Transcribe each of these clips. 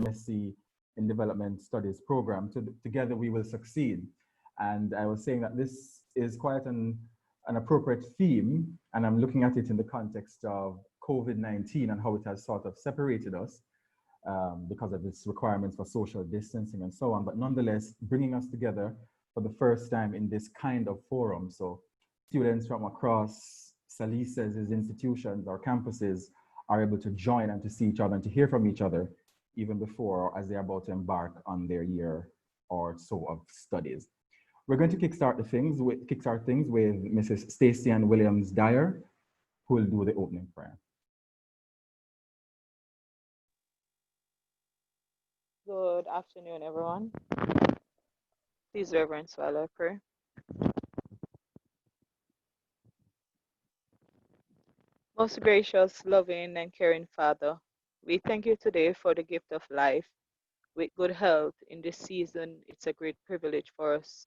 MSc in Development Studies program. Together we will succeed. And I was saying that this is quite an appropriate theme, and I'm looking at it in the context of COVID-19 and how it has sort of separated us because of its requirements for social distancing and so on, but nonetheless bringing us together for the first time in this kind of forum. So students from across SALISES institutions or campuses are able to join and to see each other and to hear from each other even before or as they're about to embark on their year or so of studies. We're going to kickstart things with Mrs. Staciann Williams-Dyer, who will do the opening prayer. Good afternoon, everyone. Please, Reverend, while I pray. Most gracious, loving, and caring Father, we thank you today for the gift of life. With good health in this season, it's a great privilege for us.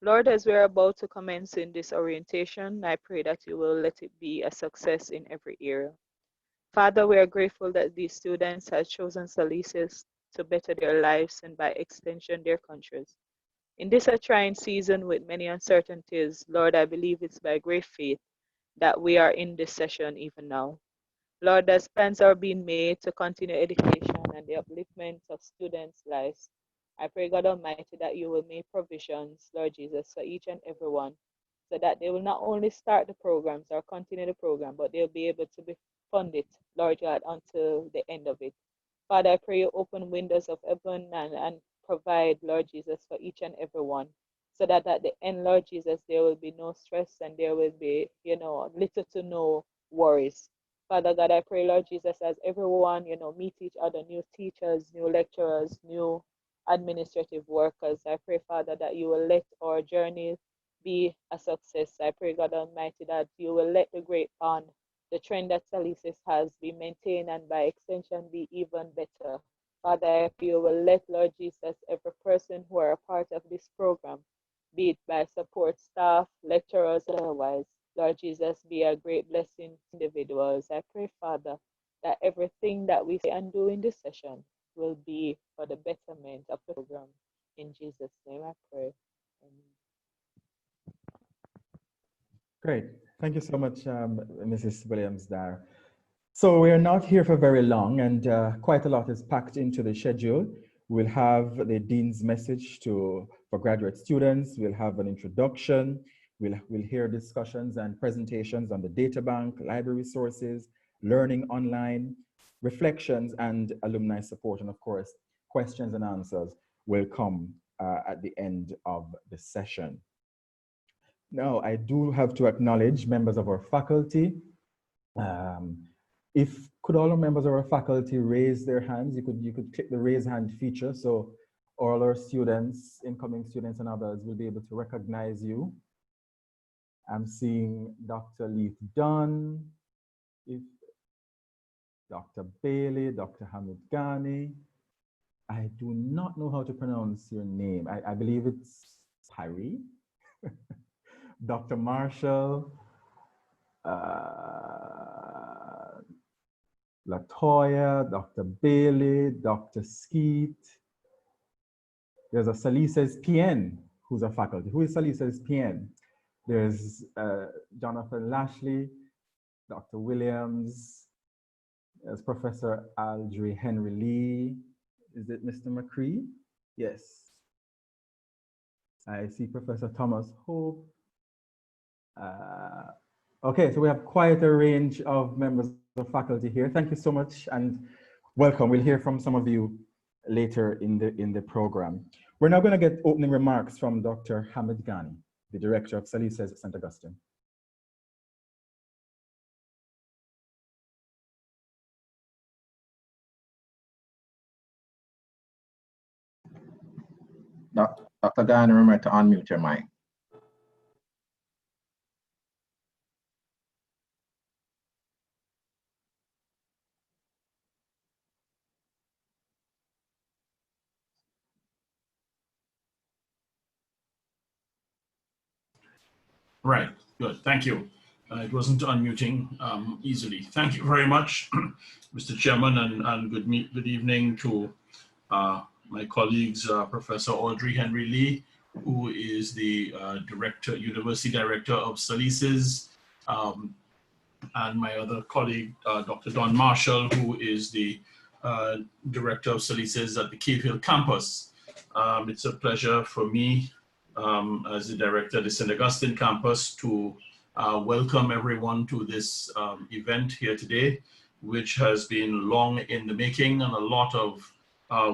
Lord, as we're about to commence in this orientation, I pray that you will let it be a success in every area. Father, we are grateful that these students have chosen SALISES to better their lives and by extension their countries. In this trying season with many uncertainties, Lord, I believe it's by great faith that we are in this session even now. Lord, as plans are being made to continue education and the upliftment of students' lives, I pray, God Almighty, that you will make provisions, Lord Jesus, for each and every one, so that they will not only start the programs or continue the program, but they'll be able to be funded, Lord God, until the end of it. Father, I pray you open windows of heaven and provide, Lord Jesus, for each and every one, so that at the end, Lord Jesus, there will be no stress and there will be, little to no worries. Father God, I pray, Lord Jesus, as everyone, meet each other, new teachers, new lecturers, new administrative workers. I pray, Father, that you will let our journey be a success. I pray, God Almighty, that you will let the great bond, the trend that SALISES has, be maintained and by extension be even better. Father, I pray you will let, Lord Jesus, every person who are a part of this program, be it by support staff, lecturers, or otherwise, Lord Jesus, be a great blessing to individuals. I pray, Father, that everything that we say and do in this session will be for the betterment of the program. In Jesus' name I pray. Amen. Great. Thank you so much, Mrs. Williams-Dyer. So we are not here for very long, and quite a lot is packed into the schedule. We'll have the Dean's message for graduate students. We'll have an introduction. We'll hear discussions and presentations on the data bank, library resources, learning online, reflections, and alumni support. And of course, questions and answers will come at the end of the session. Now, I do have to acknowledge members of our faculty. Could all our members of our faculty raise their hands? You could click the raise hand feature, so all our students, incoming students and others will be able to recognize you. I'm seeing Dr. Leith Dunn, Dr. Bailey, Dr. Hamid Ghani. I do not know how to pronounce your name. I believe it's Harry. Dr. Marshall, Latoya, Dr. Bailey, Dr. Skeet. There's a SALISES PN who's a faculty. Who is SALISES PN? There's Jonathan Lashley, Dr. Williams, there's Professor Aldry Henry Lee. Is it Mr. McCree? Yes. I see Professor Thomas Hope. Okay, so we have quite a range of members of faculty here. Thank you so much and welcome. We'll hear from some of you later in the program. We're now going to get opening remarks from Dr. Hamid Ghani, the director of SALISES St. Augustine. Dr. Ghani, remember to unmute your mic. Right, good, thank you. It wasn't unmuting easily. Thank you very much, Mr. Chairman, and good evening to my colleagues, Professor Audrey Henry Lee, who is the University Director of SALISES, and my other colleague, Dr. Don Marshall, who is the Director of SALISES at the Cave Hill campus. It's a pleasure for me as the Director of the St. Augustine campus to welcome everyone to this event here today, which has been long in the making, and a lot of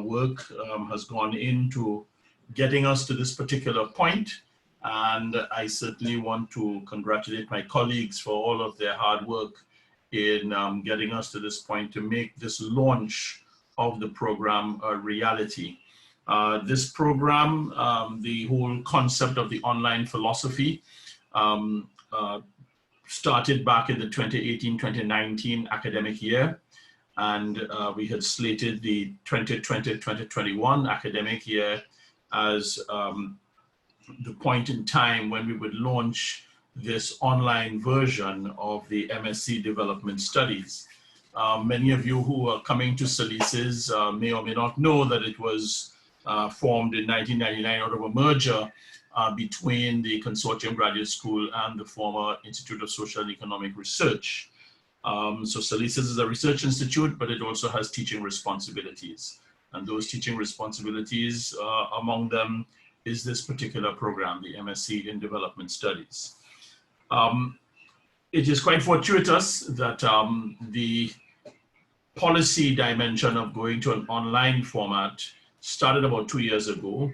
work has gone into getting us to this particular point. And I certainly want to congratulate my colleagues for all of their hard work in getting us to this point to make this launch of the program a reality. This program, the whole concept of the online philosophy, started back in the 2018-2019 academic year, and we had slated the 2020-2021 academic year as the point in time when we would launch this online version of the MSc Development Studies. Many of you who are coming to SALISES may or may not know that it was formed in 1999 out of a merger between the Consortium Graduate School and the former Institute of Social and Economic Research. So SALISES is a research institute, but it also has teaching responsibilities. And those teaching responsibilities, among them, is this particular program, the MSc in Development Studies. It is quite fortuitous that the policy dimension of going to an online format started about 2 years ago,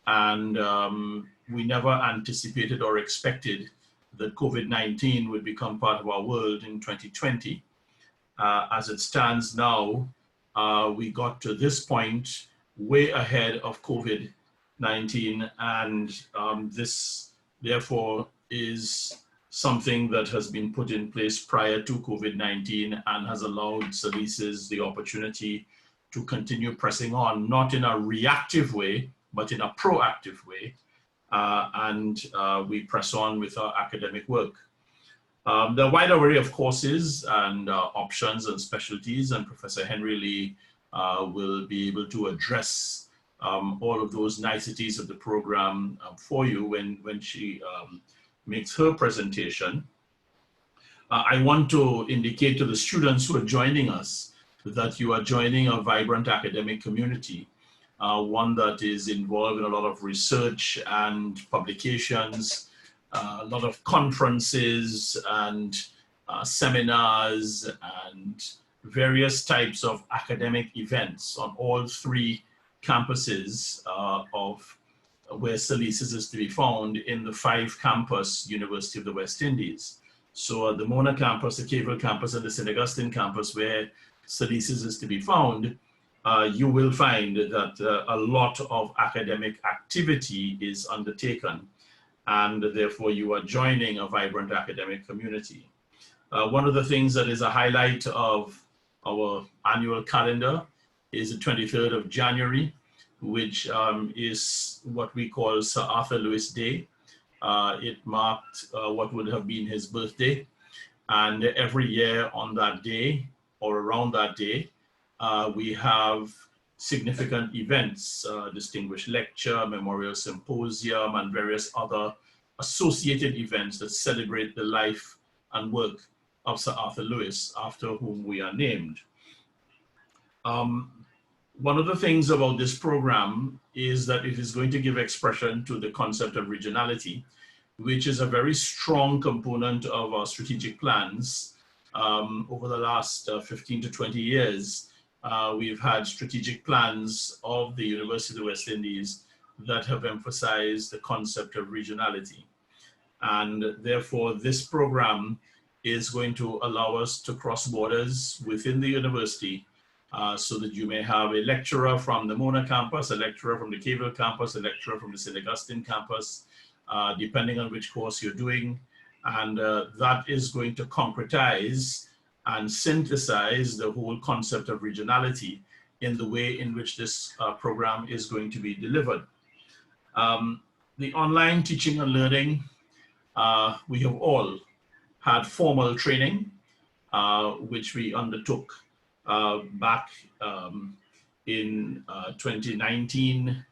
and we never anticipated or expected that COVID-19 would become part of our world in 2020. As it stands now, we got to this point way ahead of COVID-19, and this therefore is something that has been put in place prior to COVID-19 and has allowed SALISES the opportunity to continue pressing on, not in a reactive way, but in a proactive way. And we press on with our academic work. There are a wide array of courses and options and specialties, and Professor Henry Lee will be able to address all of those niceties of the program for you when she makes her presentation. I want to indicate to the students who are joining us that you are joining a vibrant academic community, one that is involved in a lot of research and publications, a lot of conferences and seminars and various types of academic events on all three campuses of where SALISES is to be found in the 5-campus University of the West Indies. So at the Mona campus, the Cave Hill campus, and the St. Augustine campus, where SALISES is to be found, you will find that a lot of academic activity is undertaken, and therefore you are joining a vibrant academic community. One of the things that is a highlight of our annual calendar is the 23rd of January, which is what we call Sir Arthur Lewis Day. It marked what would have been his birthday. And every year on that day, or around that day, we have significant events, distinguished lecture, memorial symposium, and various other associated events that celebrate the life and work of Sir Arthur Lewis, after whom we are named. One of the things about this program is that it is going to give expression to the concept of regionality, which is a very strong component of our strategic plans. Over the last 15 to 20 years, we've had strategic plans of the University of the West Indies that have emphasized the concept of regionality. And therefore, this program is going to allow us to cross borders within the university, so that you may have a lecturer from the Mona campus, a lecturer from the Cave Hill campus, a lecturer from the St. Augustine campus, depending on which course you're doing. And that is going to concretize and synthesize the whole concept of regionality in the way in which this program is going to be delivered. The online teaching and learning, we have all had formal training, which we undertook back in 2019.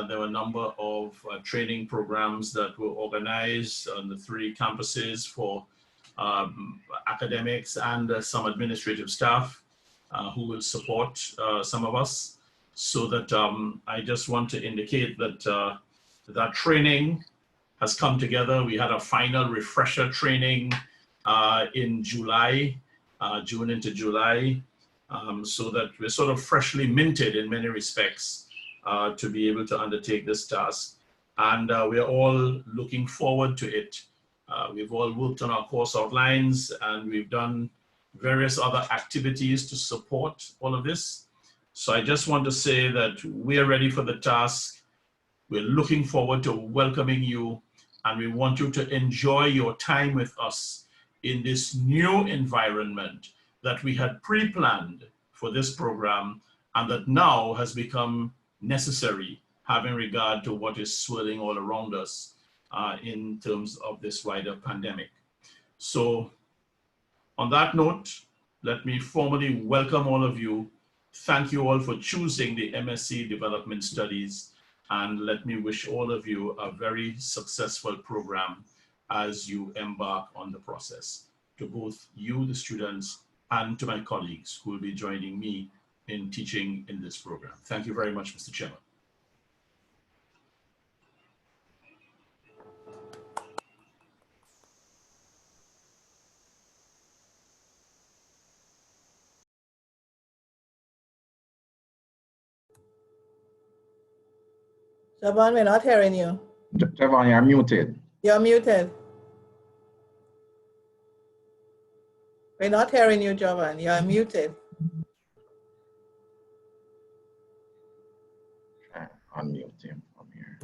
There were a number of training programs that were organized on the 3 campuses for academics and some administrative staff who will support some of us. So that I just want to indicate that that training has come together. We had a final refresher training in July, June into July, so that we're sort of freshly minted in many respects to be able to undertake this task. And we're all looking forward to it. We've all worked on our course outlines, and we've done various other activities to support all of this. So I just want to say that we are ready for the task. We're looking forward to welcoming you, and we want you to enjoy your time with us in this new environment that we had pre-planned for this program and that now has become necessary, having regard to what is swirling all around us in terms of this wider pandemic. So on that note, let me formally welcome all of you. Thank you all for choosing the MSc Development Studies, and let me wish all of you a very successful program as you embark on the process. To both you, the students, and to my colleagues who will be joining me in teaching in this program. Thank you very much, Mr. Chairman. Jovan, we're not hearing you. Jovan, you're muted. You're muted. We're not hearing you, Jovan. You're muted. Unmute him from here.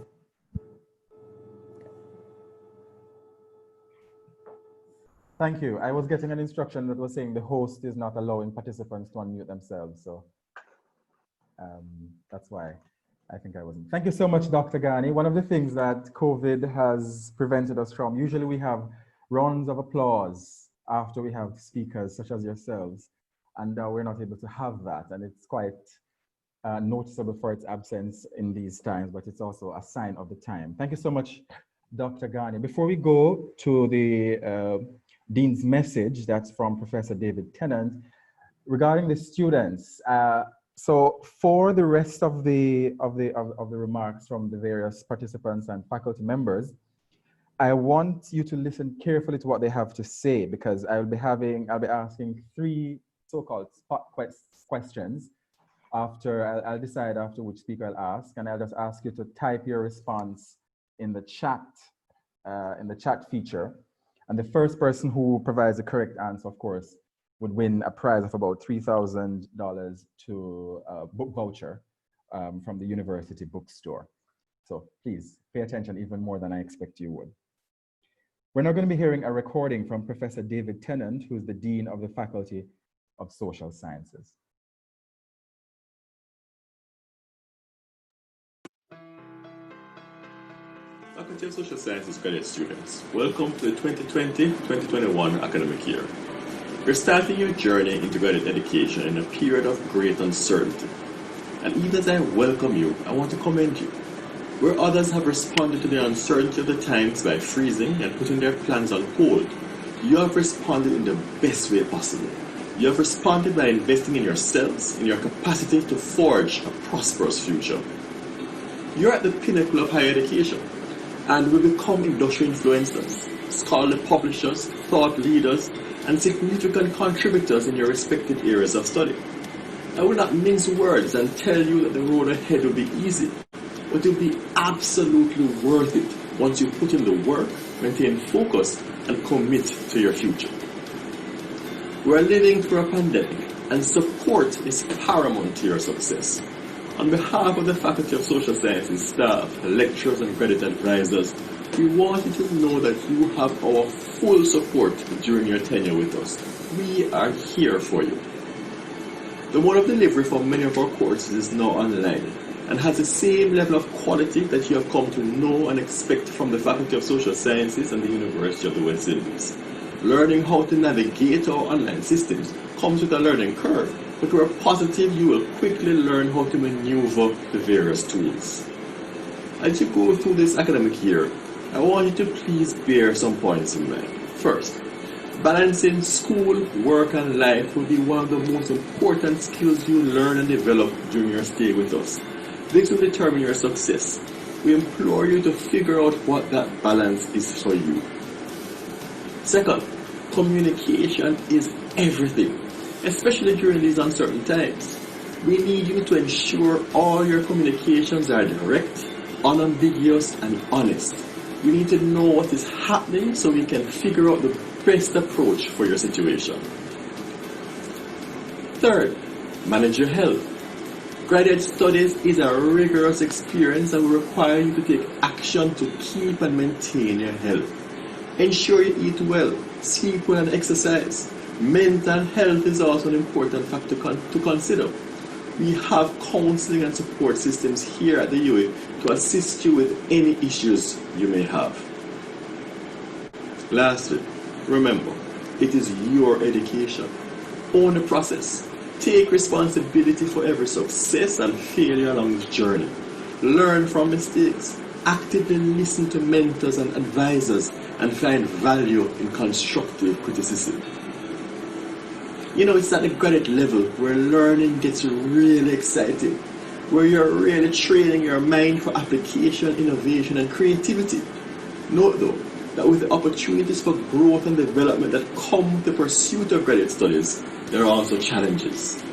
Thank you. I was getting an instruction that was saying the host is not allowing participants to unmute themselves. So that's why I think I wasn't. Thank you so much, Dr. Ghani. One of the things that COVID has prevented us from, usually we have rounds of applause after we have speakers such as yourselves, and we're not able to have that. And it's quite noticeable for its absence in these times, but it's also a sign of the time. Thank you so much, Dr. Ghani. Before we go to the Dean's message, that's from Professor David Tennant, regarding the students. So for the rest of the remarks from the various participants and faculty members, I want you to listen carefully to what they have to say, because I'll be asking 3 so-called spot questions. After I'll decide after which speaker I'll ask, and I'll just ask you to type your response in the chat feature. And the first person who provides the correct answer, of course, would win a prize of about $3,000 to a book voucher from the university bookstore. So please pay attention even more than I expect you would. We're now going to be hearing a recording from Professor David Tennant, who's the Dean of the Faculty of Social Sciences. Faculty of Social Sciences graduate students, welcome to the 2020-2021 academic year. You're starting your journey into graduate education in a period of great uncertainty. And even as I welcome you, I want to commend you. Where others have responded to the uncertainty of the times by freezing and putting their plans on hold, you have responded in the best way possible. You have responded by investing in yourselves, in your capacity to forge a prosperous future. You're at the pinnacle of higher education, and will become industry influencers, scholarly publishers, thought leaders, and significant contributors in your respective areas of study. I will not mince words and tell you that the road ahead will be easy, but it will be absolutely worth it once you put in the work, maintain focus, and commit to your future. We are living through a pandemic, and support is paramount to your success. On behalf of the Faculty of Social Sciences staff, lecturers, and graduate advisors, we want you to know that you have our full support during your tenure with us. We are here for you. The mode of delivery for many of our courses is now online and has the same level of quality that you have come to know and expect from the Faculty of Social Sciences and the University of the West Indies. Learning how to navigate our online systems comes with a learning curve, but we're positive you will quickly learn how to maneuver the various tools. As you go through this academic year, I want you to please bear some points in mind. First, balancing school, work, and life will be one of the most important skills you learn and develop during your stay with us. This will determine your success. We implore you to figure out what that balance is for you. Second, communication is everything, especially during these uncertain times. We need you to ensure all your communications are direct, unambiguous, and honest. We need to know what is happening so we can figure out the best approach for your situation. Third, manage your health. Graduate studies is a rigorous experience and will require you to take action to keep and maintain your health. Ensure you eat well, sleep well, and exercise. Mental health is also an important factor to consider. We have counseling and support systems here at the UA to assist you with any issues you may have. Lastly, remember, it is your education. Own the process. Take responsibility for every success and failure along this journey. Learn from mistakes. Actively listen to mentors and advisors and find value in constructive criticism. You know, it's at the graduate level where learning gets really exciting, where you're really training your mind for application, innovation, and creativity. Note though, that with the opportunities for growth and development that come with the pursuit of graduate studies, there are also challenges.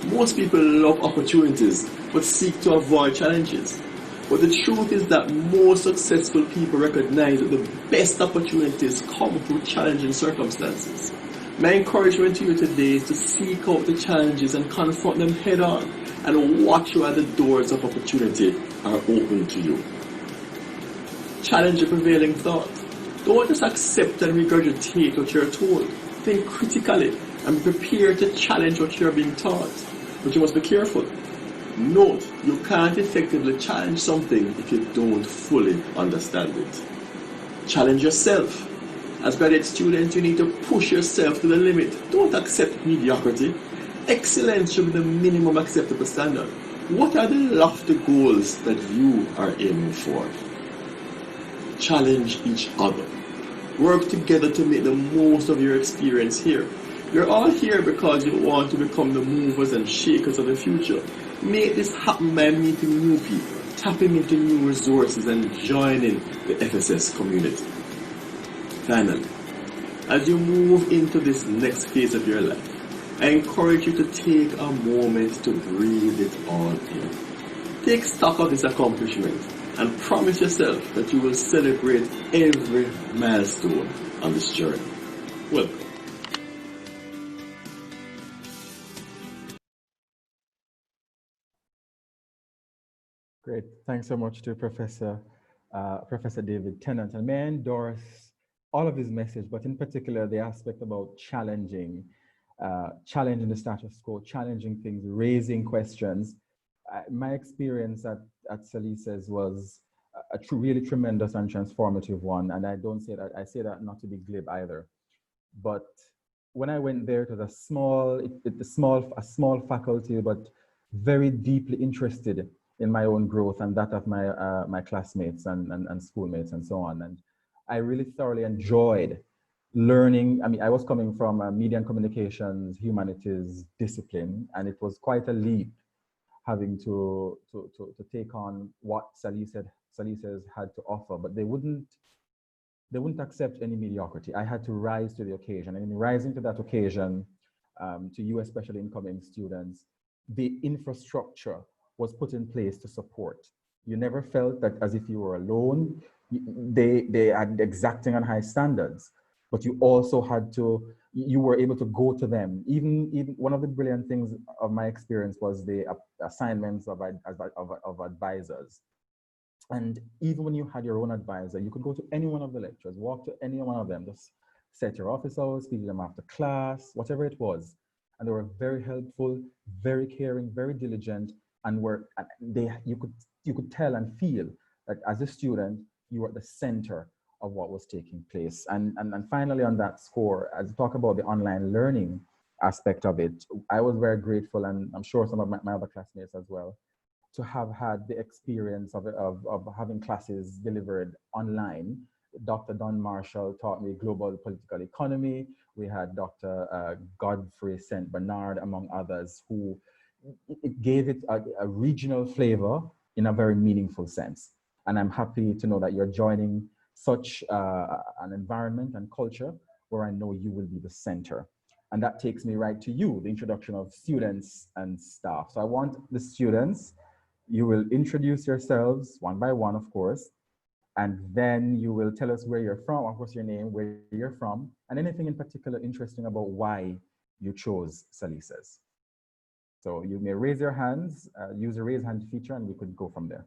Most people love opportunities but seek to avoid challenges. But the truth is that most successful people recognize that the best opportunities come through challenging circumstances. My encouragement to you today is to seek out the challenges and confront them head on and watch while the doors of opportunity are open to you. Challenge your prevailing thought. Don't just accept and regurgitate what you're told. Think critically and prepare to challenge what you're being taught. But you must be careful. Note, you can't effectively challenge something if you don't fully understand it. Challenge yourself. As graduate students, you need to push yourself to the limit. Don't accept mediocrity. Excellence should be the minimum acceptable standard. What are the lofty goals that you are aiming for? Challenge each other. Work together to make the most of your experience here. You're all here because you want to become the movers and shakers of the future. Make this happen by meeting new people, tapping into new resources, and joining the FSS community. Finally, as you move into this next phase of your life, I encourage you to take a moment to breathe it all in. Take stock of this accomplishment and promise yourself that you will celebrate every milestone on this journey. Welcome. Great. Thanks so much to Professor David Tennant. And may I endorse all of his message, but in particular, the aspect about challenging the status quo, challenging things, raising questions. My experience at SALISES was a really tremendous and transformative one. And I don't say that, I say that not to be glib either. But when I went there, it was a small faculty, but very deeply interested in my own growth and that of my classmates and schoolmates and so on. And I really thoroughly enjoyed learning. I mean, I was coming from a media and communications, humanities discipline, and it was quite a leap having to take on what SALISES had to offer, but they wouldn't accept any mediocrity. I had to rise to the occasion. And in rising to that occasion, to you especially incoming students, the infrastructure was put in place to support. You never felt that as if you were alone. They had exacting and high standards, but you also had to, you were able to go to them. Even one of the brilliant things of my experience was the assignments of advisors. And even when you had your own advisor, you could go to any one of the lectures, walk to any one of them, just set your office hours, speak to them after class, whatever it was. And they were very helpful, very caring, very diligent, and you could tell and feel that as a student, you were at the center of what was taking place. And finally, on that score, as we talk about the online learning aspect of it, I was very grateful, and I'm sure some of my other classmates as well, to have had the experience of having classes delivered online. Dr. Don Marshall taught me global political economy. We had Dr. Godfrey St. Bernard, among others, who it gave it a regional flavor in a very meaningful sense. And I'm happy to know that you're joining such an environment and culture where I know you will be the center. And that takes me right to you, the introduction of students and staff. So I want the students, you will introduce yourselves one by one, of course, and then you will tell us where you're from, of course, your name, where you're from, and anything in particular interesting about why you chose SALISES. So you may raise your hands, use the raise hand feature, and we could go from there.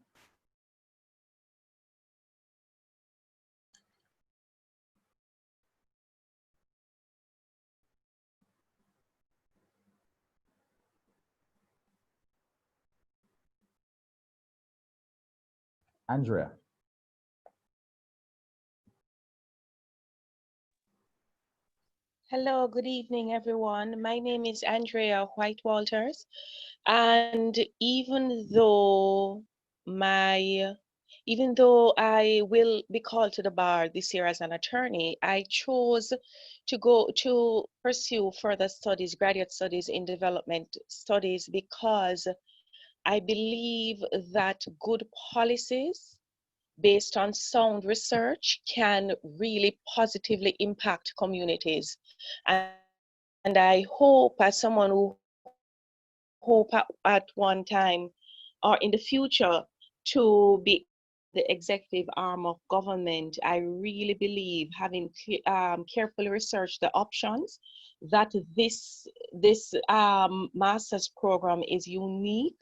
Andrea. Hello, good evening, everyone. My name is Andria Whyte Walters, and even though I will be called to the bar this year as an attorney, I chose to go to pursue further studies, graduate studies in development studies, because I believe that good policies based on sound research can really positively impact communities. And I hope, as someone who hope at one time or in the future to be the executive arm of government, I really believe, having carefully researched the options, that this master's program is unique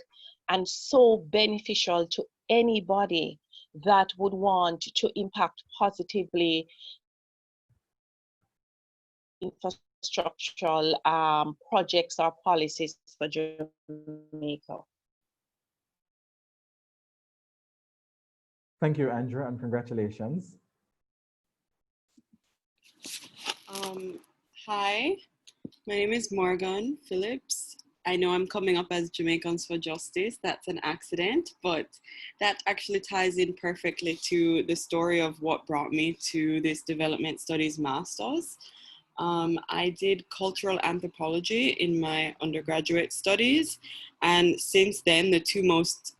and so beneficial to anybody that would want to impact positively infrastructural projects or policies for Jamaica. Thank you, Andrea, and congratulations. Hi, my name is Morghan Phillips. I know I'm coming up as Jamaicans for Justice. That's an accident, but that actually ties in perfectly to the story of what brought me to this Development Studies Masters. I did cultural anthropology in my undergraduate studies, and since then the two most,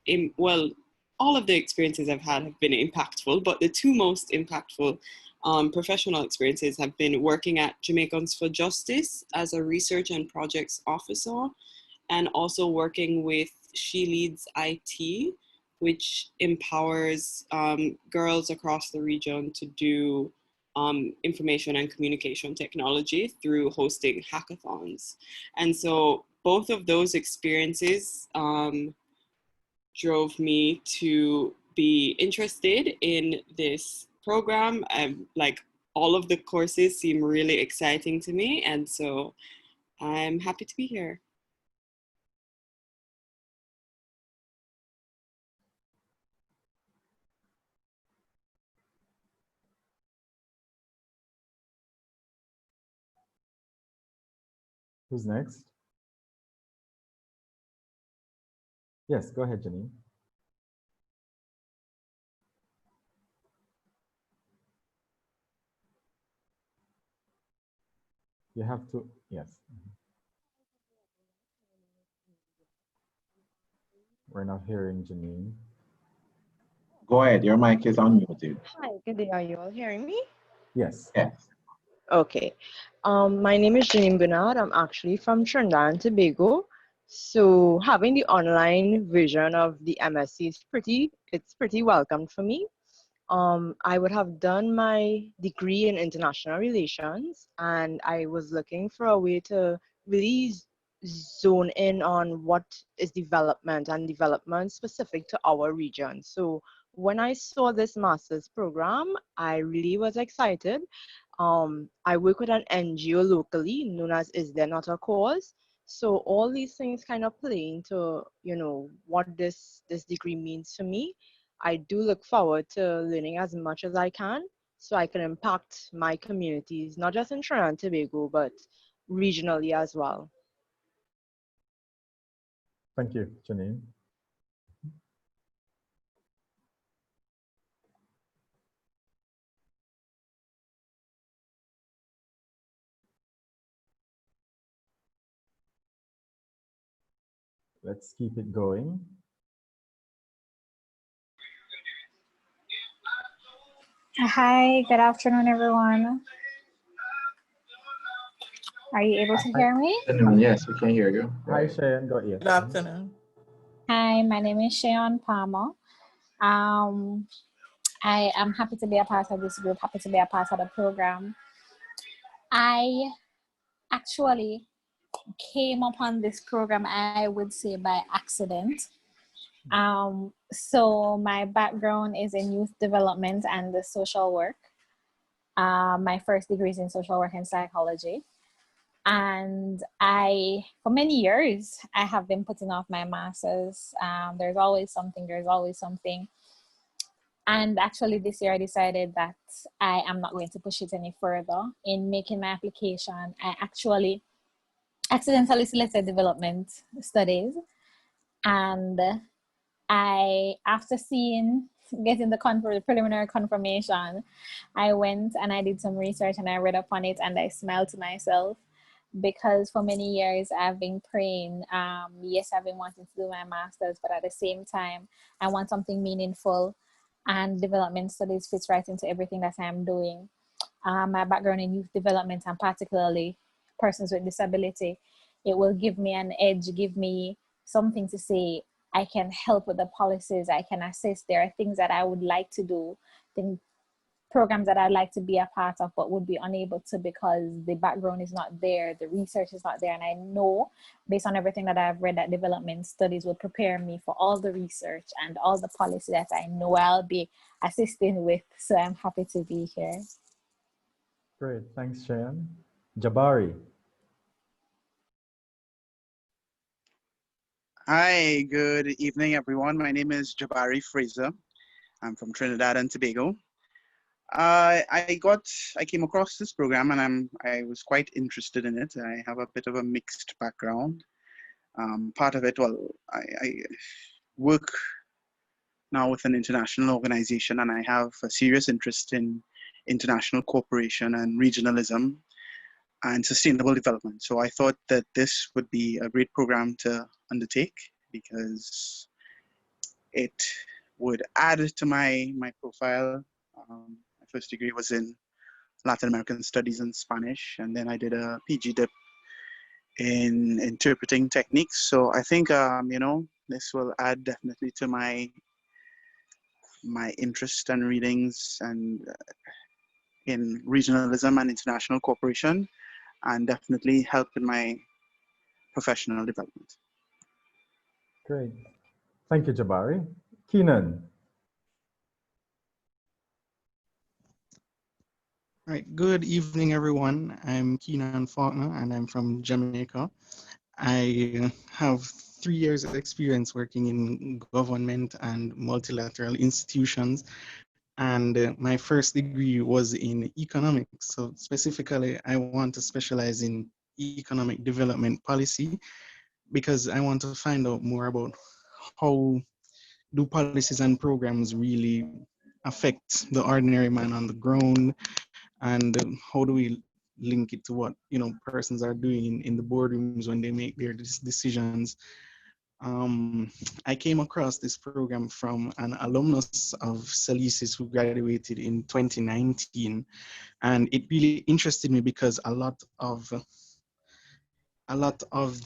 all of the experiences I've had have been impactful, but the two most impactful professional experiences have been working at Jamaicans for Justice as a research and projects officer, and also working with She Leads IT, which empowers girls across the region to do information and communication technology through hosting hackathons. And so both of those experiences drove me to be interested in this program. Like, all of the courses seem really exciting to me, and so I'm happy to be here. Who's next? Yes, go ahead, Jeanine. You have to, yes. We're not hearing Jeanine. Go ahead, your mic is unmuted. Hi, good day. Are you all hearing me? Yes. Yes. Okay. My name is Jeanine B. I'm actually from Trinidad and Tobago. So having the online version of the MSc is pretty welcome for me. I would have done my degree in international relations, and I was looking for a way to really zone in on what is development and development specific to our region. So when I saw this master's program, I really was excited. I work with an NGO locally known as Is There Not a Cause? So all these things kind of play into, what this degree means to me. I do look forward to learning as much as I can. so I can impact my communities, not just in Trinidad and Tobago, but regionally as well. Thank you, Jeanine. Let's keep it going. Hi, good afternoon, everyone. Are you able to hear me? Yes, we can hear you. Hi, Shayon. Got you. Good afternoon. Hi, my name is Shayon Palmer. I am happy to be a part of this group, happy to be a part of the program. I actually came upon this program, I would say, by accident. So my background is in youth development and the social work. My first degree is in social work and psychology. And for many years, I have been putting off my master's. There's always something. And actually this year I decided that I am not going to push it any further. In making my application, I actually accidentally selected development studies. And after getting the preliminary confirmation, I went and I did some research and I read up on it and I smiled to myself, because for many years I've been praying. Yes, I've been wanting to do my master's, but at the same time, I want something meaningful, and development studies fits right into everything that I'm doing. My background in youth development, and particularly persons with disability, it will give me an edge, give me something to say. I can help with the policies, I can assist. There are things that I would like to do, programs that I'd like to be a part of, but would be unable to because the background is not there, the research is not there. And I know, based on everything that I've read, that development studies will prepare me for all the research and all the policy that I know I'll be assisting with. So I'm happy to be here. Great, thanks, Shayon. Jabari. Hi, good evening, everyone. My name is Jabari Fraser. I'm from Trinidad and Tobago. I came across this program and I was quite interested in it. I have a bit of a mixed background. Part of it, well, I work now with an international organization and I have a serious interest in international cooperation and regionalism and sustainable development. So I thought that this would be a great program to undertake because it would add to my profile. My first degree was in Latin American Studies and Spanish, and then I did a PG dip in interpreting techniques. So I think this will add definitely to my interest and readings and in regionalism and international cooperation, and definitely help in my professional development. Great. Thank you, Jabari. Keenan. All right, good evening, everyone. I'm Keenan Falconer and I'm from Jamaica. I have 3 years of experience working in government and multilateral institutions. And my first degree was in economics. So specifically, I want to specialize in economic development policy because I want to find out more about how do policies and programs really affect the ordinary man on the ground, and how do we link it to what persons are doing in the boardrooms when they make their decisions. I came across this program from an alumnus of SALISES who graduated in 2019, and it really interested me because a lot of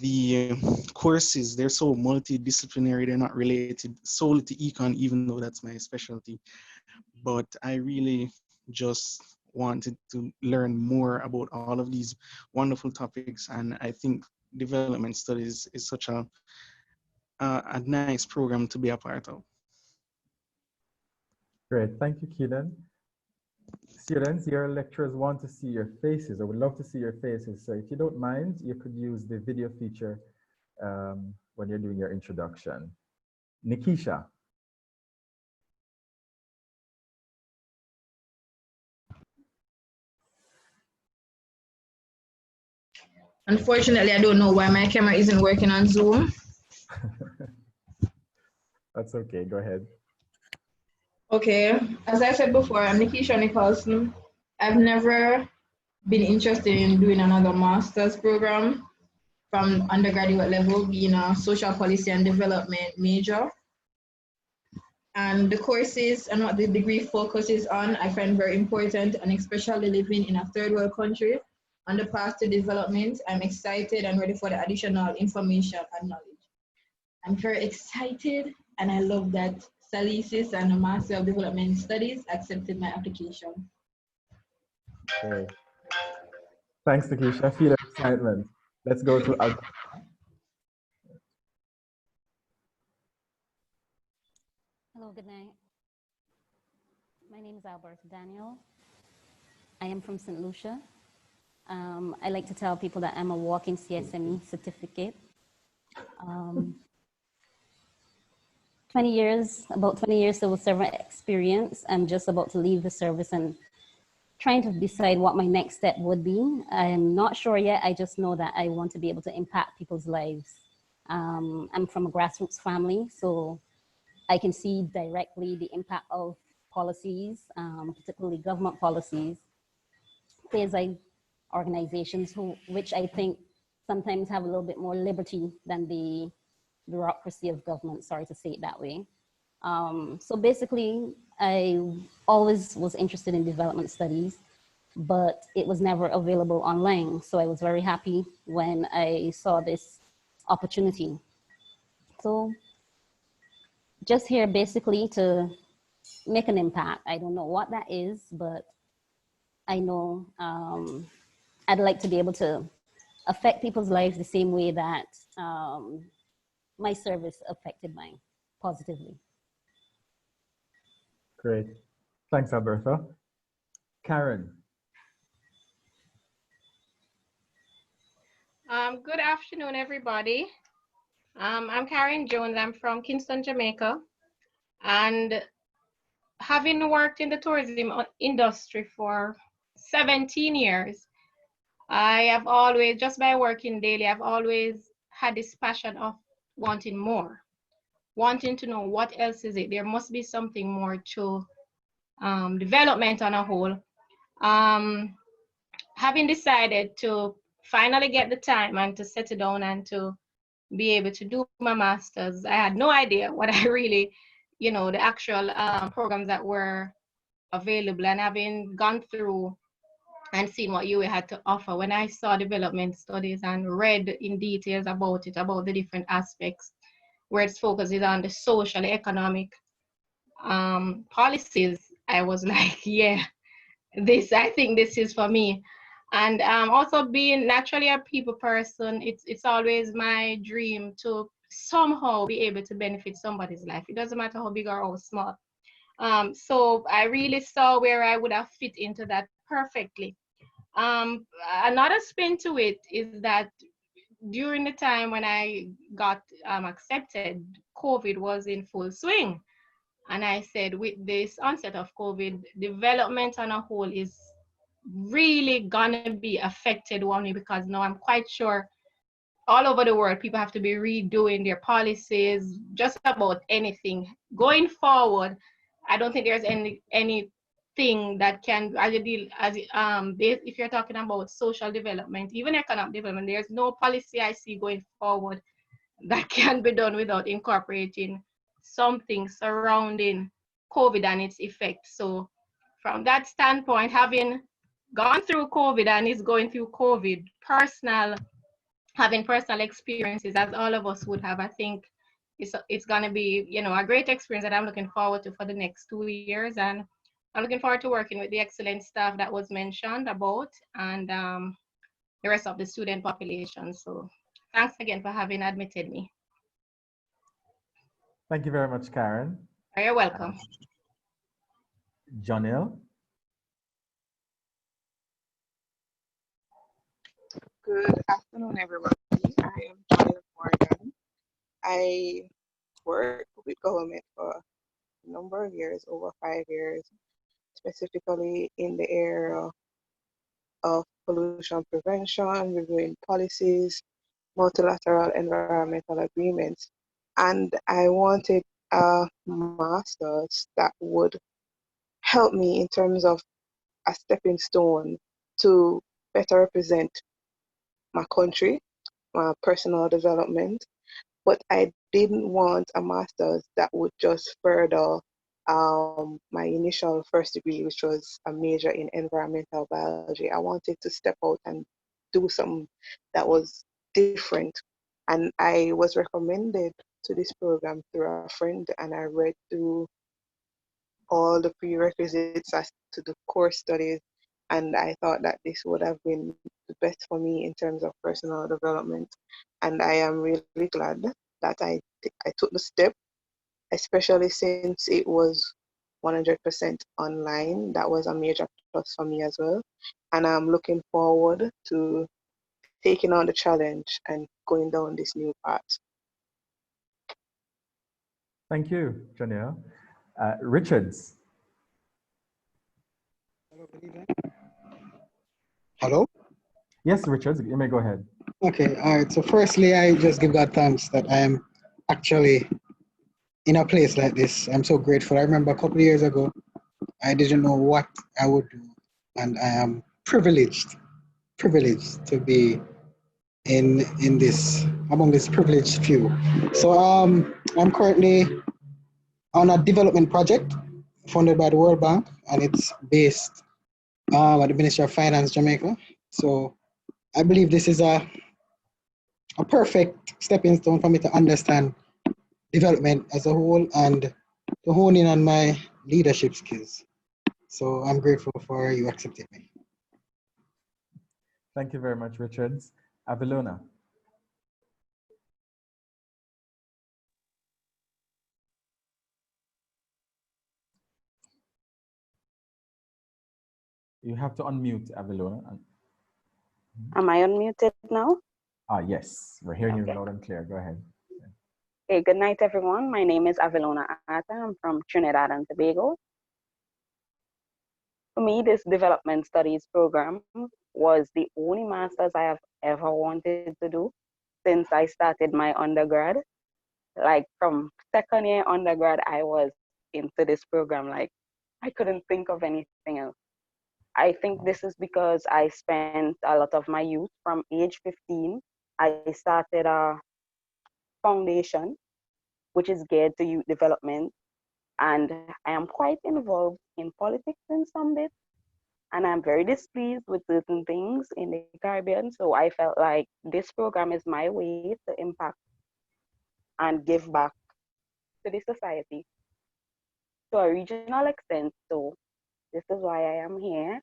the courses, they're so multidisciplinary, they're not related solely to econ, even though that's my specialty. But I really just wanted to learn more about all of these wonderful topics, and I think development studies is such a nice program to be a part of. Great, thank you, Keelan. Students, your lecturers want to see your faces, or would love to see your faces. So if you don't mind, you could use the video feature when you're doing your introduction. Nickesha. Unfortunately, I don't know why my camera isn't working on Zoom. That's okay, go ahead. Okay, as I said before, I'm Nickesha Nicholson. I've never been interested in doing another master's program from undergraduate level, being a social policy and development major. And the courses and what the degree focuses on, I find very important, and especially living in a third world country on the path to development. I'm excited and ready for the additional information and knowledge. I'm very excited, and I love that SALISES and the Master of Development Studies accepted my application. Okay. Thanks, Nickesha. I feel excitement. Let's go to Al. Hello, good night. My name is Alberta Daniel. I am from St. Lucia. I like to tell people that I'm a walking CSME certificate. 20 years, about 20 years civil servant experience. I'm just about to leave the service and trying to decide what my next step would be. I'm not sure yet. I just know that I want to be able to impact people's lives. I'm from a grassroots family, so I can see directly the impact of policies, particularly government policies, quasi organizations which I think sometimes have a little bit more liberty than the bureaucracy of government, sorry to say it that way. So basically, I always was interested in development studies, but it was never available online. So I was very happy when I saw this opportunity. So just here basically to make an impact. I don't know what that is, but I know I'd like to be able to affect people's lives the same way that my service affected mine positively. Great. Thanks, Alberta. Karen. Good afternoon, everybody. I'm Karen Jones. I'm from Kingston, Jamaica. And having worked in the tourism industry for 17 years, I have always, just by working daily, I've always had this passion of wanting more, wanting to know what else is it. There must be something more to development on a whole. Having decided to finally get the time and to settle down and to be able to do my master's, I had no idea what I really, the actual programs that were available, and having gone through and seen what UA had to offer, when I saw development studies and read in details about it, about the different aspects where its focus is on the social, economic policies, I was like, yeah, I think this is for me. And also being naturally a people person, it's always my dream to somehow be able to benefit somebody's life. It doesn't matter how big or how small. So I really saw where I would have fit into that perfectly. Another spin to it is that during the time when I got accepted, COVID was in full swing. And I said, with this onset of COVID, development on a whole is really gonna be affected one way, because now I'm quite sure all over the world, people have to be redoing their policies, just about anything. Going forward, I don't think there's anything that can, if you're talking about social development, even economic development, there's no policy I see going forward that can be done without incorporating something surrounding COVID and its effects. So from that standpoint, having gone through COVID and is going through COVID, having personal experiences, as all of us would have, I think it's going to be, a great experience that I'm looking forward to for the next 2 years. And I'm looking forward to working with the excellent staff that was mentioned about, and the rest of the student population. So thanks again for having admitted me. Thank you very much, Karen. You're welcome. Johnil. Good afternoon, everybody. I am Johnil Morgan. I work with government for a number of years, over 5 years, specifically in the area of pollution prevention, reviewing policies, multilateral environmental agreements. And I wanted a master's that would help me in terms of a stepping stone to better represent my country, my personal development, but I didn't want a master's that would just further my initial first degree, which was a major in environmental biology. I wanted to step out and do something that was different. And I was recommended to this program through a friend, and I read through all the prerequisites as to the course studies, and I thought that this would have been the best for me in terms of personal development. And I am really glad that I took the step, especially since it was 100% online. That was a major plus for me as well. And I'm looking forward to taking on the challenge and going down this new path. Thank you, Johnil. Richards. Hello? Yes, Richards, you may go ahead. Okay, all right. So firstly, I just give God thanks that I am actually in a place like this. I'm so grateful. I remember a couple of years ago, I didn't know what I would do. And I am privileged to be in this, among this privileged few. So I'm currently on a development project funded by the World Bank, and it's based at the Ministry of Finance, Jamaica. So I believe this is a perfect stepping stone for me to understand development as a whole and to hone in on my leadership skills. So I'm grateful for you accepting me. Thank you very much, Richards. Avilona. You have to unmute, Avilona. Am I unmuted now? Yes, we're hearing you Okay. loud and clear. Go ahead. Hey, good night, everyone. My name is Avilona Arthur. I'm from Trinidad and Tobago. For me, this development studies program was the only master's I have ever wanted to do since I started my undergrad. Like from second year undergrad, I was into this program. Like I couldn't think of anything else. I think this is because I spent a lot of my youth from age 15. I started a foundation, which is geared to youth development. And I am quite involved in politics in some bit. And I'm very displeased with certain things in the Caribbean. So I felt like this program is my way to impact and give back to the society to a regional extent. So this is why I am here.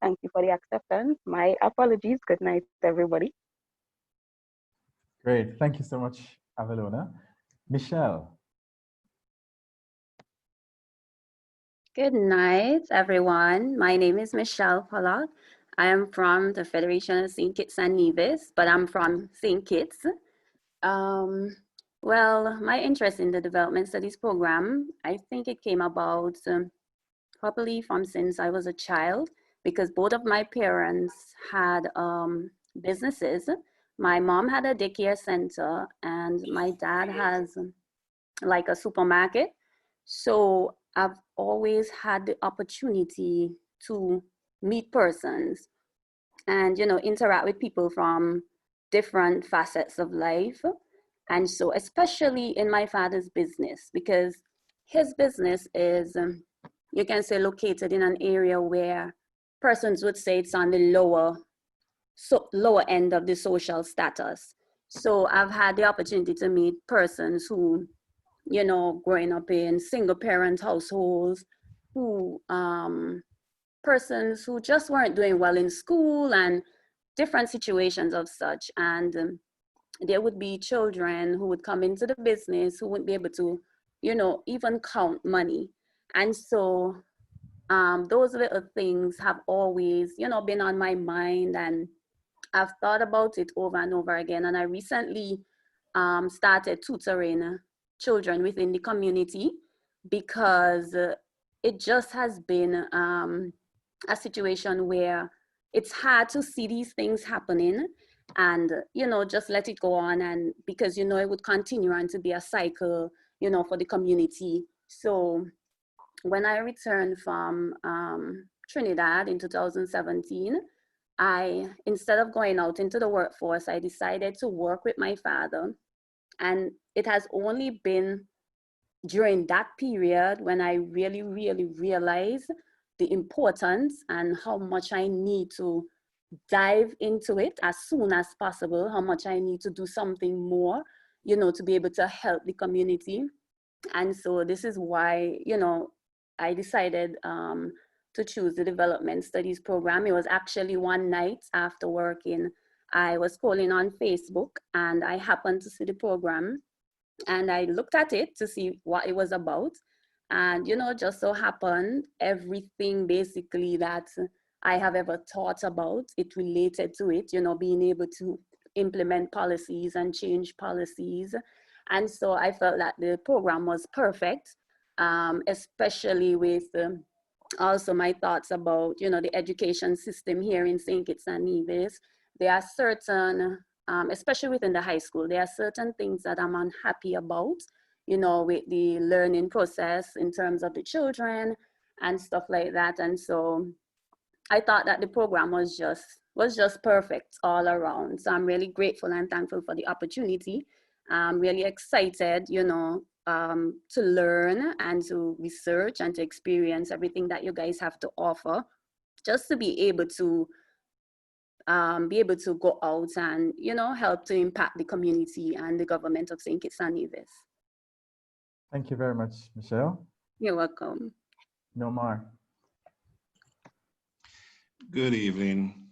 Thank you for the acceptance. My apologies. Good night, everybody. Great. Thank you so much, Avilona. Michelle. Good night, everyone. My name is Michelle Pollock. I am from the Federation of St. Kitts and Nevis, but I'm from St. Kitts. Well, my interest in the development studies program, I think it came about probably from since I was a child, because both of my parents had businesses. My mom had a daycare center and my dad has like a supermarket. So I've always had the opportunity to meet persons and, you know, interact with people from different facets of life. And so especially in my father's business, because his business is, you can say, located in an area where persons would say it's on the lower end of the social status. So I've had the opportunity to meet persons who, you know, growing up in single parent households, who persons who just weren't doing well in school and different situations of such. And there would be children who would come into the business who wouldn't be able to, you know, even count money. And so those little things have always, you know, been on my mind, and I've thought about it over and over again. And I recently started tutoring children within the community because it just has been a situation where it's hard to see these things happening and, you know, just let it go on, and because, you know, it would continue on to be a cycle, you know, for the community. So when I returned from Trinidad in 2017, instead of going out into the workforce, I decided to work with my father. And it has only been during that period when I really, really realized the importance and how much I need to dive into it as soon as possible, how much I need to do something more, you know, to be able to help the community. And so this is why, you know, I decided to choose the development studies program. It was actually one night after working, I was scrolling on Facebook and I happened to see the program, and I looked at it to see what it was about. And, you know, just so happened, everything basically that I have ever thought about, it related to it, you know, being able to implement policies and change policies. And so I felt that the program was perfect, especially with also my thoughts about, you know, the education system here in St. Kitts and Nevis. There are certain, especially within the high school, there are certain things that I'm unhappy about, you know, with the learning process in terms of the children and stuff like that. And so I thought that the program was just perfect all around. So I'm really grateful and thankful for the opportunity. I'm really excited, you know, to learn and to research and to experience everything that you guys have to offer, just to be able to go out and, you know, help to impact the community and the government of St. Kitts and Nevis. Thank you very much, Michelle. You're welcome. Nomar. Good evening.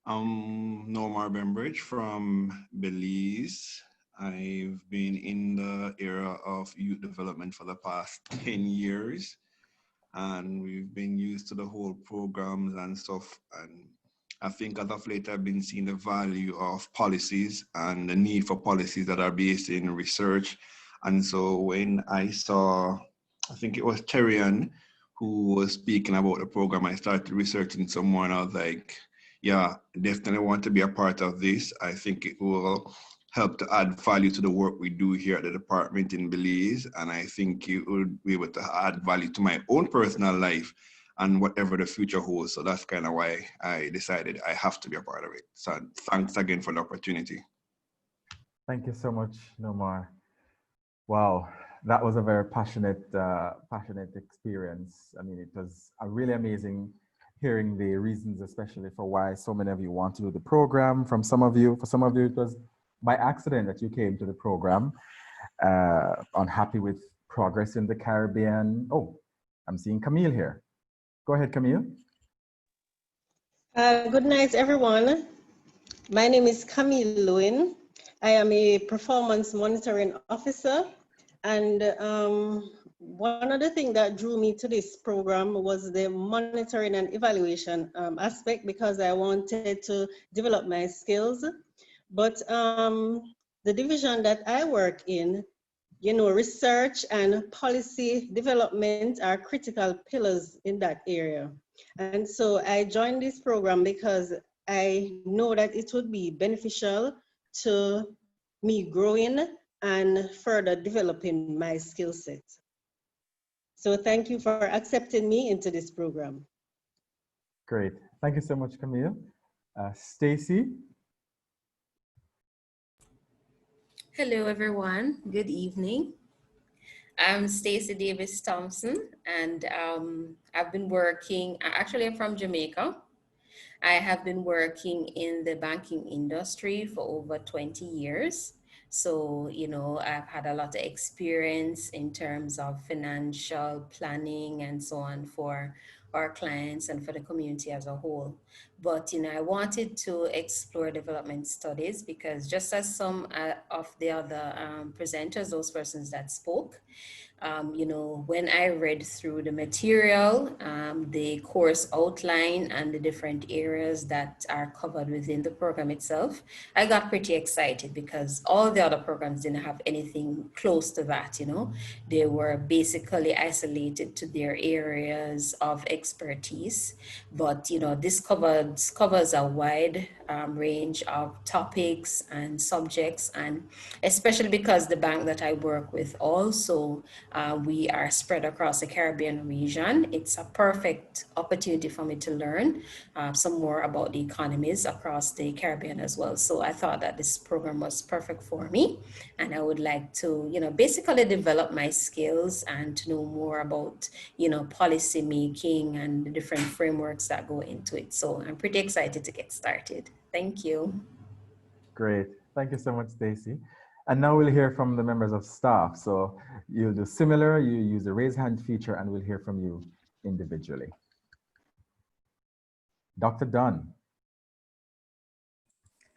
I'm Nomar Bembridge from Belize. I've been in the era of youth development for the past 10 years, and we've been used to the whole programs and stuff. And I think as of late, I've been seeing the value of policies and the need for policies that are based in research. And so when I saw, I think it was Shayon who was speaking about the program, I started researching some more, and I was like, yeah, definitely want to be a part of this. I think it will help to add value to the work we do here at the department in Belize. And I think it would be able to add value to my own personal life and whatever the future holds. So that's kind of why I decided I have to be a part of it. So thanks again for the opportunity. Thank you so much, Nomar. Wow, that was a very passionate experience. I mean, it was really amazing hearing the reasons, especially for why so many of you want to do the program. For some of you, it was by accident that you came to the program, unhappy with progress in the Caribbean. Oh, I'm seeing Camille here. Go ahead, Camille. Good night, everyone. My name is Camille Lewin. I am a performance monitoring officer. And one of the things that drew me to this program was the monitoring and evaluation aspect, because I wanted to develop my skills. But the division that I work in, you know, research and policy development are critical pillars in that area. And so I joined this program because I know that it would be beneficial to me growing and further developing my skill set. So thank you for accepting me into this program. Great. Thank you so much, Camille. Stacy. Hello, everyone. Good evening. I'm Stacy Davis Thompson, and I've been working, actually I'm from Jamaica. I have been working in the banking industry for over 20 years. So, you know, I've had a lot of experience in terms of financial planning and so on for our clients and for the community as a whole. But, you know, I wanted to explore development studies because just as some of the other presenters, those persons that spoke, You know, when I read through the material, the course outline and the different areas that are covered within the program itself, I got pretty excited because all the other programs didn't have anything close to that, you know. They were basically isolated to their areas of expertise. But, you know, this covers a wide range of topics and subjects, and especially because the bank that I work with also, we are spread across the Caribbean region. It's a perfect opportunity for me to learn some more about the economies across the Caribbean as well. So I thought that this program was perfect for me, and I would like to, you know, basically develop my skills and to know more about, you know, policy making and the different frameworks that go into it. So I'm pretty excited to get started. Thank you. Great. Thank you so much, Stacy. And now we'll hear from the members of staff. So you'll do similar, you use the raise hand feature, and we'll hear from you individually. Dr. Dunn.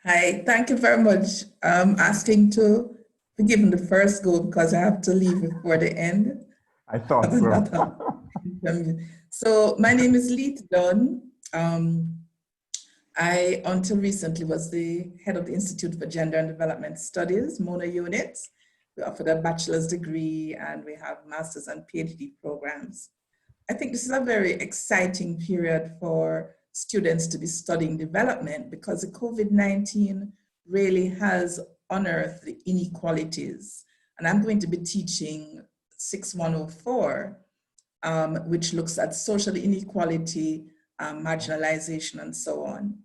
Hi, thank you very much. I'm asking to be given the first go because I have to leave before the end. I thought so. So my name is Leach Dunn. I, until recently, was the head of the Institute for Gender and Development Studies, MONA unit. We offered a bachelor's degree and we have master's and PhD programs. I think this is a very exciting period for students to be studying development because the COVID-19 really has unearthed the inequalities. And I'm going to be teaching 6104, which looks at social inequality, marginalization, and so on.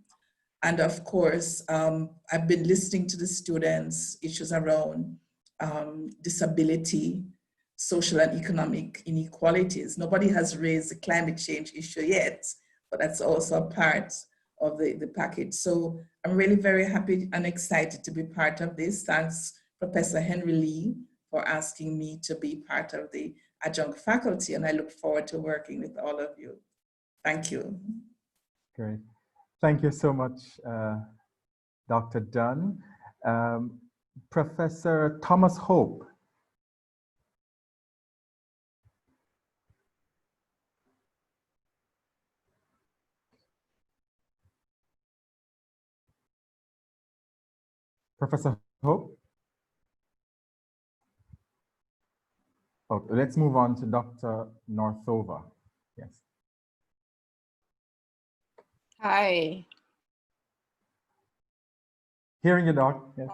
And of course, I've been listening to the students, issues around disability, social and economic inequalities. Nobody has raised the climate change issue yet, but that's also a part of the package. So I'm really very happy and excited to be part of this. Thanks, Professor Henry Lee, for asking me to be part of the adjunct faculty, and I look forward to working with all of you. Thank you. Great. Thank you so much, Dr. Dunn. Professor Thomas Hope. Professor Hope? Okay, let's move on to Dr. Northova. Yes. Hi. Hearing you, Doc. Yes.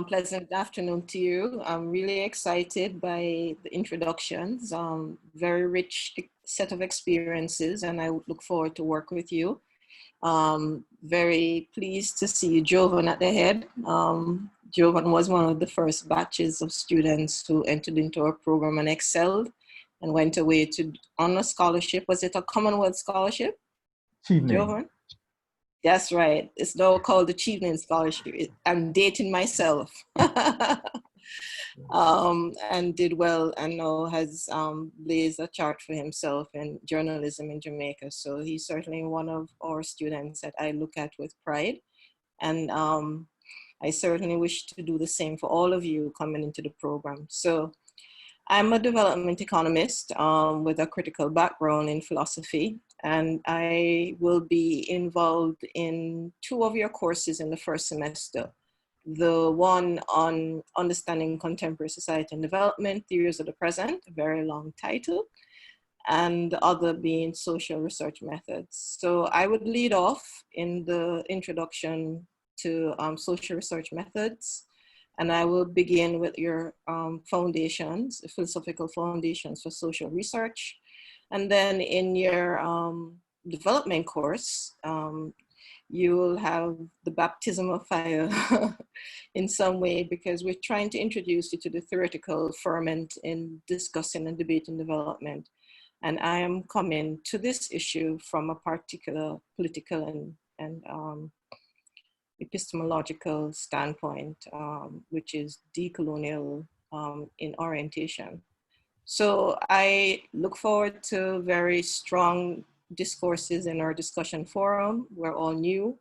Pleasant afternoon to you. I'm really excited by the introductions. Very rich set of experiences, and I look forward to work with you. Very pleased to see Jovan at the head. Jovan was one of the first batches of students who entered into our program and excelled and went away to on a scholarship. Was it a Commonwealth scholarship? Jovan? That's right. It's now called the Achievement Scholarship. I'm dating myself. And did well and now has blazed a chart for himself in journalism in Jamaica. So he's certainly one of our students that I look at with pride. And I certainly wish to do the same for all of you coming into the program. So I'm a development economist with a critical background in philosophy, and I will be involved in 2 of your courses in the first semester. The one on understanding contemporary society and development, theories of the present, a very long title, and the other being social research methods. So I would lead off in the introduction to social research methods, and I will begin with your foundations, philosophical foundations for social research. And then in your development course, you will have the baptism of fire in some way, because we're trying to introduce you to the theoretical ferment in discussing and debating development. And I am coming to this issue from a particular political and epistemological standpoint, which is decolonial in orientation. So I look forward to very strong discourses in our discussion forum. We're all new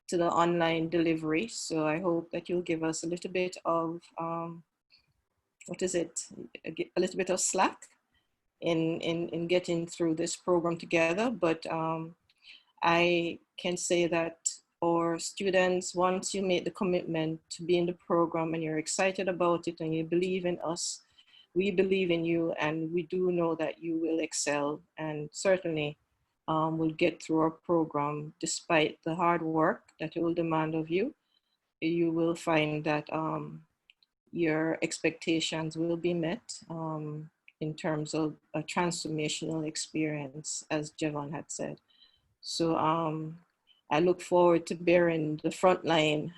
to the online delivery, so I hope that you'll give us a little bit of what is it, a little bit of slack in getting through this program together. But I can say that our students, once you make the commitment to be in the program and you're excited about it and you believe in us, we believe in you, and we do know that you will excel and certainly will get through our program despite the hard work that it will demand of you. You will find that your expectations will be met in terms of a transformational experience, as Jovan had said. So I look forward to bearing the front line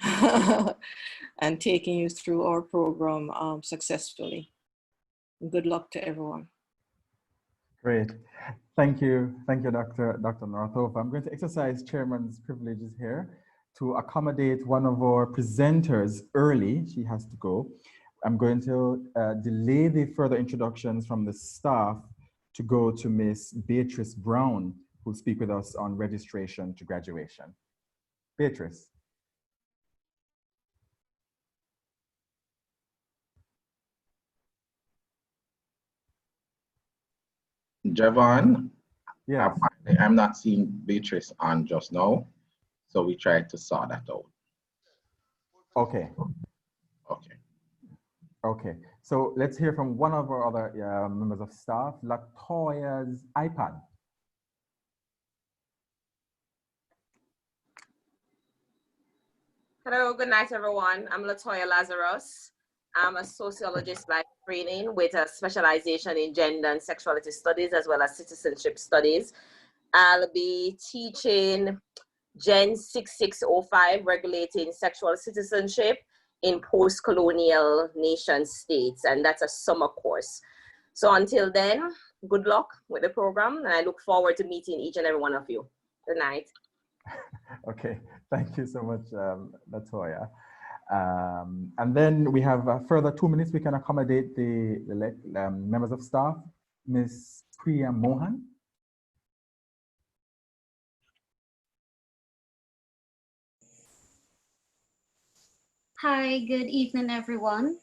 and taking you through our program successfully. Good luck to everyone. Great. Thank you, Dr. Northoff. I'm going to exercise chairman's privileges here to accommodate one of our presenters early. She has to go. I'm going to delay the further introductions from the staff to go to Miss Beatrice Brown, who'll speak with us on registration to graduation. Beatrice. Jovan, yeah, I'm not seeing Beatrice on just now, so we tried to sort that out. Okay. Okay. Okay. So let's hear from one of our other members of staff, Latoya's iPad. Hello, good night, everyone. I'm Latoya Lazarus. I'm a sociologist by training with a specialization in gender and sexuality studies as well as citizenship studies. I'll be teaching Gen 6605, Regulating Sexual Citizenship in Post-Colonial Nation States, and that's a summer course. So until then, good luck with the program, and I look forward to meeting each and every one of you. Good night. Okay, thank you so much, Latoya. And then we have a further 2 minutes. We can accommodate the members of staff. Ms. Priya Mohan. Hi, good evening, everyone.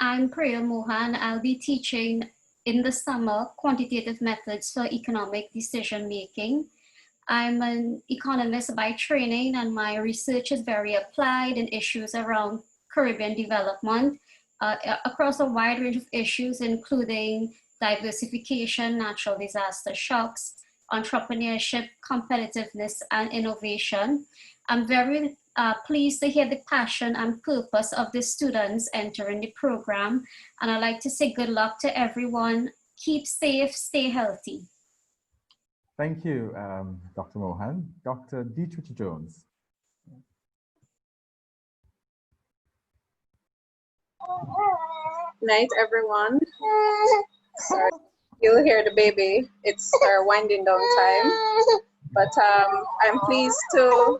I'm Priya Mohan. I'll be teaching in the summer quantitative methods for economic decision making. I'm an economist by training, and my research is very applied in issues around Caribbean development across a wide range of issues, including diversification, natural disaster shocks, entrepreneurship, competitiveness, and innovation. I'm very pleased to hear the passion and purpose of the students entering the program. And I'd like to say good luck to everyone. Keep safe, stay healthy. Thank you, Dr. Mohan. Dr. Dietrich Jones. Night, everyone. Sorry, you'll hear the baby. It's our winding down time. But I'm pleased to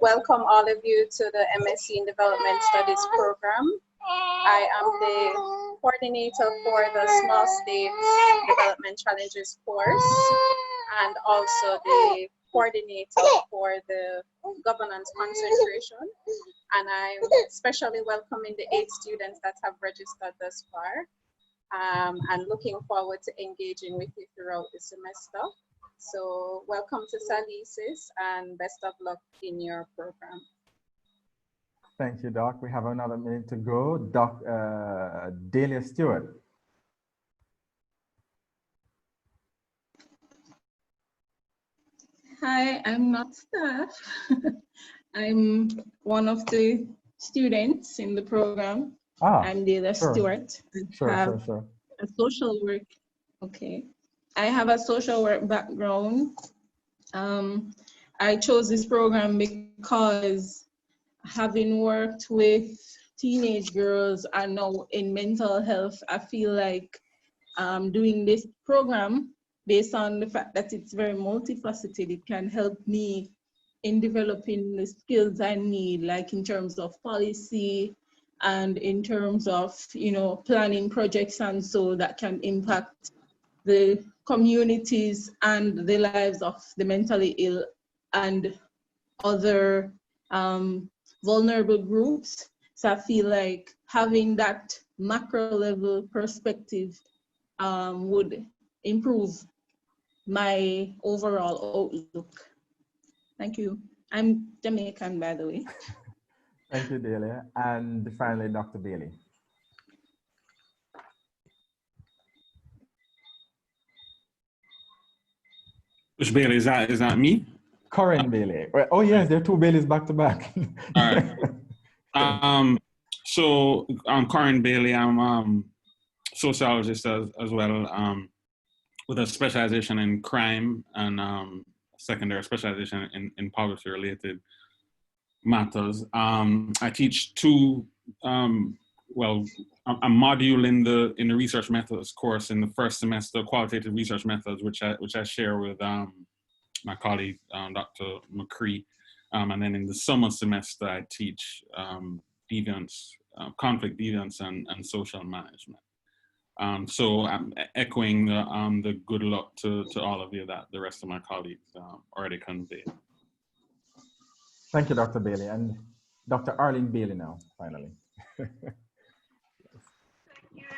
welcome all of you to the MSc in Development Studies program. I am the coordinator for the Small States Development Challenges course, and also the coordinator for the governance concentration. And I'm especially welcoming the 8 students that have registered thus far, and looking forward to engaging with you throughout the semester. So welcome to SALISES, and best of luck in your program. Thank you, Doc. We have another minute to go. Doc, Dalia Stewart. Hi, I'm not staff. I'm one of the students in the program. I'm Dalia Stewart. Sure. A social work. Okay. I have a social work background. I chose this program because having worked with teenage girls and now in mental health, I feel like doing this program, based on the fact that it's very multifaceted, it can help me in developing the skills I need, like in terms of policy and in terms of, planning projects and so that can impact the communities and the lives of the mentally ill and other vulnerable groups. So I feel like having that macro level perspective would improve my overall outlook. Thank you. I'm Jamaican, by the way. Thank you, Dalia. And finally, Dr. Bailey. Which Bailey is that? Is that me? Corinne Bailey. Oh yes, there are two Baileys back to back. All right. So I'm Corinne Bailey. I'm sociologist as well, with a specialization in crime and secondary specialization in policy-related matters. I teach two, a module in the research methods course in the first semester, qualitative research methods, which I share with my colleague, Dr. McCree. And then in the summer semester, I teach deviance, conflict deviance and social management. So I'm echoing the good luck to all of you that the rest of my colleagues already conveyed. Thank you, Dr. Bailey. And Dr. Arlene Bailey now, finally.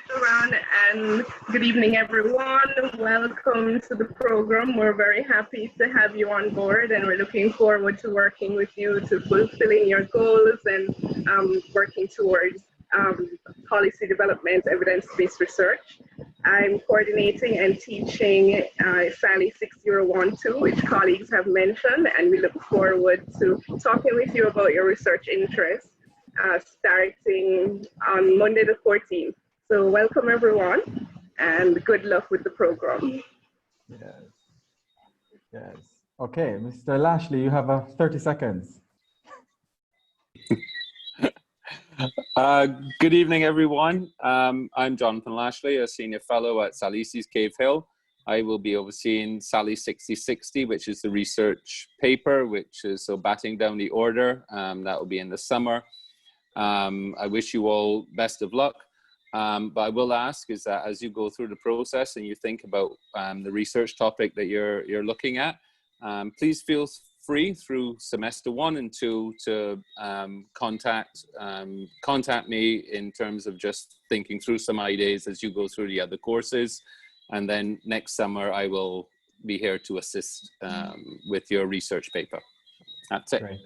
Jovan, and good evening, everyone. Welcome to the program. We're very happy to have you on board, and we're looking forward to working with you to fulfilling your goals and working towards policy development, evidence-based research. I'm coordinating and teaching SALI 6012, which colleagues have mentioned, and we look forward to talking with you about your research interests starting on Monday the 14th. So welcome everyone, and good luck with the program. Yes. Yes. Okay, Mr. Lashley, you have 30 seconds. Good evening, everyone. I'm Jonathan Lashley, a senior fellow at SALISES Cave Hill. I will be overseeing SALI 6060, which is the research paper, which is so batting down the order. That will be in the summer. I wish you all best of luck. But I will ask is that as you go through the process and you think about the research topic that you're looking at, please feel free through semester 1 and 2 to contact me in terms of just thinking through some ideas as you go through the other courses. And then next summer, I will be here to assist with your research paper. That's it. Great.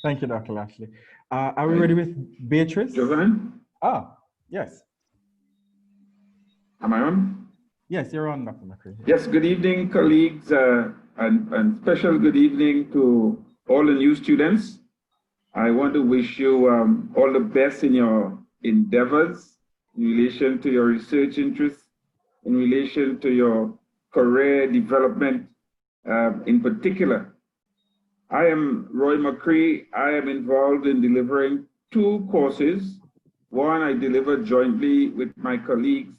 Thank you, Dr. Lashley. Are we ready with Beatrice? Jovan? Ah, yes. Am I on? Yes, you're on, Dr. McCree. Yes, good evening, colleagues, and special good evening to all the new students. I want to wish you all the best in your endeavors in relation to your research interests, in relation to your career development in particular. I am Roy McCree. I am involved in delivering 2 courses. One I delivered jointly with my colleagues,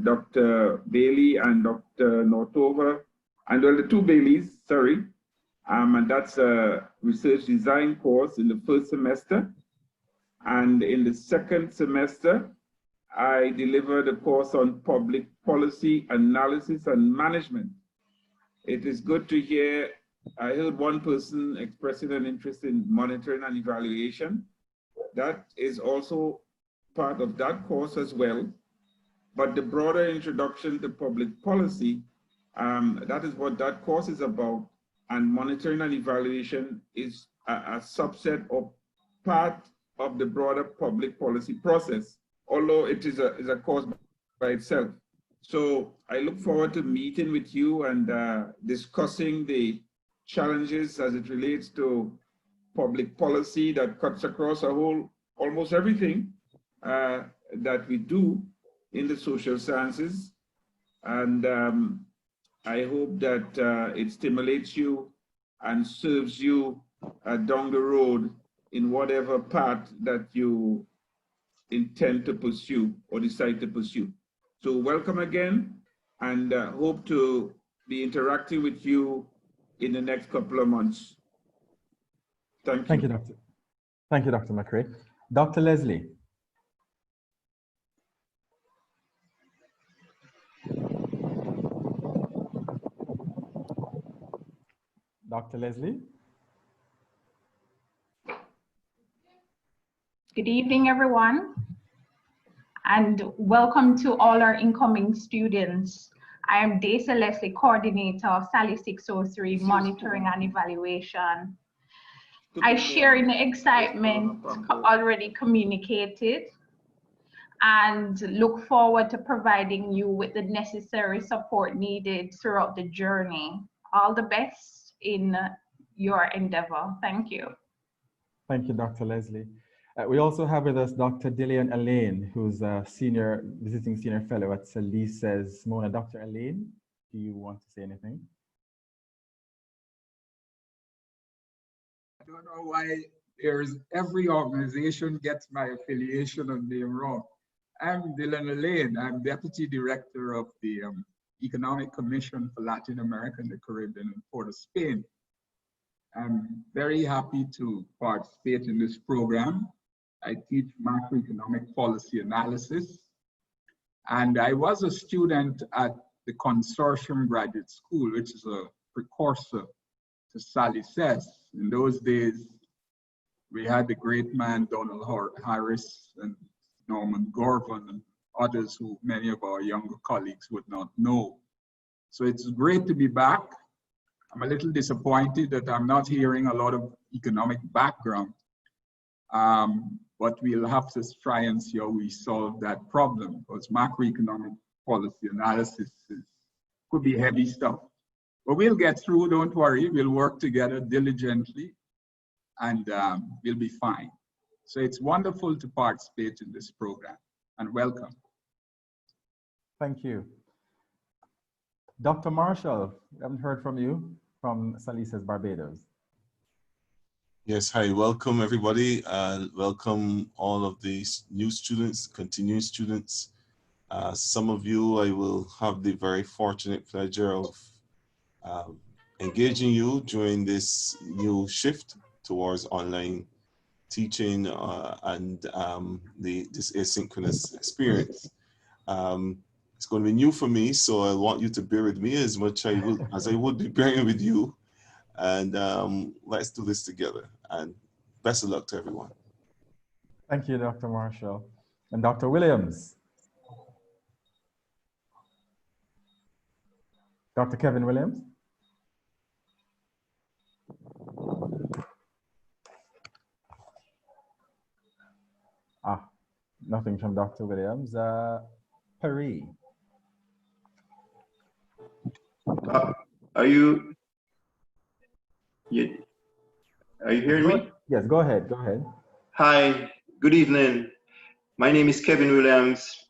Dr. Bailey and Dr. Nortova, and well, the 2 Baileys, sorry. And that's a research design course in the first semester. And in the second semester, I delivered a course on public policy analysis and management. It is good to hear, I heard one person expressing an interest in monitoring and evaluation. That is also part of that course as well. But the broader introduction to public policy, that is what that course is about. And monitoring and evaluation is a subset or part of the broader public policy process, although it is a course by itself. So I look forward to meeting with you and discussing the challenges as it relates to public policy that cuts across almost everything that we do in the social sciences. And I hope that it stimulates you and serves you down the road in whatever path that you intend to pursue or decide to pursue. So welcome again, and hope to be interacting with you in the next couple of months. Thank you, Doctor. Thank you, Dr. McCree. Dr. Leslie. Dr. Leslie. Good evening, everyone. And welcome to all our incoming students. I am Daisy Leslie, coordinator of SALISES 603 Monitoring and Evaluation. I share in the excitement already communicated and look forward to providing you with the necessary support needed throughout the journey. All the best in your endeavor. Thank you. Thank you, Dr. Leslie. We also have with us Dr. Dillian Elaine, who's a visiting senior fellow at SALISES Mona. Dr. Elaine, do you want to say anything? I don't know why every organization gets my affiliation and name wrong. I'm Dylan Elaine. I'm Deputy Director of the Economic Commission for Latin America and the Caribbean in Port of Spain. I'm very happy to participate in this program. I teach macroeconomic policy analysis, and I was a student at the Consortium Graduate School, which is a precursor to SALISES. In those days, we had the great man Donald Harris and Norman Jovan and others who many of our younger colleagues would not know. So it's great to be back. I'm a little disappointed that I'm not hearing a lot of economic background, but we'll have to try and see how we solve that problem, because macroeconomic policy analysis could be heavy stuff. But we'll get through, don't worry. We'll work together diligently and we'll be fine. So it's wonderful to participate in this program, and welcome. Thank you. Dr. Marshall, we haven't heard from you from SALISES Barbados. Yes, hi, welcome everybody. Welcome all of these new students, continuing students. Some of you, I will have the very fortunate pleasure of engaging you during this new shift towards online teaching and this asynchronous experience. It's going to be new for me, so I want you to bear with me as much as I would be bearing with you. And let's do this together. And best of luck to everyone. Thank you, Dr. Marshall. And Dr. Williams. Dr. Kevin Williams. Nothing from Dr. Williams. Perry. Are you hearing me? Yes, go ahead, go ahead. Hi, good evening. My name is Kevin Williams.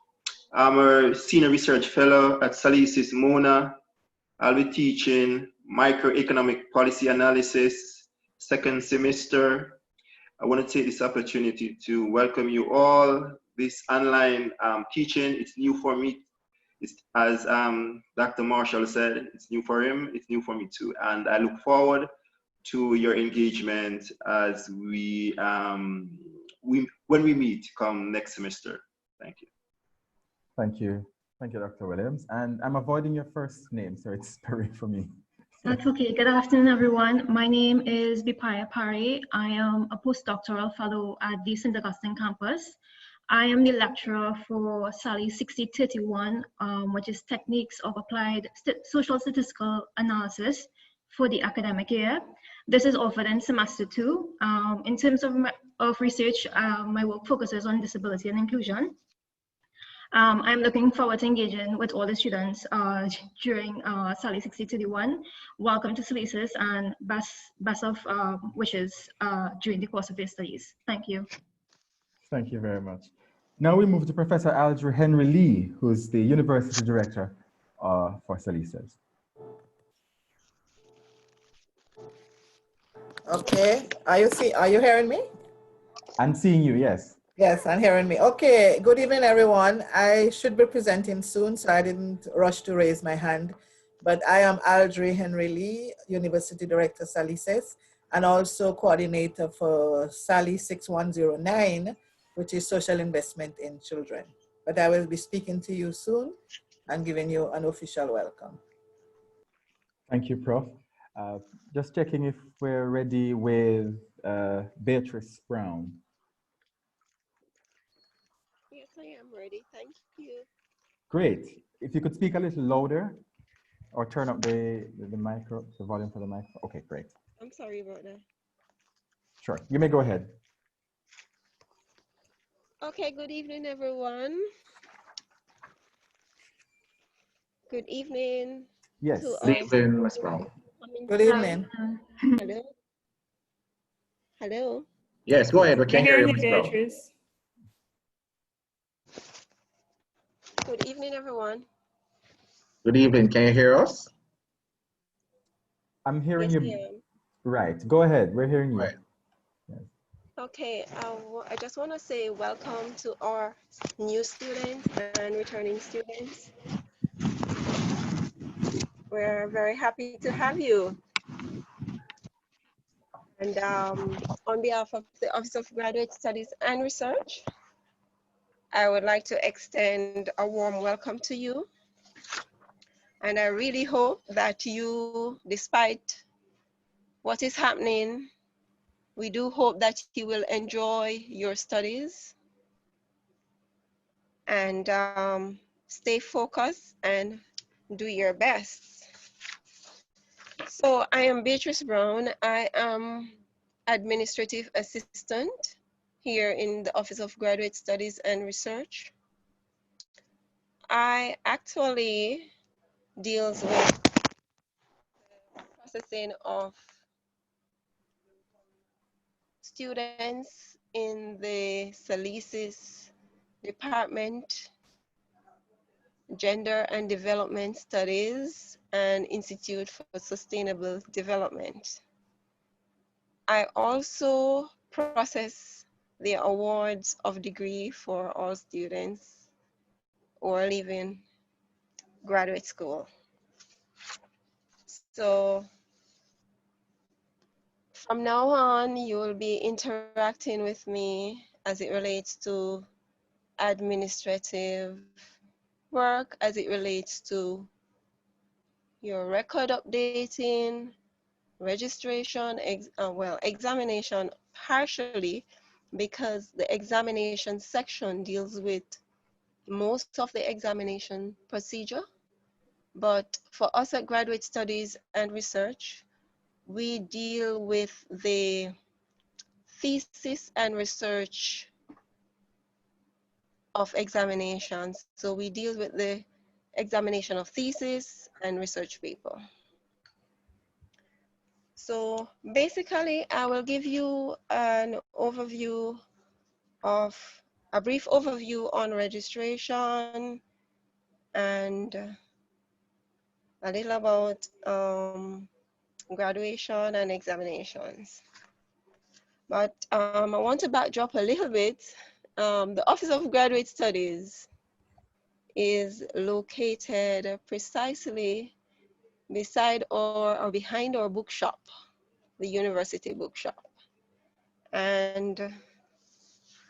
I'm a senior research fellow at SALISES Mona. I'll be teaching microeconomic policy analysis, second semester. I want to take this opportunity to welcome you all. This online teaching, it's new for me. It's, as Dr. Marshall said, it's new for him, it's new for me too. And I look forward to your engagement as when we meet come next semester. Thank you. Thank you. Thank you, Dr. Williams. And I'm avoiding your first name, so it's Perry for me. That's okay. Good afternoon, everyone. My name is Bipaya Pari. I am a postdoctoral fellow at the St. Augustine campus. I am the lecturer for SALISES 6031, which is Techniques of Applied Social Statistical Analysis for the academic year. This is offered in semester 2. In terms of research, my work focuses on disability and inclusion. I'm looking forward to engaging with all the students during SALISES 6031. Welcome to SALISES and best of wishes during the course of your studies. Thank you. Thank you very much. Now we move to Professor Aldrin Henry Lee, who is the University Director for SALISES. Okay, are you hearing me? I'm seeing you, yes. Yes, I'm hearing me. Okay, good evening, everyone. I should be presenting soon, so I didn't rush to raise my hand. But I am Aldrin Henry Lee, University Director, SALISES, and also coordinator for SALISES 6109, which is social investment in children. But I will be speaking to you soon and giving you an official welcome. Thank you, Prof. Just checking if we're ready with Beatrice Brown. Yes, I I am ready. Thank you. Great. If you could speak a little louder or turn up the volume for the mic. Okay, great. I'm sorry about that. Sure, you may go ahead. Okay, good evening, everyone. Good evening. Yes. Good evening, Ms. Brown. Good evening. Hello. Hello. Yes, go ahead. We can hear you, Ms. Brown. Good evening, everyone. Good evening. Can you hear us? I'm hearing Yes, you. I am. Right, go ahead. We're hearing you. Right. Okay, I just want to say welcome to our new students and returning students. We're very happy to have you. And on behalf of the Office of Graduate Studies and Research, I would like to extend a warm welcome to you. And I really hope that you, despite what is happening, we do hope that you will enjoy your studies and stay focused and do your best. So I am Beatrice Brown. I am Administrative Assistant here in the Office of Graduate Studies and Research. I actually deals with the processing of students in the SALISES Department, Gender and Development Studies and Institute for Sustainable Development. I also process the awards of degree for all students who are leaving graduate school. So from now on, you will be interacting with me as it relates to administrative work, as it relates to your record updating, registration, examination partially, because the examination section deals with most of the examination procedure. But for us at Graduate Studies and Research, we deal with the thesis and research of examinations. So we deal with the examination of thesis and research paper. So basically, I will give you an overview of a brief overview on registration and a little about graduation and examinations. But I want to backdrop a little bit. The Office of Graduate Studies is located precisely beside or behind our bookshop, the university bookshop. And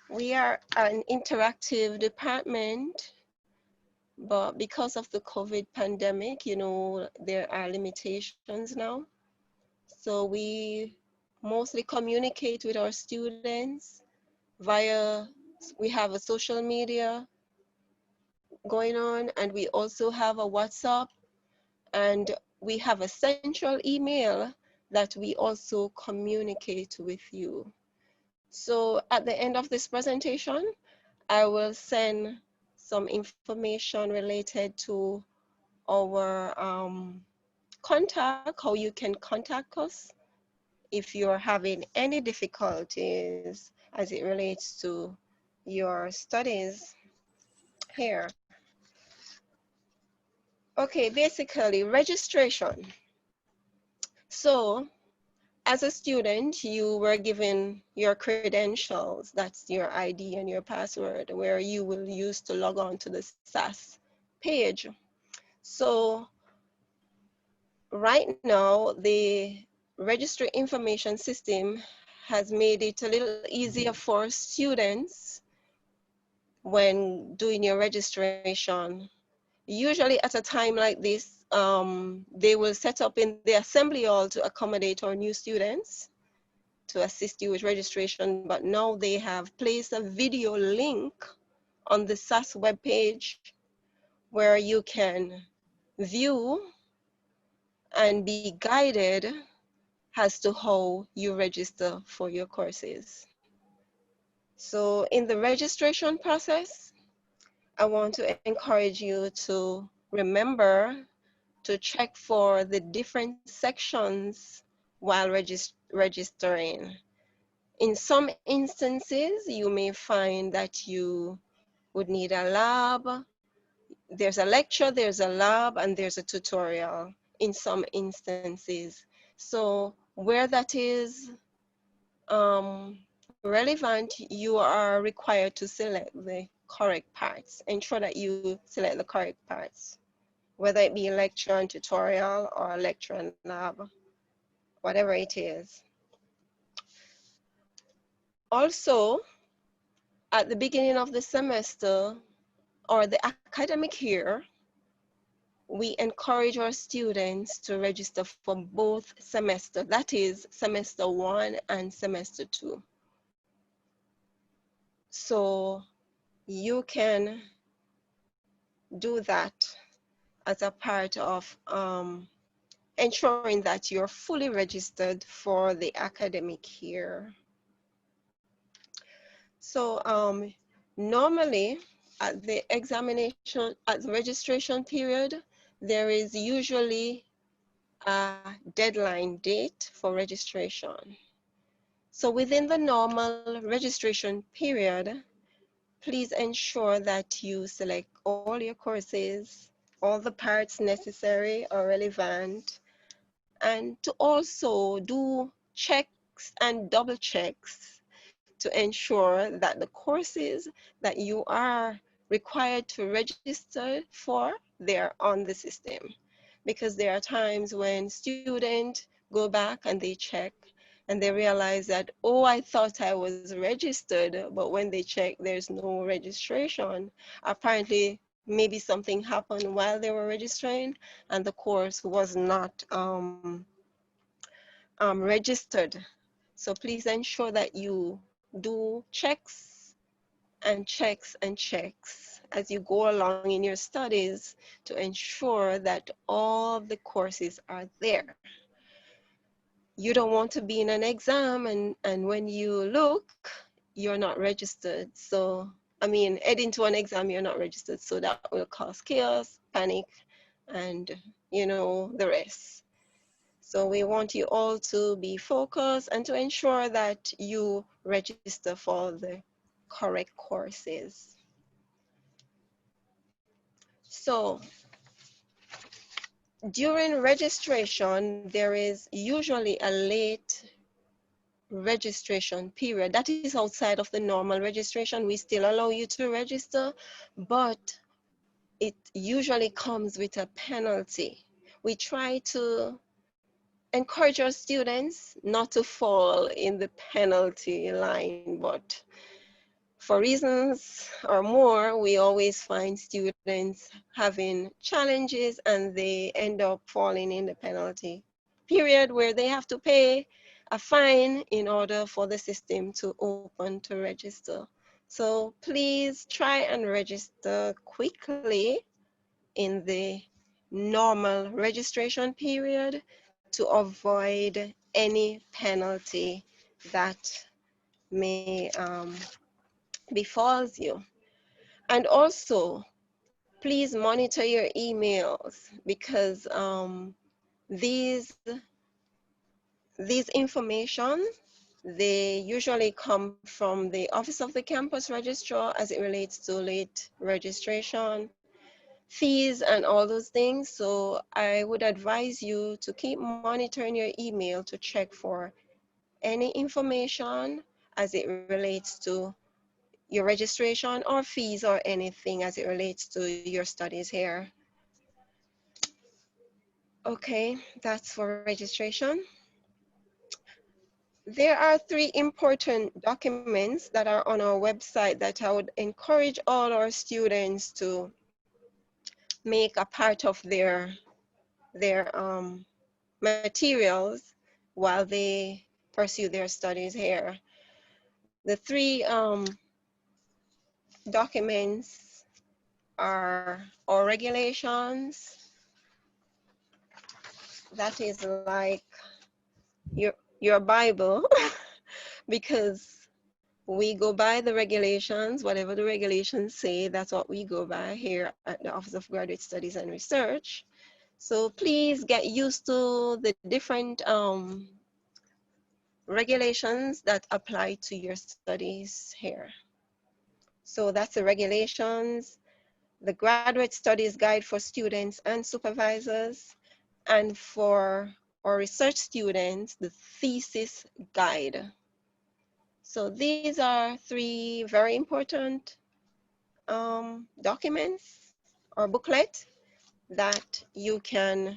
we are an interactive department, but because of the COVID pandemic, you know, there are limitations now. So we mostly communicate with our students via, we have a social media going on, and we also have a WhatsApp, and we have a central email that we also communicate with you. So at the end of this presentation, I will send some information related to our contact, how you can contact us if you're having any difficulties as it relates to your studies here. Okay, basically registration. So as a student, you were given your credentials, that's your ID and your password, where you will use to log on to the SAS page. So right now, the registry information system has made it a little easier for students when doing your registration. Usually at a time like this, they will set up in the assembly hall to accommodate our new students to assist you with registration, but now they have placed a video link on the SAS webpage, where you can view and be guided as to how you register for your courses. So in the registration process, I want to encourage you to remember to check for the different sections while registering. In some instances, you may find that you would need a lab. There's a lecture, there's a lab, and there's a tutorial in some instances. So where that is relevant, you are required to select the correct parts. Ensure that you select the correct parts, whether it be a lecture and tutorial or a lecture and lab, whatever it is. Also, at the beginning of the semester or the academic year, we encourage our students to register for both semesters, that is semester 1 and semester 2. So you can do that as a part of ensuring that you're fully registered for the academic year. So normally at the examination, at the registration period, there is usually a deadline date for registration. So within the normal registration period, please ensure that you select all your courses, all the parts necessary or relevant, and to also do checks and double checks to ensure that the courses that you are required to register for, they're on the system. Because there are times when students go back and they check and they realize that, oh, I thought I was registered, but when they check, there's no registration. Apparently, maybe something happened while they were registering and the course was not registered. So please ensure that you do checks and checks and checks as you go along in your studies to ensure that all the courses are there. You don't want to be in an exam and when you look, you're not registered. So, I mean, heading to an exam, you're not registered. So that will cause chaos, panic, and you know, the rest. So we want you all to be focused and to ensure that you register for the correct courses. So during registration, there is usually a late registration period. That is outside of the normal registration. We still allow you to register, but it usually comes with a penalty. We try to encourage our students not to fall in the penalty line, but for reasons or more, we always find students having challenges and they end up falling in the penalty period where they have to pay a fine in order for the system to open to register. So please try and register quickly in the normal registration period to avoid any penalty that may befalls you. And also, please monitor your emails because these information, they usually come from the Office of the Campus Registrar as it relates to late registration, fees, and all those things. So I would advise you to keep monitoring your email to check for any information as it relates to your registration or fees or anything as it relates to your studies here. Okay, that's for registration. There are 3 important documents that are on our website that I would encourage all our students to make a part of their materials while they pursue their studies here. The 3 documents are our regulations. That is like your Bible, because we go by the regulations. Whatever the regulations say, that's what we go by here at the Office of Graduate Studies and Research. So please get used to the different regulations that apply to your studies here. So that's the regulations, the Graduate Studies Guide for students and supervisors, and for our research students, the Thesis Guide. So these are three very important documents or booklet that you can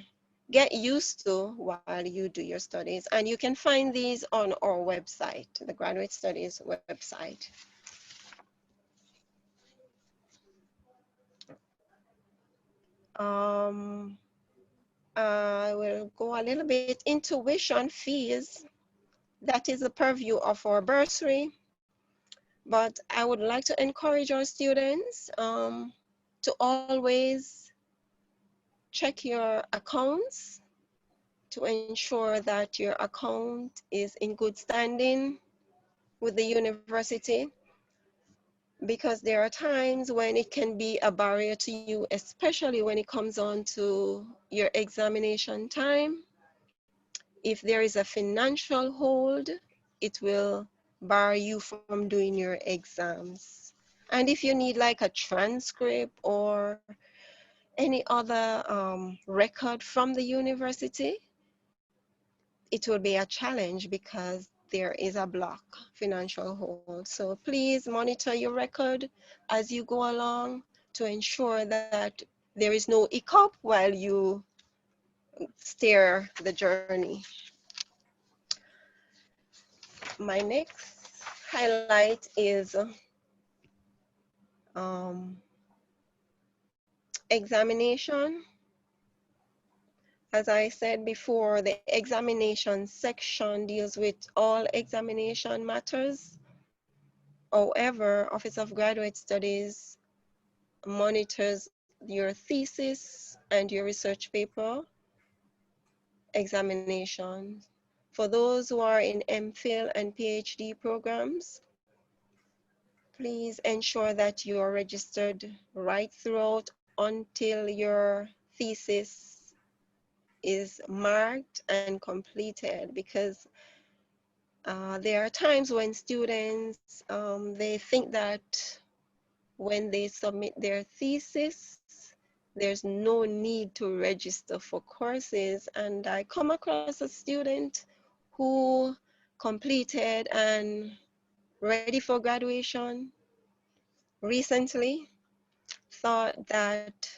get used to while you do your studies. And you can find these on our website, the Graduate Studies website. I will go a little bit into tuition fees. That is the purview of our bursary. But I would like to encourage our students to always check your accounts to ensure that your account is in good standing with the university, because there are times when it can be a barrier to you, especially when it comes on to your examination time. If there is a financial hold, it will bar you from doing your exams. And if you need like a transcript or any other record from the university, it will be a challenge because there is a block, financial hold. So please monitor your record as you go along to ensure that there is no hiccup while you steer the journey. My next highlight is examination. As I said before, the examination section deals with all examination matters. However, Office of Graduate Studies monitors your thesis and your research paper examination. For those who are in MPhil and PhD programs, please ensure that you are registered right throughout until your thesis is marked and completed, because there are times when students, they think that when they submit their thesis, there's no need to register for courses. And I come across a student who completed and ready for graduation recently, thought that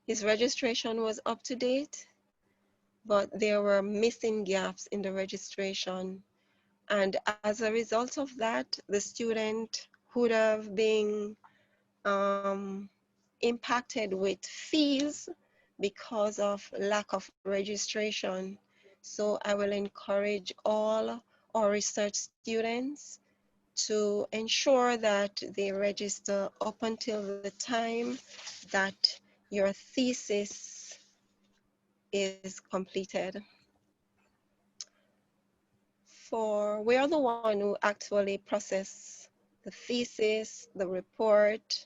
his registration was up to date, but there were missing gaps in the registration. And as a result of that, the student would have been impacted with fees because of lack of registration. So I will encourage all our research students to ensure that they register up until the time that your thesis is completed. We are the one who actually process the thesis, the report,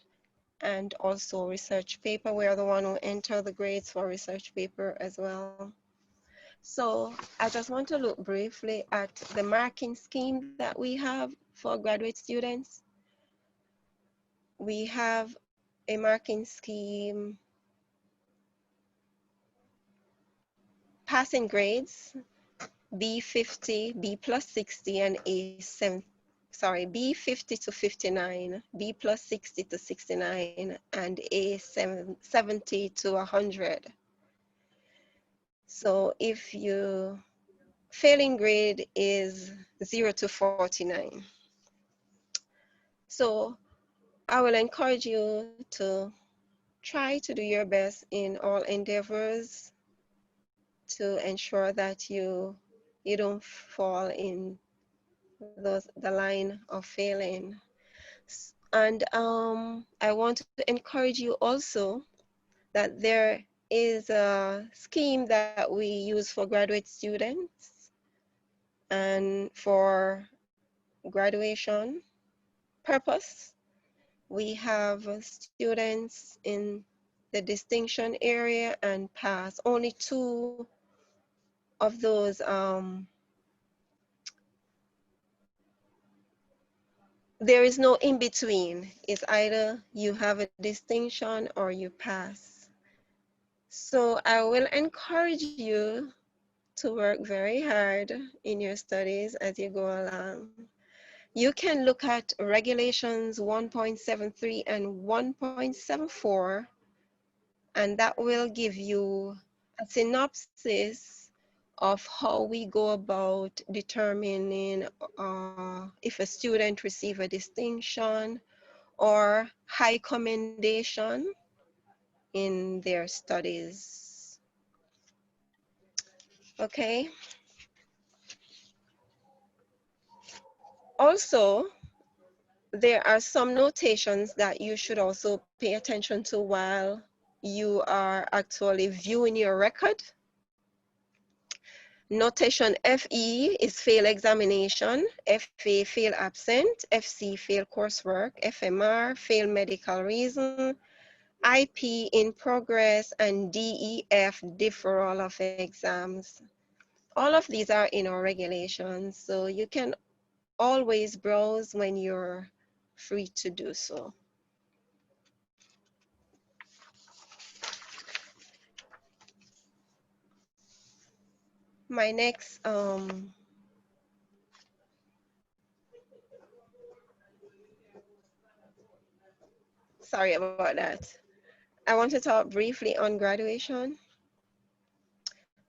and also research paper. We are the one who enter the grades for research paper as well. So I just want to look briefly at the marking scheme that we have for graduate students. We have a marking scheme, passing grades, B50, B plus 60, and B50 to 59, B plus 60 to 69, and A70 to 100. So if your failing grade is 0 to 49. So I will encourage you to try to do your best in all endeavors to ensure that you don't fall in the line of failing. And I want to encourage you also that there is a scheme that we use for graduate students and for graduation purpose. We have students in the distinction area and pass. Only 2 of those there is no in between. It's either you have a distinction or you pass. So I will encourage you to work very hard in your studies as you go along. You can look at regulations 1.73 and 1.74, and that will give you a synopsis of how we go about determining if a student receive a distinction or high commendation in their studies. Okay. Also, there are some notations that you should also pay attention to while you are actually viewing your record. Notation FE is fail examination, FA fail absent, FC fail coursework, FMR fail medical reason, IP in progress, and DEF deferral of exams. All of these are in our regulations, so you can always browse when you're free to do so. My next sorry about that. I want to talk briefly on graduation.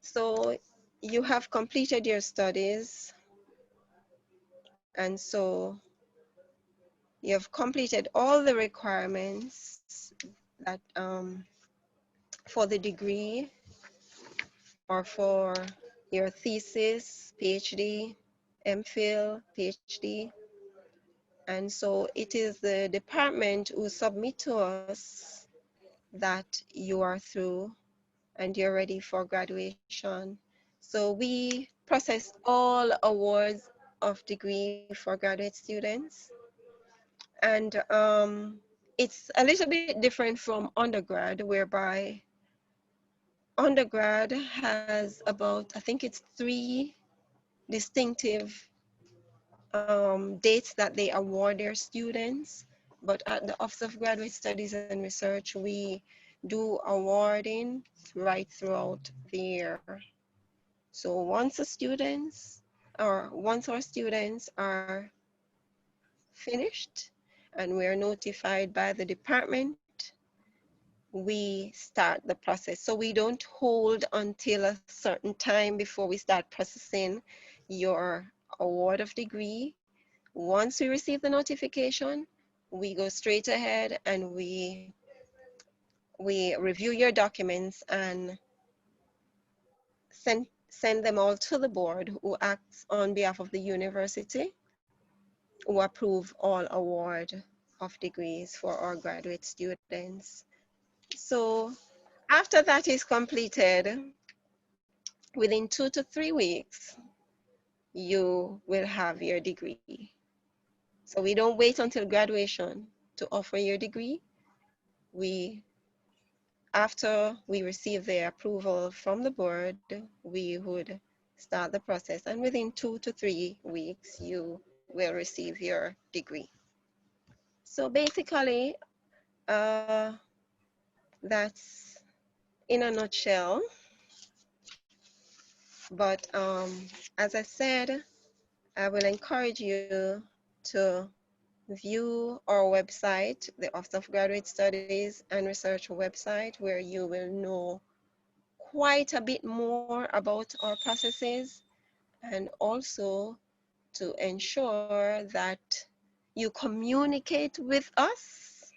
So you have completed your studies, and so you have completed all the requirements that for the degree or for your thesis, PhD, MPhil, PhD. And so it is the department who submit to us that you are through and you're ready for graduation. So we process all awards of degree for graduate students. And it's a little bit different from undergrad, whereby undergrad has about, I think it's 3 distinctive dates that they award their students. But at the Office of Graduate Studies and Research, we do awarding right throughout the year. So once our students are finished and we are notified by the department, we start the process. So we don't hold until a certain time before we start processing your award of degree. Once we receive the notification, we go straight ahead and we review your documents and send them all to the board, who acts on behalf of the university, who approve all award of degrees for our graduate students. So after that is completed, within 2 to 3 weeks, you will have your degree. So we don't wait until graduation to offer your degree. After we receive the approval from the board, we would start the process, and within 2 to 3 weeks, you will receive your degree. So basically, that's in a nutshell. But as I said, I will encourage you to view our website, the Office of Graduate Studies and Research website, where you will know quite a bit more about our processes, and also to ensure that you communicate with us.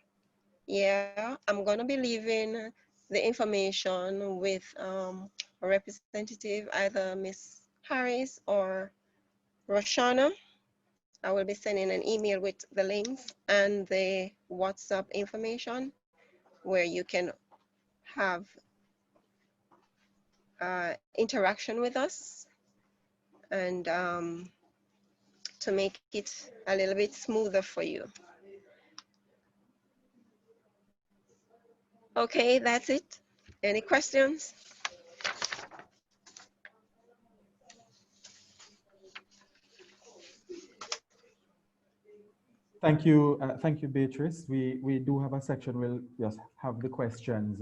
Yeah, I'm gonna be leaving the information with a representative, either Miss Harris or Roshana, I will be sending an email with the links and the WhatsApp information where you can have interaction with us and to make it a little bit smoother for you. Okay, that's it. Any questions? Thank you, Beatrice. We do have a section. We'll just have the questions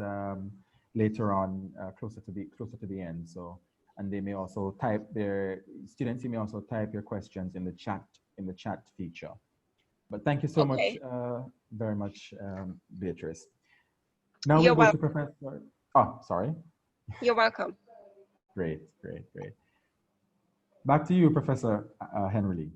later on, closer to the end. So, and they may also type their students. You may also type your questions in the chat feature. But thank you so much, very much, Beatrice. Now we'll go to Professor. Oh, sorry. You're welcome. Great. Back to you, Professor Henry Lee.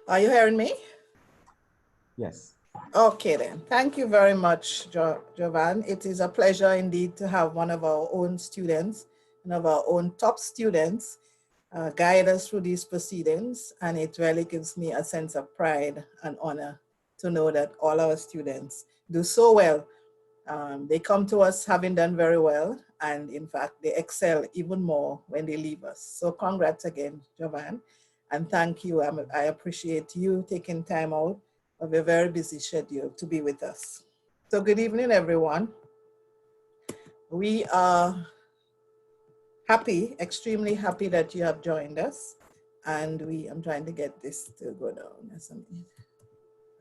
Are you hearing me? Yes. Okay then. Thank you very much, Jovan. It is a pleasure indeed to have one of our own students, one of our own top students, guide us through these proceedings. And it really gives me a sense of pride and honor to know that all our students do so well. They come to us having done very well. And in fact, they excel even more when they leave us. So congrats again, Jovan. And thank you. I appreciate you taking time out of a very busy schedule to be with us. So good evening, everyone. We are happy, extremely happy that you have joined us. And I'm trying to get this to go down or something.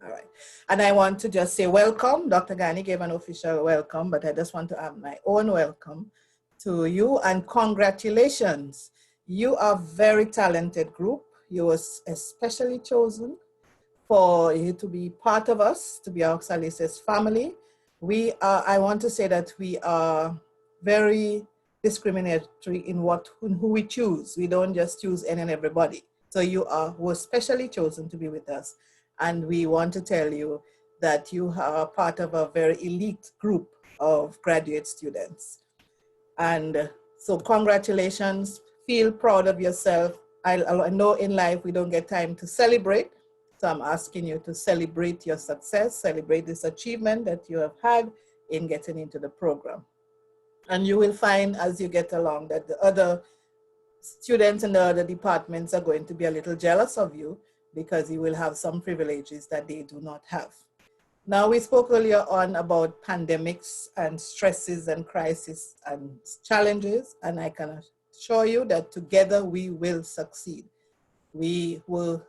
All right. And I want to just say welcome. Dr. Ghani gave an official welcome, but I just want to add my own welcome to you and congratulations. You are a very talented group. You were especially chosen for you to be part of us, to be our SALISES family. I want to say that we are very discriminatory in who we choose. We don't just choose any and everybody. So you were specially chosen to be with us. And we want to tell you that you are part of a very elite group of graduate students. And so congratulations, feel proud of yourself. I know in life we don't get time to celebrate. So I'm asking you to celebrate your success, celebrate this achievement that you have had in getting into the program. And you will find as you get along that the other students in the other departments are going to be a little jealous of you because you will have some privileges that they do not have. Now, we spoke earlier on about pandemics and stresses and crises and challenges, and I can assure you that together we will succeed. We were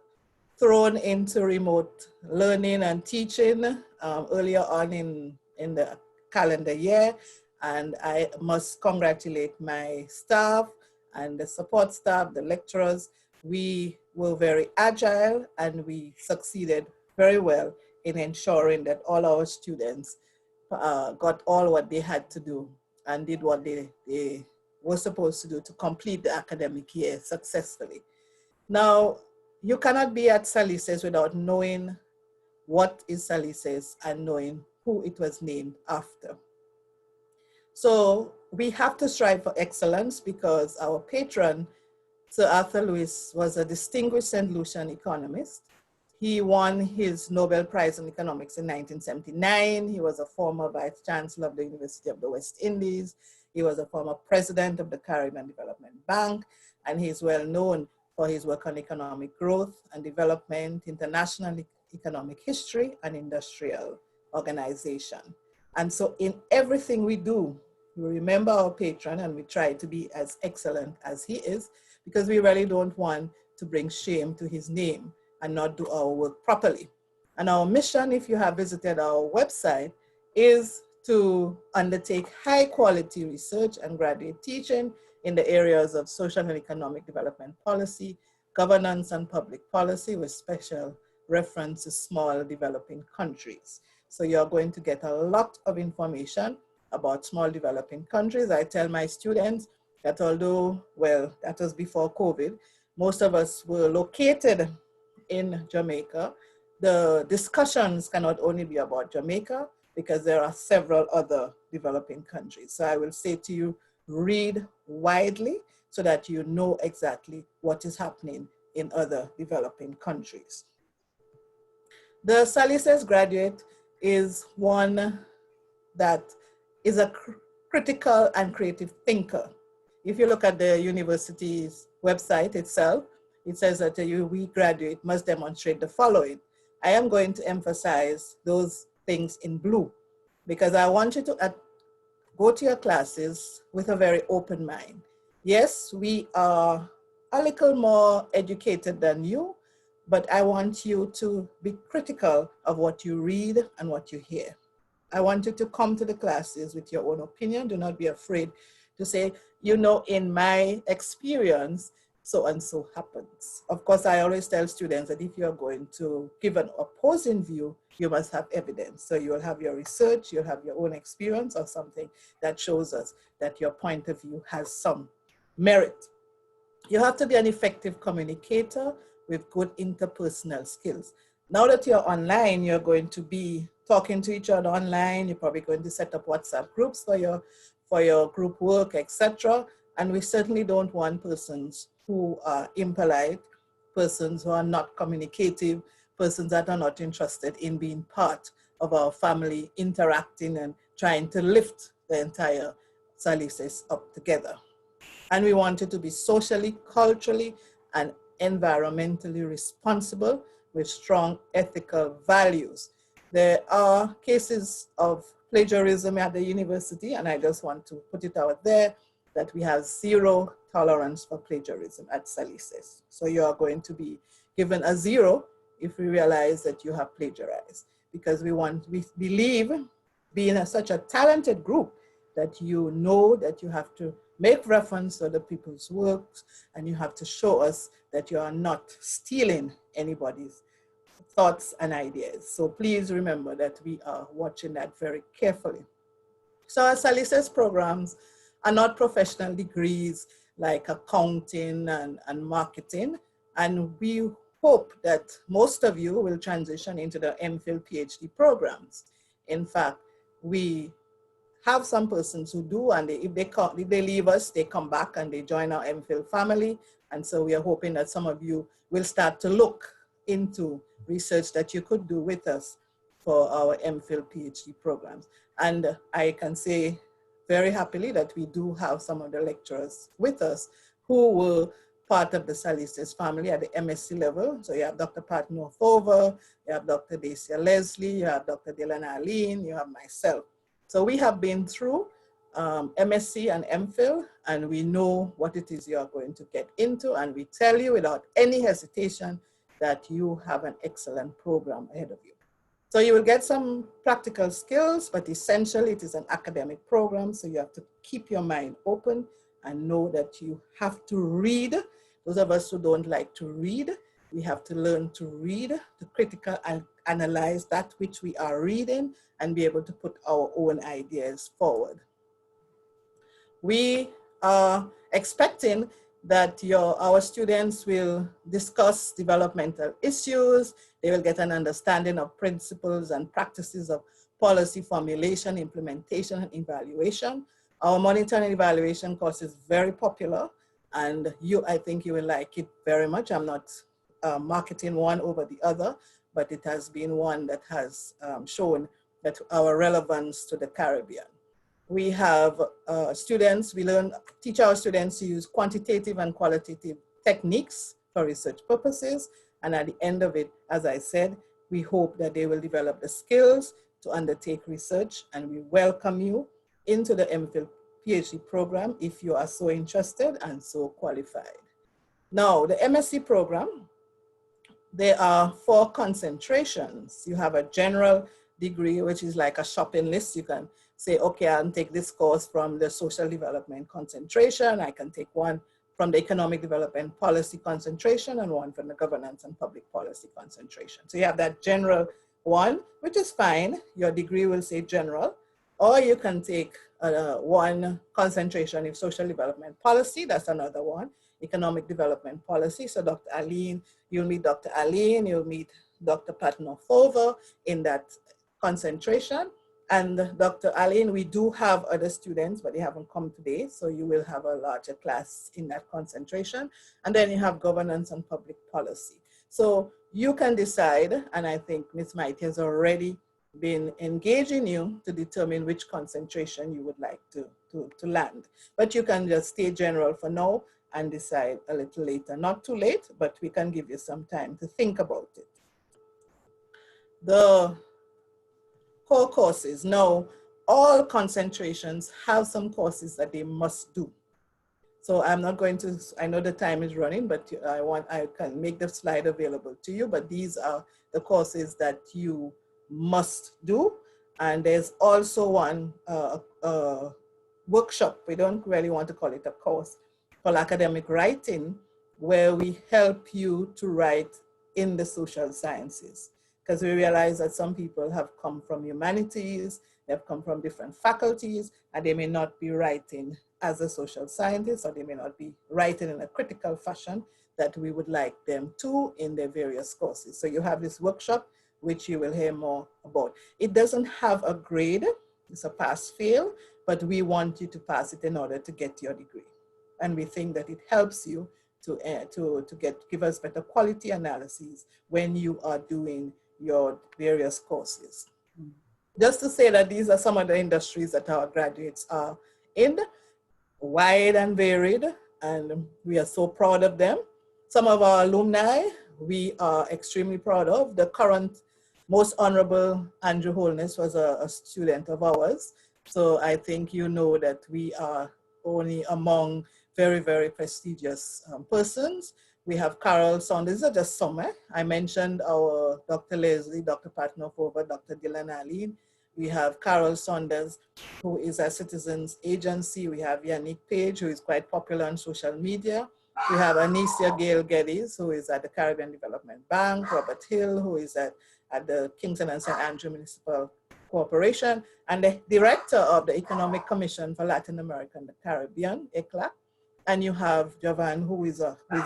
thrown into remote learning and teaching earlier on in the calendar year, and I must congratulate my staff and the support staff, the lecturers. We were very agile and we succeeded very well in ensuring that all our students got all what they had to do and did what they were supposed to do to complete the academic year successfully. Now, you cannot be at SALISES without knowing what is SALISES and knowing who it was named after. So we have to strive for excellence because our patron, Sir Arthur Lewis, was a distinguished St. Lucian economist. He won his Nobel Prize in Economics in 1979. He was a former Vice Chancellor of the University of the West Indies. He was a former president of the Caribbean Development Bank, and he's well known for his work on economic growth and development, international economic history, and industrial organization. And so in everything we do, we remember our patron and we try to be as excellent as he is, because we really don't want to bring shame to his name and not do our work properly. And our mission, if you have visited our website, is to undertake high quality research and graduate teaching in the areas of social and economic development policy, governance and public policy with special reference to small developing countries. So you're going to get a lot of information about small developing countries. I tell my students that although, well, that was before COVID, most of us were located in Jamaica, the discussions cannot only be about Jamaica because there are several other developing countries. So I will say to you, read widely so that you know exactly what is happening in other developing countries. The SALISES graduate is one that is a critical and creative thinker. If you look at the university's website itself, it says that we graduate must demonstrate the following. I am going to emphasize those things in blue because I want you to go to your classes with a very open mind. Yes, we are a little more educated than you, but I want you to be critical of what you read and what you hear. I want you to come to the classes with your own opinion. Do not be afraid to say, you know, in my experience, so and so happens. Of course, I always tell students that if you're going to give an opposing view, you must have evidence. So you'll have your research, you'll have your own experience or something that shows us that your point of view has some merit. You have to be an effective communicator with good interpersonal skills. Now that you're online, you're going to be talking to each other online. You're probably going to set up WhatsApp groups for your group work, etc. And we certainly don't want persons who are impolite, persons who are not communicative, persons that are not interested in being part of our family, interacting and trying to lift the entire SALISES up together. And we want it to be socially, culturally, and environmentally responsible with strong ethical values. There are cases of plagiarism at the university, and I just want to put it out there that we have zero tolerance for plagiarism at SALISES. So you are going to be given a 0 if we realize that you have plagiarized, because we believe, being such a talented group, that you know that you have to make reference to other people's works, and you have to show us that you are not stealing anybody's thoughts and ideas. So please remember that we are watching that very carefully. So our SALISES programs are not professional degrees like accounting and marketing. And we hope that most of you will transition into the MPhil PhD programs. In fact, we have some persons who do, and if they leave us, they come back and they join our MPhil family. And so we are hoping that some of you will start to look into research that you could do with us for our MPhil PhD programs. And I can say very happily that we do have some of the lecturers with us who were part of the SALISES family at the MSc level. So you have Dr. Pat Northover, you have Dr. Dacia Leslie, you have Dr. Dylan Arlene, you have myself. So we have been through MSc and MPhil, and we know what it is you are going to get into, and we tell you without any hesitation that you have an excellent program ahead of you. So you will get some practical skills, but essentially it is an academic program, so you have to keep your mind open and know that you have to read. Those of us who don't like to read, we have to learn to read, to critical and analyze that which we are reading, and be able to put our own ideas forward. We are expecting that our students will discuss developmental issues. They will get an understanding of principles and practices of policy formulation, implementation, and evaluation. Our monitoring and evaluation course is very popular, and I think you will like it very much. I'm not marketing one over the other, but it has been one that has shown that our relevance to the Caribbean. We have students, we teach our students to use quantitative and qualitative techniques for research purposes. And at the end of it, as I said, we hope that they will develop the skills to undertake research, and we welcome you into the MPhil PhD program if you are so interested and so qualified. Now, the MSc program, there are 4 concentrations. You have a general degree, which is like a shopping list. You can say, okay, I'll take this course from the social development concentration. I can take one from the economic development policy concentration and one from the governance and public policy concentration. So you have that general one, which is fine. Your degree will say general, or you can take one concentration in social development policy. That's another one. Economic development policy. So Dr. Aline, you'll meet Dr. Aline, you'll meet Dr. Patnofova in that concentration. And Dr. Aline, we do have other students, but they haven't come today. So you will have a larger class in that concentration. And then you have governance and public policy. So you can decide, and I think Ms. Mighty has already been engaging you to determine which concentration you would like to land. But you can just stay general for now and decide a little later. Not too late, but we can give you some time to think about it. The core courses. Now, all concentrations have some courses that they must do. So I'm not going to, I know the time is running, but I can make the slide available to you, but these are the courses that you must do. And there's also one workshop, we don't really want to call it a course, called academic writing, where we help you to write in the social sciences. Because we realize that some people have come from humanities, they've come from different faculties, and they may not be writing as a social scientist, or they may not be writing in a critical fashion that we would like them to in their various courses. So you have this workshop, which you will hear more about. It doesn't have a grade, it's a pass-fail, but we want you to pass it in order to get your degree. And we think that it helps you to give us better quality analyses when you are doing your various courses. Just to say that these are some of the industries that our graduates are in, wide and varied, and we are so proud of them. Some of our alumni, we are extremely proud of. The current most honorable Andrew Holness was a student of ours. So I think you know that we are only among very, very prestigious persons. We have Carol Saunders, these are just some. I mentioned our Dr. Leslie, Dr. Patnofova, Dr. Dylan Aline. We have Carol Saunders, who is a Citizens Agency. We have Yannick Page, who is quite popular on social media. We have Anicia Gale Geddes, who is at the Caribbean Development Bank. Robert Hill, who is at the Kingston and St. Andrew Municipal Corporation, and the director of the Economic Commission for Latin America and the Caribbean, ECLAC. And you have Jovan, who is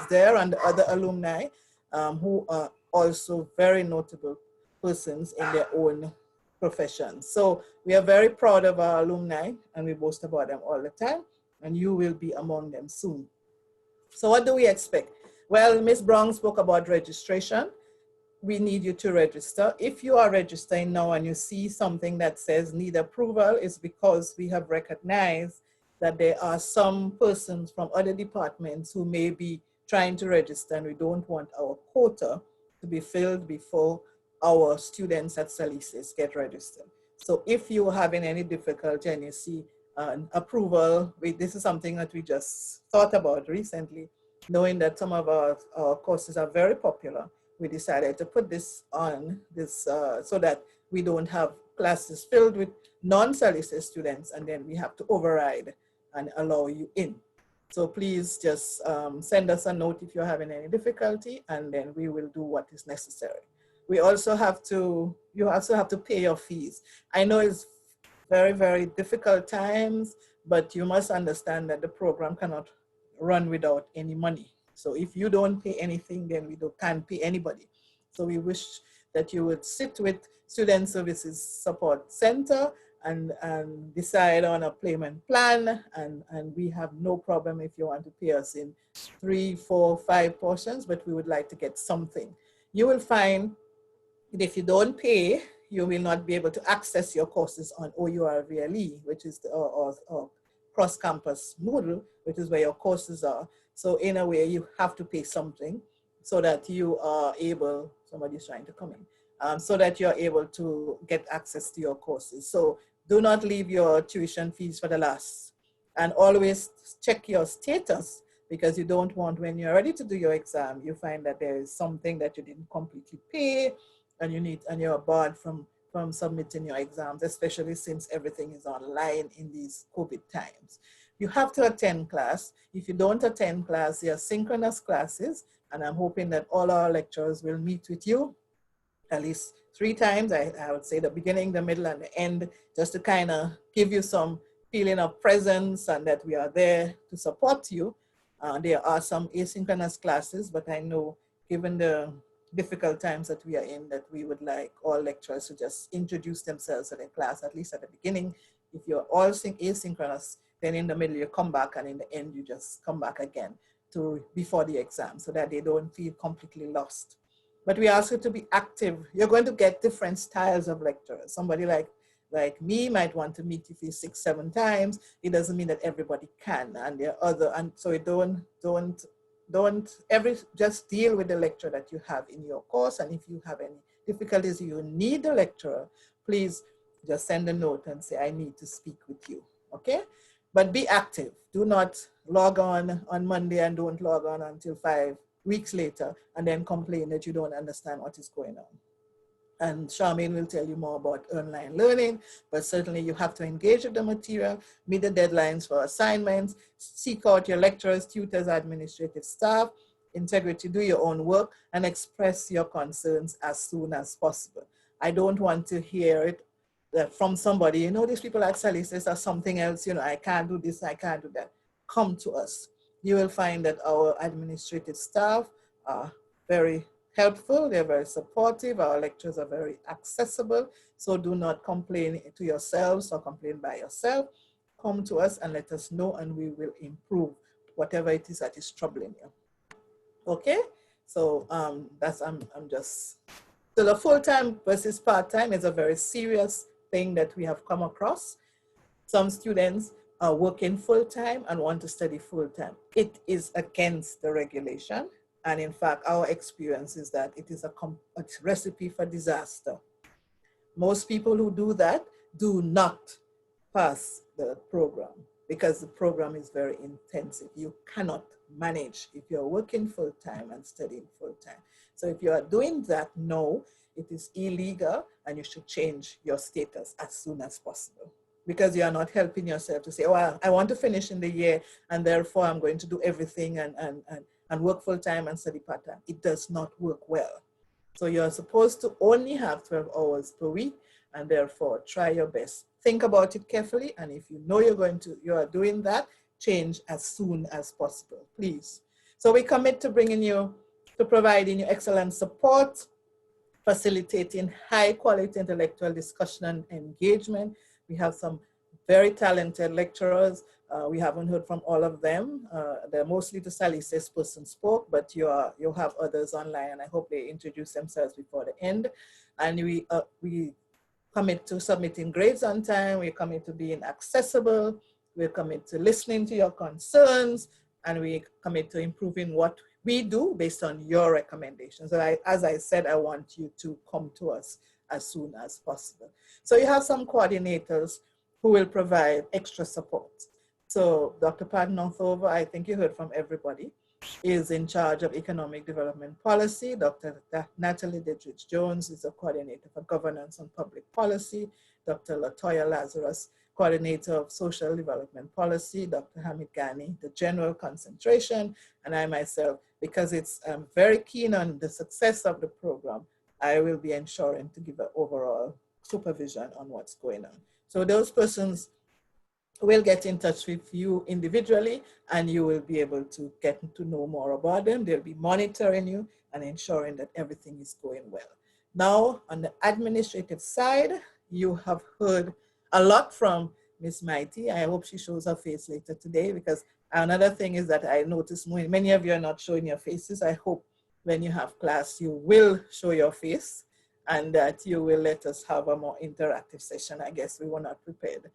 there, and the other alumni who are also very notable persons in their own professions. So we are very proud of our alumni, and we boast about them all the time, and you will be among them soon. So what do we expect? Well, Ms. Brown spoke about registration. We need you to register. If you are registering now and you see something that says need approval, it's because we have recognized that there are some persons from other departments who may be trying to register, and we don't want our quota to be filled before our students at SALISES get registered. So if you're having any difficulty and you see approval, this is something that we just thought about recently, knowing that some of our courses are very popular. We decided to put this on so that we don't have classes filled with non-SALISES students, and then we have to override and allow you in. So please just send us a note if you're having any difficulty, and then we will do what is necessary. We also have to, you also have to pay your fees. I know it's very, very difficult times, but you must understand that the program cannot run without any money. So if you don't pay anything, then we can't pay anybody. So we wish that you would sit with Student Services Support Center and decide on a payment plan, and we have no problem if you want to pay us in 3, 4, 5 portions, but we would like to get something. You will find that if you don't pay, you will not be able to access your courses on OURVLE, which is or cross-campus Moodle, which is where your courses are. So in a way, you have to pay something so that you are able, somebody's trying to come in, so that you're able to get access to your courses. So do not leave your tuition fees for the last, and always check your status, because you don't want, when you're ready to do your exam, you find that there is something that you didn't completely pay, and you're barred from from submitting your exams, especially since everything is online in these COVID times. You have to attend class. If you don't attend class, there are synchronous classes, and I'm hoping that all our lecturers will meet with you at least 3 times. I would say the beginning, the middle, and the end, just to kind of give you some feeling of presence and that we are there to support you. There are some asynchronous classes, but I know given the difficult times that we are in, that we would like all lecturers to just introduce themselves to the class, at least at the beginning. If you're all asynchronous, then in the middle you come back, and in the end you just come back again to before the exam, so that they don't feel completely lost. But we ask you to be active. You're going to get different styles of lecturers. Somebody like me might want to meet with you 6, 7 times. It doesn't mean that everybody can, and there are other, and so just deal with the lecturer that you have in your course. And if you have any difficulties, you need a lecturer, please just send a note and say, I need to speak with you, okay? But be active. Do not log on Monday and don't log on until 5 weeks later and then complain that you don't understand what is going on. And Charmaine will tell you more about online learning, but certainly you have to engage with the material, meet the deadlines for assignments, seek out your lecturers, tutors, administrative staff, integrity, do your own work, and express your concerns as soon as possible. I don't want to hear it from somebody, you know, these people at SALISES are something else, you know, I can't do this, I can't do that. Come to us. You will find that our administrative staff are very helpful, they're very supportive, our lecturers are very accessible, so do not complain to yourselves or complain by yourself. Come to us and let us know, and we will improve whatever it is that is troubling you. Okay, so I'm just, so the full-time versus part-time is a very serious thing that we have come across. Some students are working full-time and want to study full-time. It is against the regulation. And in fact, our experience is that it is a recipe for disaster. Most people who do that do not pass the program because the program is very intensive. You cannot manage if you're working full-time and studying full-time. So if you are doing that, no, it is illegal and you should change your status as soon as possible, because you are not helping yourself to say, oh, I want to finish in the year and therefore I'm going to do everything and work full-time and study part-time. It does not work well. So you're supposed to only have 12 hours per week, and therefore try your best. Think about it carefully, and if you know you are doing that, change as soon as possible, please. So we commit to providing you excellent support, facilitating high quality intellectual discussion and engagement. We have some very talented lecturers. We haven't heard from all of them. They're mostly the SALISES person spoke, but you have others online, and I hope they introduce themselves before the end. And we commit to submitting grades on time. We commit to being accessible. We commit to listening to your concerns, and we commit to improving what we do based on your recommendations. And as I said, I want you to come to us as soon as possible. So you have some coordinators who will provide extra support. So Dr. Pat Northover, I think you heard from everybody, is in charge of economic development policy. Dr. Natalie Dedridge-Jones is a coordinator for governance and public policy. Dr. Latoya Lazarus, coordinator of social development policy. Dr. Hamid Ghani, the general concentration, and I myself, because I'm very keen on the success of the program, I will be ensuring to give an overall supervision on what's going on. So those persons will get in touch with you individually, and you will be able to get to know more about them. They'll be monitoring you and ensuring that everything is going well. Now, on the administrative side, you have heard a lot from Miss Mighty. I hope she shows her face later today, because another thing is that I noticed many of you are not showing your faces. I hope when you have class, you will show your face and that you will let us have a more interactive session. I guess we were not prepared,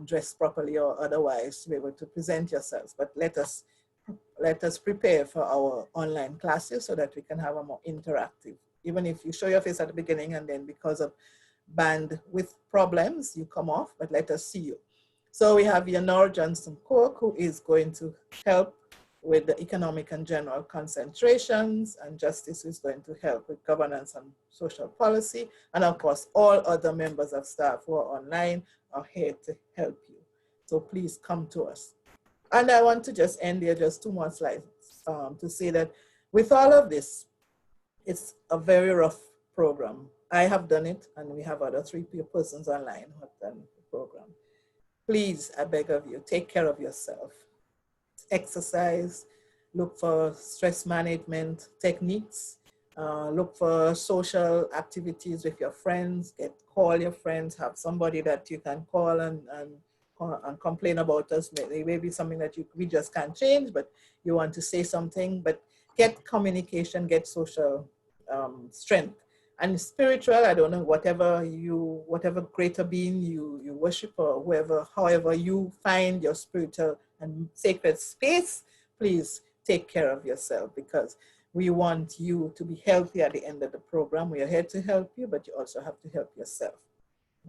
dressed properly or otherwise to be able to present yourselves, but let us prepare for our online classes so that we can have a more interactive, even if you show your face at the beginning and then because of bandwidth problems, you come off, but let us see you. So we have Yanor Johnson-Cook, who is going to help with the economic and general concentrations, and Justice is going to help with governance and social policy. And of course, all other members of staff who are online are here to help you. So please come to us. And I want to just end here, just 2 more slides, to say that with all of this, it's a very rough program. I have done it, and we have other 3 persons online who have done the program. Please, I beg of you, take care of yourself. Exercise, look for stress management techniques, look for social activities with your friends, call your friends, have somebody that you can call and complain about us. Maybe something that we just can't change, but you want to say something, but get communication, get social strength. And spiritual, I don't know, whatever greater being you worship, or however you find your spiritual and sacred space, please take care of yourself, because we want you to be healthy at the end of the program. We are here to help you, but you also have to help yourself.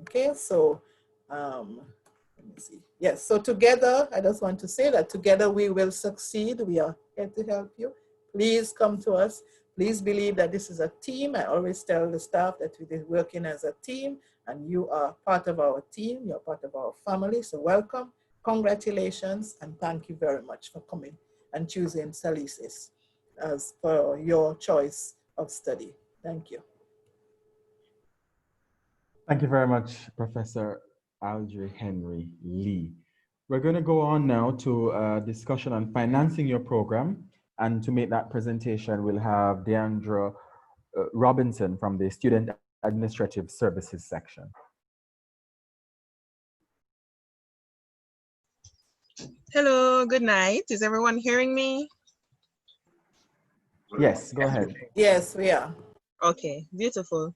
Okay, so let me see. Yes, so together, I just want to say that together we will succeed. We are here to help you. Please come to us. Please believe that this is a team. I always tell the staff that we're working as a team, and you are part of our team. You're part of our family. So welcome, congratulations, and thank you very much for coming and choosing SALISES as for your choice of study. Thank you. Thank you very much, Professor Aldry Henry Lee. We're going to go on now to a discussion on financing your program. And to make that presentation, we'll have Deandra Robinson from the Student Administrative Services section. Hello, good night. Is everyone hearing me? Yes, go ahead. Yes, we are. Okay, beautiful.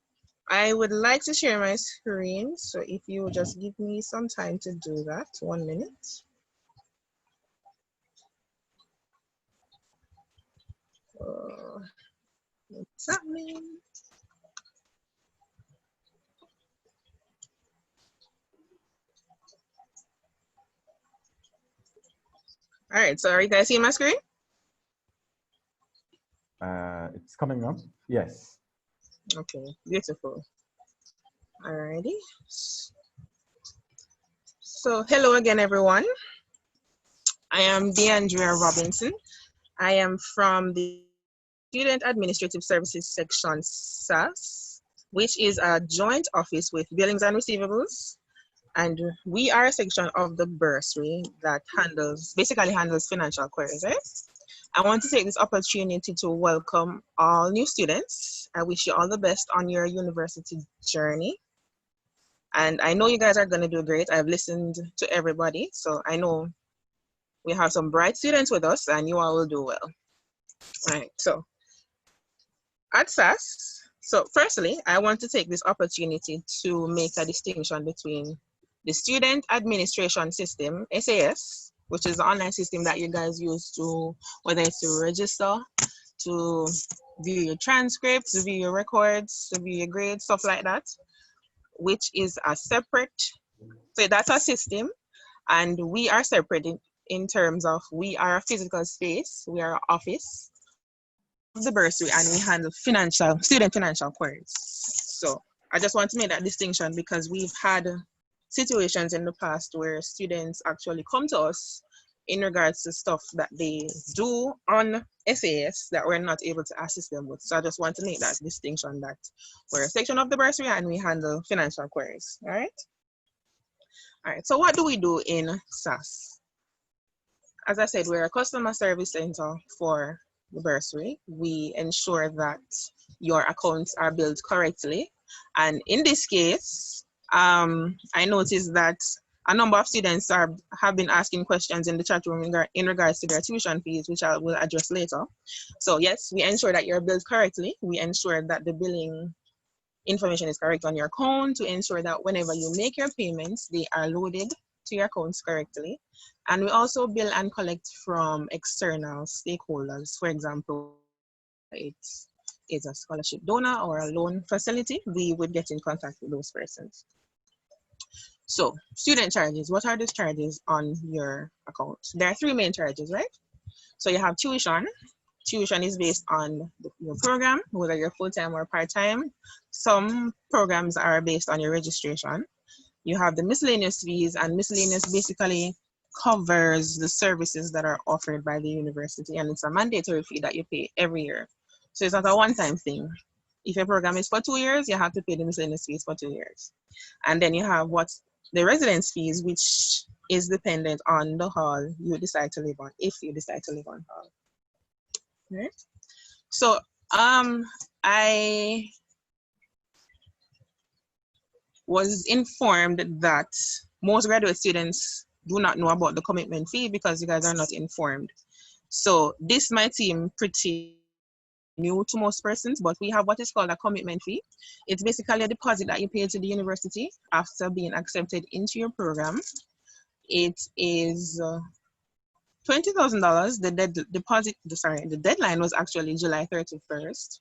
I would like to share my screen. So if you would just give me some time to do that, 1 minute. What's happening? All right, so are you guys seeing my screen? It's coming up, yes. Okay, beautiful. All righty. So hello again, everyone. I am Deandra Robinson. I am from the Student Administrative Services section, SAS, which is a joint office with Billings and Receivables. And we are a section of the bursary that basically handles financial queries, right? I want to take this opportunity to welcome all new students. I wish you all the best on your university journey. And I know you guys are gonna do great. I've listened to everybody, so I know we have some bright students with us and you all will do well. All right, so at SAS, so firstly, I want to take this opportunity to make a distinction between the Student Administration System, SAS, which is the online system that you guys use to, whether it's to register, to view your transcripts, to view your records, to view your grades, stuff like that, which is a separate, so that's a system, and we are separate in terms of we are a physical space, we are an office of the bursary, and we handle student financial queries. So I just want to make that distinction because we've had situations in the past where students actually come to us in regards to stuff that they do on SAS that we're not able to assist them with. So I just want to make that distinction that we're a section of the bursary and we handle financial queries, all right? All right, so what do we do in SAS? As I said, we're a customer service center for the bursary. We ensure that your accounts are billed correctly. And in this case, I noticed that a number of students have been asking questions in the chat room in regards to their tuition fees, which I will address later. So yes, we ensure that you're billed correctly. We ensure that the billing information is correct on your account to ensure that whenever you make your payments, they are loaded to your accounts correctly. And we also bill and collect from external stakeholders. For example, it's a scholarship donor or a loan facility, we would get in contact with those persons. So, student charges, what are the charges on your account? There are three main charges, right? So you have tuition. Tuition is based on your program, whether you're full-time or part-time. Some programs are based on your registration. You have the miscellaneous fees, and miscellaneous basically covers the services that are offered by the university, and it's a mandatory fee that you pay every year. So it's not a one-time thing. If your program is for 2 years, you have to pay the miscellaneous fees for 2 years. And then you have what's the residence fees, which is dependent on the hall you decide to live on, if you decide to live on hall. Right? So I was informed that most graduate students do not know about the commitment fee because you guys are not informed. So this might seem pretty new to most persons, but we have what is called a commitment fee. It's basically a deposit that you pay to the university after being accepted into your program. It is $20,000. The deadline was actually July 31st.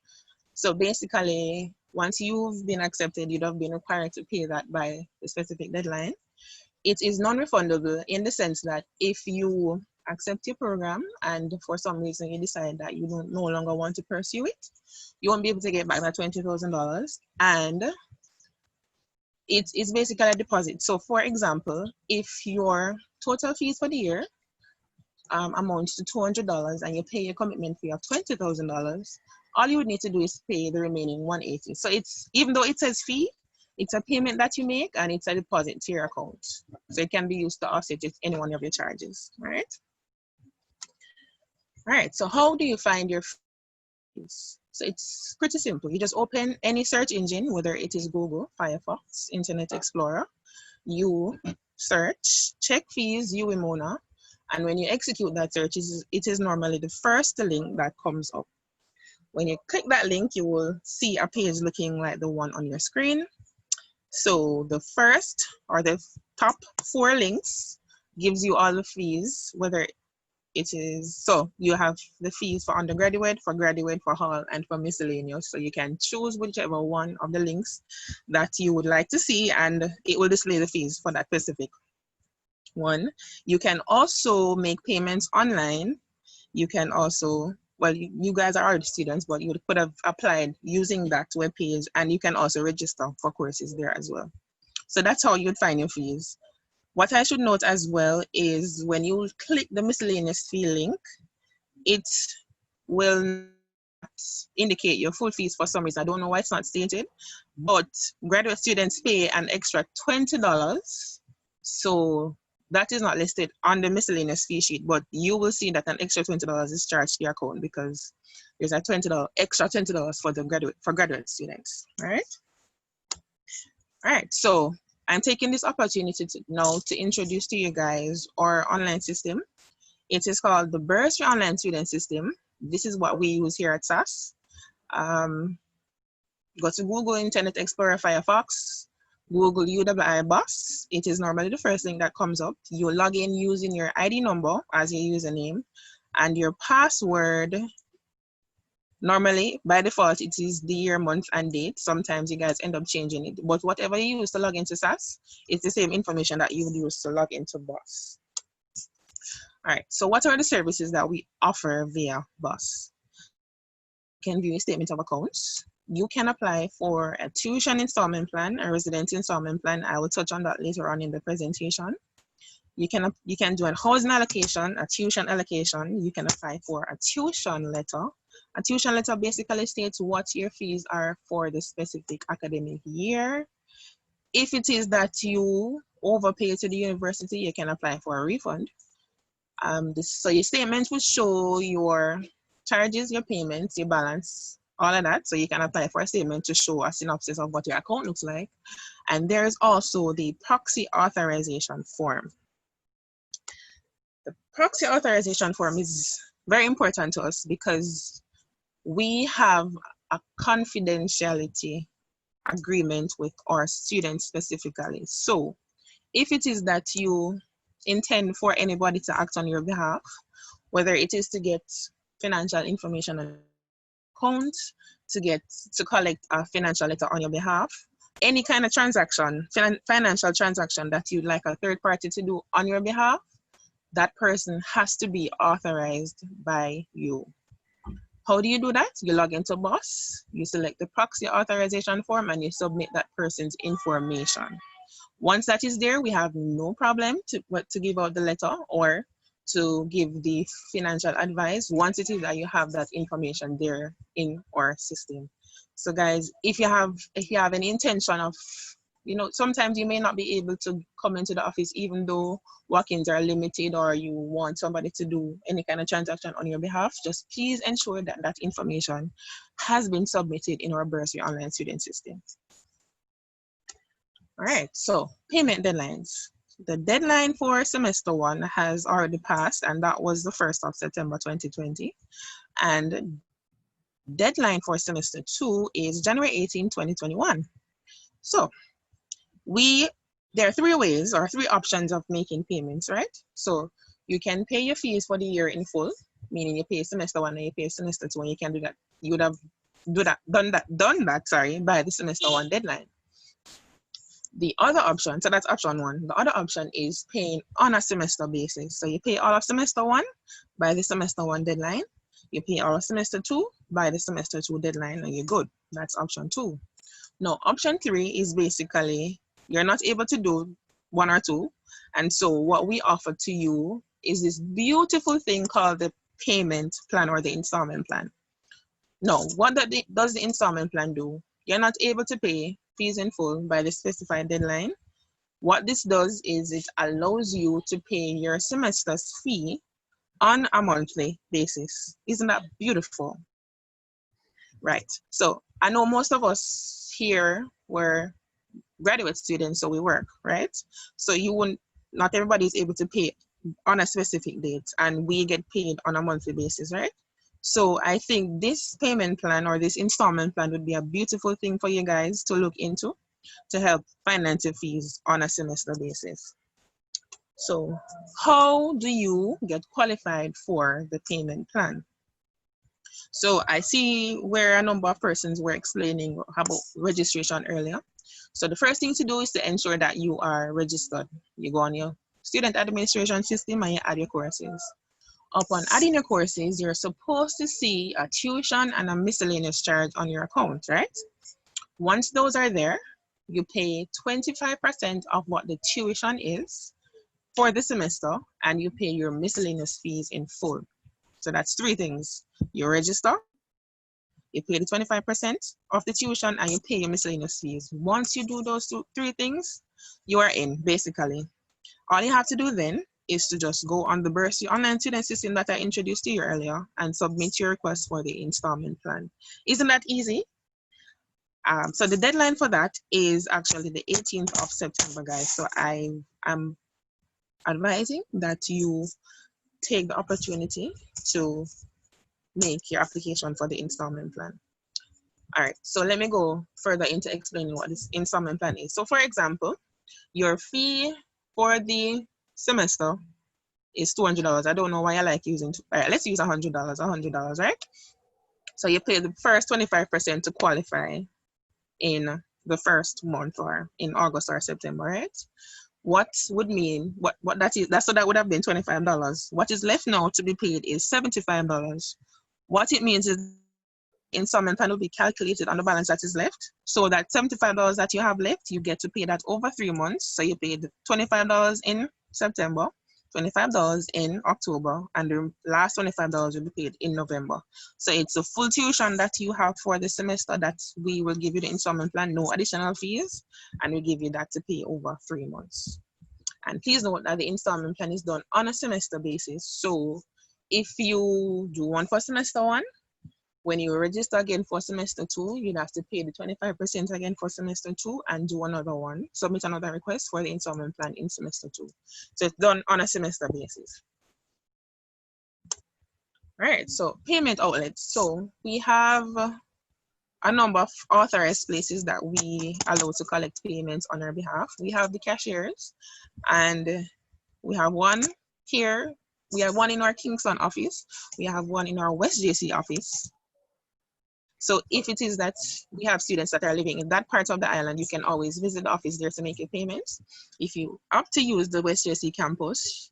So basically, once you've been accepted, you'd have been required to pay that by the specific deadline. It is non-refundable in the sense that if you accept your program and for some reason you decide that you don't no longer want to pursue it, you won't be able to get back that $20,000. And it's basically a deposit. So for example, if your total fees for the year amounts to $200 and you pay your commitment fee of $20,000, all you would need to do is pay the remaining $180. So it's, even though it says fee, it's a payment that you make and it's a deposit to your account. So it can be used to offset any one of your charges, right? All right, so how do you find your fees? So it's pretty simple. You just open any search engine, whether it is Google, Firefox, Internet Explorer. You search, check fees, UWMONA, and when you execute that search, it is normally the first link that comes up. When you click that link, you will see a page looking like the one on your screen. So the first or the top 4 links gives you all the fees, whether it is, so you have the fees for undergraduate, for graduate, for hall, and for miscellaneous. So you can choose whichever one of the links that you would like to see, and it will display the fees for that specific one. You can also make payments online. You can also, well, you guys are already students, but you could have applied using that webpage, and you can also register for courses there as well. So that's how you'd find your fees. What I should note as well is when you click the miscellaneous fee link, it will not indicate your full fees for some reason. I don't know why it's not stated, but graduate students pay an extra $20. So that is not listed on the miscellaneous fee sheet, but you will see that an extra $20 is charged to your account because there's a extra $20 for graduate students, all right? All right, so I'm taking this opportunity now to introduce to you guys our online system. It is called the Bursary Online Student System. This is what we use here at SAS. Go to Google, Internet Explorer, Firefox, Google UWI Bus. It is normally the first thing that comes up. You log in using your ID number as your username and your password. Normally, by default, it is the year, month, and date. Sometimes you guys end up changing it, but whatever you use to log into SAS, it's the same information that you would use to log into BUS. All right, so what are the services that we offer via BUS? You can view a statement of accounts. You can apply for a tuition installment plan, a residence installment plan. I will touch on that later on in the presentation. You can do a housing allocation, a tuition allocation. You can apply for a tuition letter. A tuition letter basically states what your fees are for the specific academic year. If it is that you overpay to the university, you can apply for a refund. So your statement will show your charges, your payments, your balance, all of that. So you can apply for a statement to show a synopsis of what your account looks like. And there's also the proxy authorization form. The proxy authorization form is very important to us because we have a confidentiality agreement with our students specifically. So if it is that you intend for anybody to act on your behalf, whether it is to get financial information on account, to collect a financial letter on your behalf, any kind of transaction, financial transaction that you'd like a third party to do on your behalf, that person has to be authorized by you. How do you do that? You log into BOSS, you select the proxy authorization form, and you submit that person's information. Once that is there, we have no problem to give out the letter or to give the financial advice once it is that you have that information there in our system. So guys, if you have any intention of, you know, sometimes you may not be able to come into the office even though walk-ins are limited, or you want somebody to do any kind of transaction on your behalf, just please ensure that that information has been submitted in our bursary online student system. All right, so payment deadlines. The deadline for semester 1 has already passed, and that was the 1st of September 2020. And deadline for semester 2 is January 18, 2021. So there are 3 ways or 3 options of making payments, right? So you can pay your fees for the year in full, meaning you pay semester 1 and you pay semester 2, and you can do that. You would have done that by the semester 1 deadline. The other option, so that's option 1. The other option is paying on a semester basis. So you pay all of semester 1 by the semester 1 deadline. You pay all of semester 2 by the semester 2 deadline, and you're good. That's option 2. Now, option 3 is basically you're not able to do 1 or 2. And so what we offer to you is this beautiful thing called the payment plan or the installment plan. Now, what does the installment plan do? You're not able to pay fees in full by the specified deadline. What this does is it allows you to pay your semester's fee on a monthly basis. Isn't that beautiful? Right. So I know most of us here were graduate students, so we work, right? So not everybody is able to pay on a specific date, and we get paid on a monthly basis, right? So I think this payment plan or this installment plan would be a beautiful thing for you guys to look into to help finance your fees on a semester basis. So how do you get qualified for the payment plan? So I see where a number of persons were explaining about registration earlier. So the first thing to do is to ensure that you are registered. You go on your student administration system and you add your courses. Upon adding your courses, you're supposed to see a tuition and a miscellaneous charge on your account, right? Once those are there, you pay 25% of what the tuition is for the semester, and you pay your miscellaneous fees in full. So that's 3 things. You register, you pay the 25% of the tuition, and you pay your miscellaneous fees. Once you do those 3 things, you are in, basically. All you have to do then is to just go on the bursary online student system that I introduced to you earlier and submit your request for the installment plan. Isn't that easy? So the deadline for that is actually the 18th of September, guys. So I am advising that you take the opportunity to make your application for the installment plan. All right, so let me go further into explaining what this installment plan is. So for example, your fee for the semester is $200. I don't know why I like using, all right, let's use $100, right? So you pay the first 25% to qualify in the first month or in August or September, right? What would mean, what that is, so that would have been $25. What is left now to be paid is $75. What it means is installment plan will be calculated on the balance that is left. So that $75 that you have left, you get to pay that over 3 months. So you paid $25 in September, $25 in October, and the last $25 will be paid in November. So it's a full tuition that you have for the semester that we will give you the installment plan, no additional fees, and we give you that to pay over 3 months. And please note that the installment plan is done on a semester basis. So if you do one for semester 1, when you register again for semester 2, you'd have to pay the 25% again for semester 2 and do another one, submit another request for the installment plan in semester 2. So it's done on a semester basis. All right, so payment outlets. So we have a number of authorized places that we allow to collect payments on our behalf. We have the cashiers, and we have one here. We have one in our Kingston office. We have one in our West JC office. So if it is that we have students that are living in that part of the island, you can always visit the office there to make your payments. If you opt to use the West JC campus,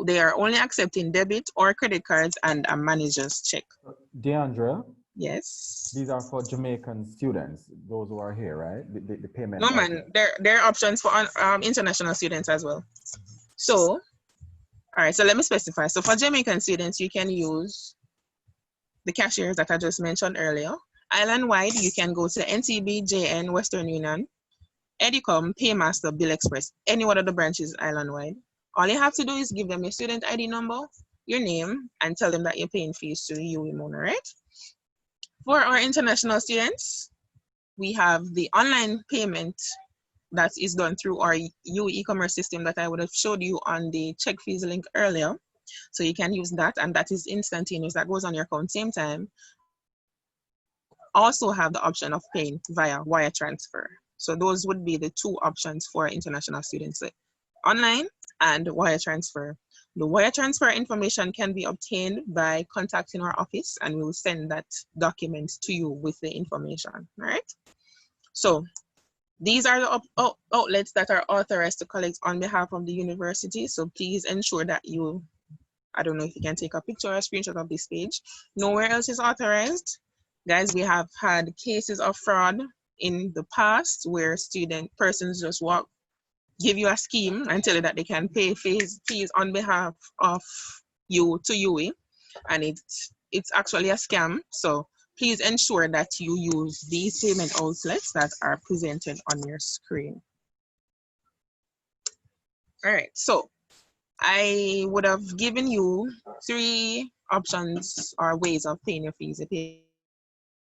They are only accepting debit or credit cards and a manager's check. Deandra? Yes. These are for Jamaican students, those who are here, right? The payment. No, man, there are options for international students as well. So, all right, so let me specify. So for Jamaican students, you can use the cashiers that I just mentioned earlier. Island-wide, you can go to NTB, JN, Western Union, Edicom, Paymaster, Bill Express, any one of the branches island-wide. All you have to do is give them your student ID number, your name, and tell them that you're paying fees to UE Mona, right? For our international students, we have the online payment that is done through our UE e-commerce system that I would have showed you on the check fees link earlier. So you can use that, and that is instantaneous. That goes on your account same time. Also have the option of paying via wire transfer. So those would be the two options for international students, online and wire transfer. The wire transfer information can be obtained by contacting our office, and we'll send that document to you with the information, right? So these are the outlets that are authorized to collect on behalf of the university. So please ensure that you, I don't know if you can take a picture or a screenshot of this page. Nowhere else is authorized. Guys, we have had cases of fraud in the past where persons just give you a scheme and tell you that they can pay fees on behalf of you to UE, and it's actually a scam. So please ensure that you use these payment outlets that are presented on your screen. All right, so I would have given you 3 options or ways of paying your fees. You pay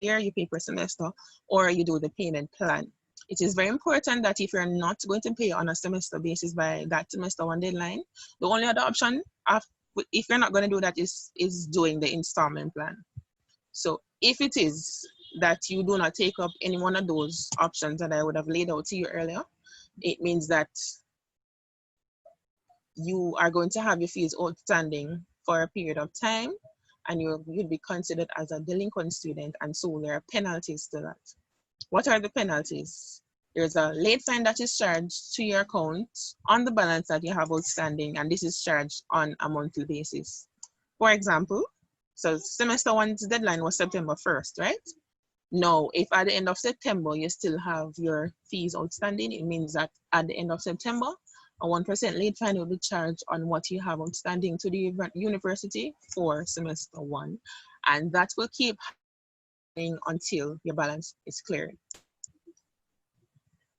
year, you pay per semester, or you do the payment plan. It is very important that if you're not going to pay on a semester basis by that semester 1 deadline, the only other option, if you're not going to do that, is doing the installment plan. So if it is that you do not take up any one of those options that I would have laid out to you earlier, it means that you are going to have your fees outstanding for a period of time, and you'll be considered as a delinquent student, and so there are penalties to that. What are the penalties? There's a late fine that is charged to your account on the balance that you have outstanding, and this is charged on a monthly basis. For example, so semester 1's deadline was September 1st, right? Now, if at the end of September you still have your fees outstanding, it means that at the end of September, a 1% late fine will be charged on what you have outstanding to the university for semester 1, and that will keep happening until your balance is cleared.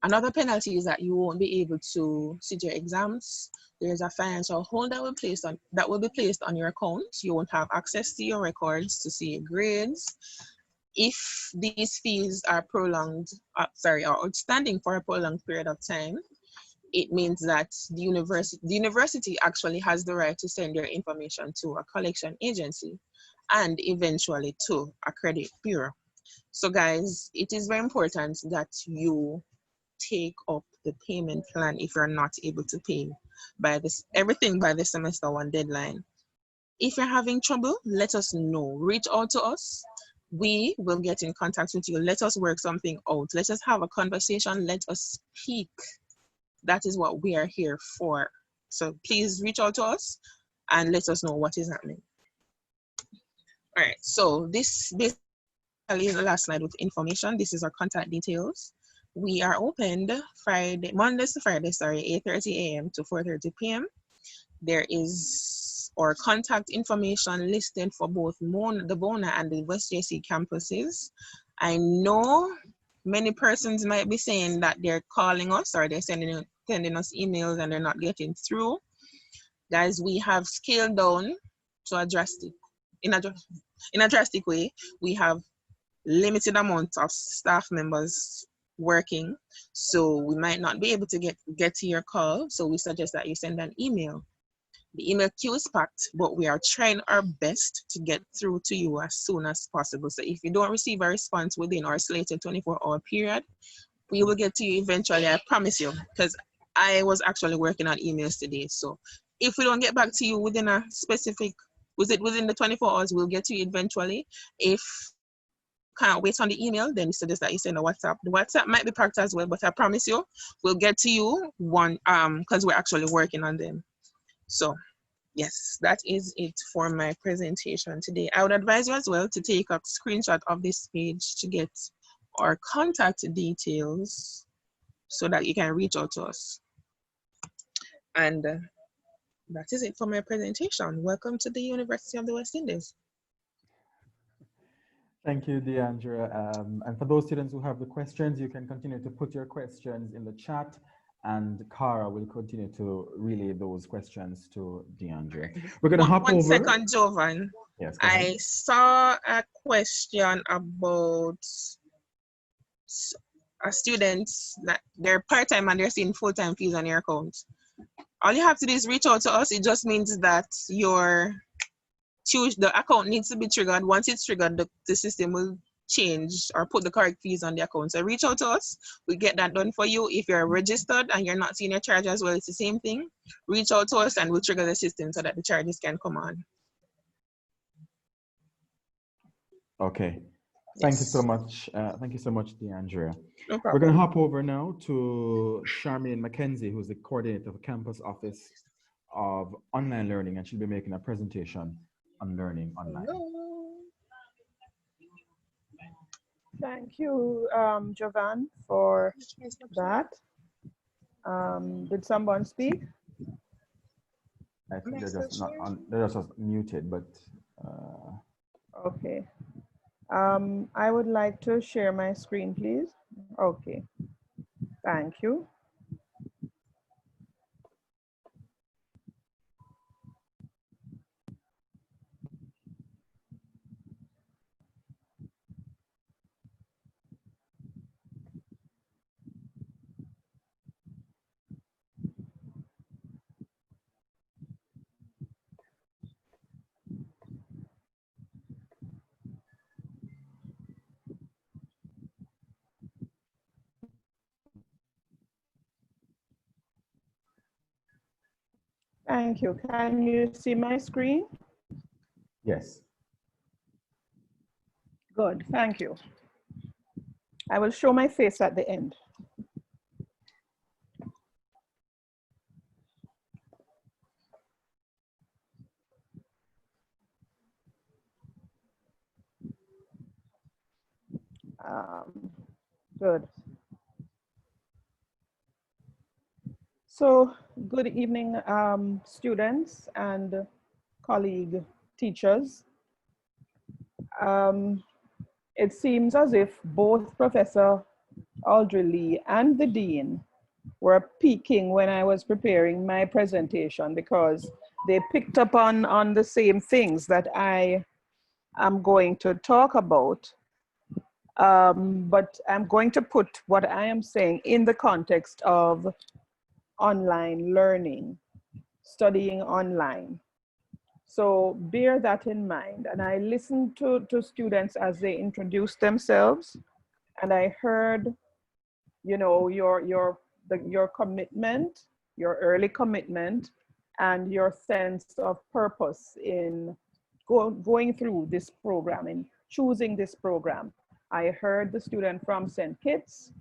Another penalty is that you won't be able to sit your exams. There's a financial hold that will be placed on your account. You won't have access to your records to see your grades. If these fees are prolonged, are outstanding for a prolonged period of time, it means that the university actually has the right to send your information to a collection agency and eventually to a credit bureau. So guys, it is very important that you take up the payment plan if you're not able to pay everything by the semester 1 deadline. If you're having trouble, let us know. Reach out to us. We will get in contact with you. Let us work something out. Let us have a conversation. Let us speak. That is what we are here for. So please reach out to us and let us know what is happening. All right, so this basically is the last slide with information. This is our contact details. We are opened Mondays to Fridays, 8:30 a.m. to 4:30 p.m. There is our contact information listed for both the Bona and the West JC campuses. I know many persons might be saying that they're calling us or they're sending us emails and they're not getting through. Guys, we have scaled down to in a drastic way. We have limited amount of staff members working, so we might not be able to get to your call. So we suggest that you send an email. The email queue is packed, but we are trying our best to get through to you as soon as possible. So if you don't receive a response within our slated 24-hour period, we will get to you eventually, I promise you, because I was actually working on emails today. So if we don't get back to you within a specific, within the 24 hours, we'll get to you eventually. If you can't wait on the email, then we suggest that you send a WhatsApp. The WhatsApp might be packed as well, but I promise you, we'll get to you because we're actually working on them. So yes, that is it for my presentation today. I would advise you as well to take a screenshot of this page to get our contact details so that you can reach out to us. And that is it for my presentation. Welcome to the University of the West Indies. Thank you, Deandra. And for those students who have the questions, you can continue to put your questions in the chat, and Cara will continue to relay those questions to Deandra. We're going to hop over. 1 second, Jovan. Yes, I saw a question about students that they're part-time and they're seeing full-time fees on your account. All you have to do is reach out to us. It just means that the account needs to be triggered. Once it's triggered, the system will change or put the correct fees on the account. So reach out to us. We'll get that done for you. If you're registered and you're not seeing your charge as well, it's the same thing. Reach out to us and we'll trigger the system so that the charges can come on. Okay. Thank you so much. Thank you so much, Deandra. No problem. We're going to hop over now to Charmaine McKenzie, who's the coordinator of the campus office of online learning, and she'll be making a presentation on learning online. Thank you, Jovan, for that. Did someone speak? I think they're just not on, they're just muted, but okay. I would like to share my screen, please. Okay. Thank you. Thank you. Can you see my screen? yes. Good, thank you. I will show my face at the end. Good. So, good evening, students and colleague teachers. It seems as if both Professor Aldrey and the Dean were peaking when I was preparing my presentation because they picked up on the same things that I am going to talk about. But I'm going to put what I am saying in the context of online learning, studying online. So bear that in mind. And I listened to students as they introduced themselves, and I heard, you know, your commitment, your early commitment, and your sense of purpose in going through this program and choosing this program. I heard the student from St. Kitts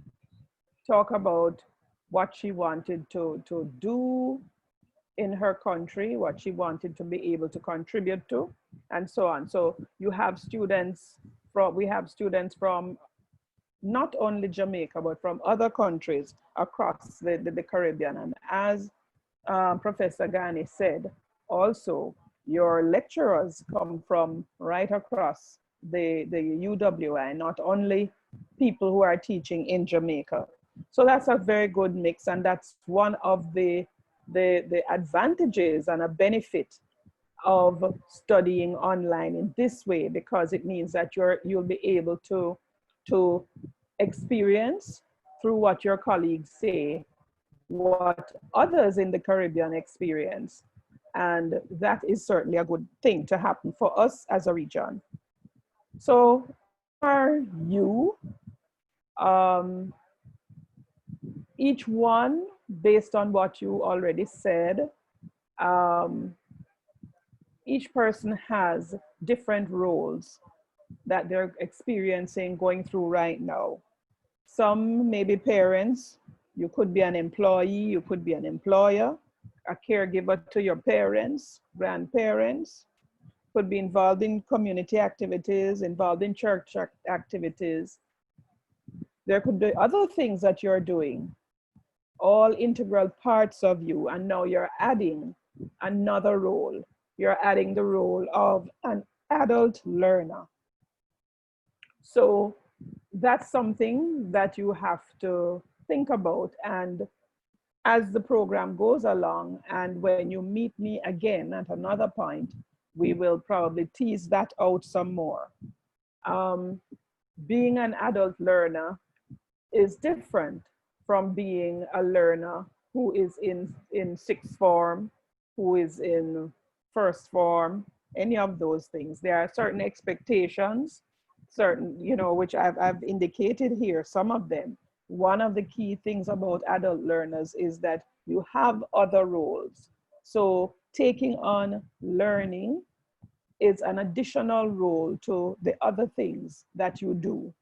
talk about what she wanted to do in her country, what she wanted to be able to contribute to, and so on. So you have students from, we have students from not only Jamaica, but from other countries across the Caribbean. And as Professor Ghani said, also your lecturers come from right across the UWI, not only people who are teaching in Jamaica. So that's a very good mix, and that's one of the advantages and a benefit of studying online in this way, because it means that you'll be able to experience through what your colleagues say, what others in the Caribbean experience. And that is certainly a good thing to happen for us as a region. So are you, each one, based on what you already said, each person has different roles that they're experiencing, going through right now. Some may be parents, you could be an employee, you could be an employer, a caregiver to your parents, grandparents, could be involved in community activities, involved in church activities. There could be other things that you're doing, all integral parts of you, and now you're adding another role. You're adding the role of an adult learner. So that's something that you have to think about. And as the program goes along, and when you meet me again at another point, we will probably tease that out some more. Being an adult learner is different from being a learner who is in sixth form, who is in first form, any of those things. There are certain expectations, certain, you know, which I've indicated here, some of them. One of the key things about adult learners is that you have other roles. So taking on learning is an additional role to the other things that you do.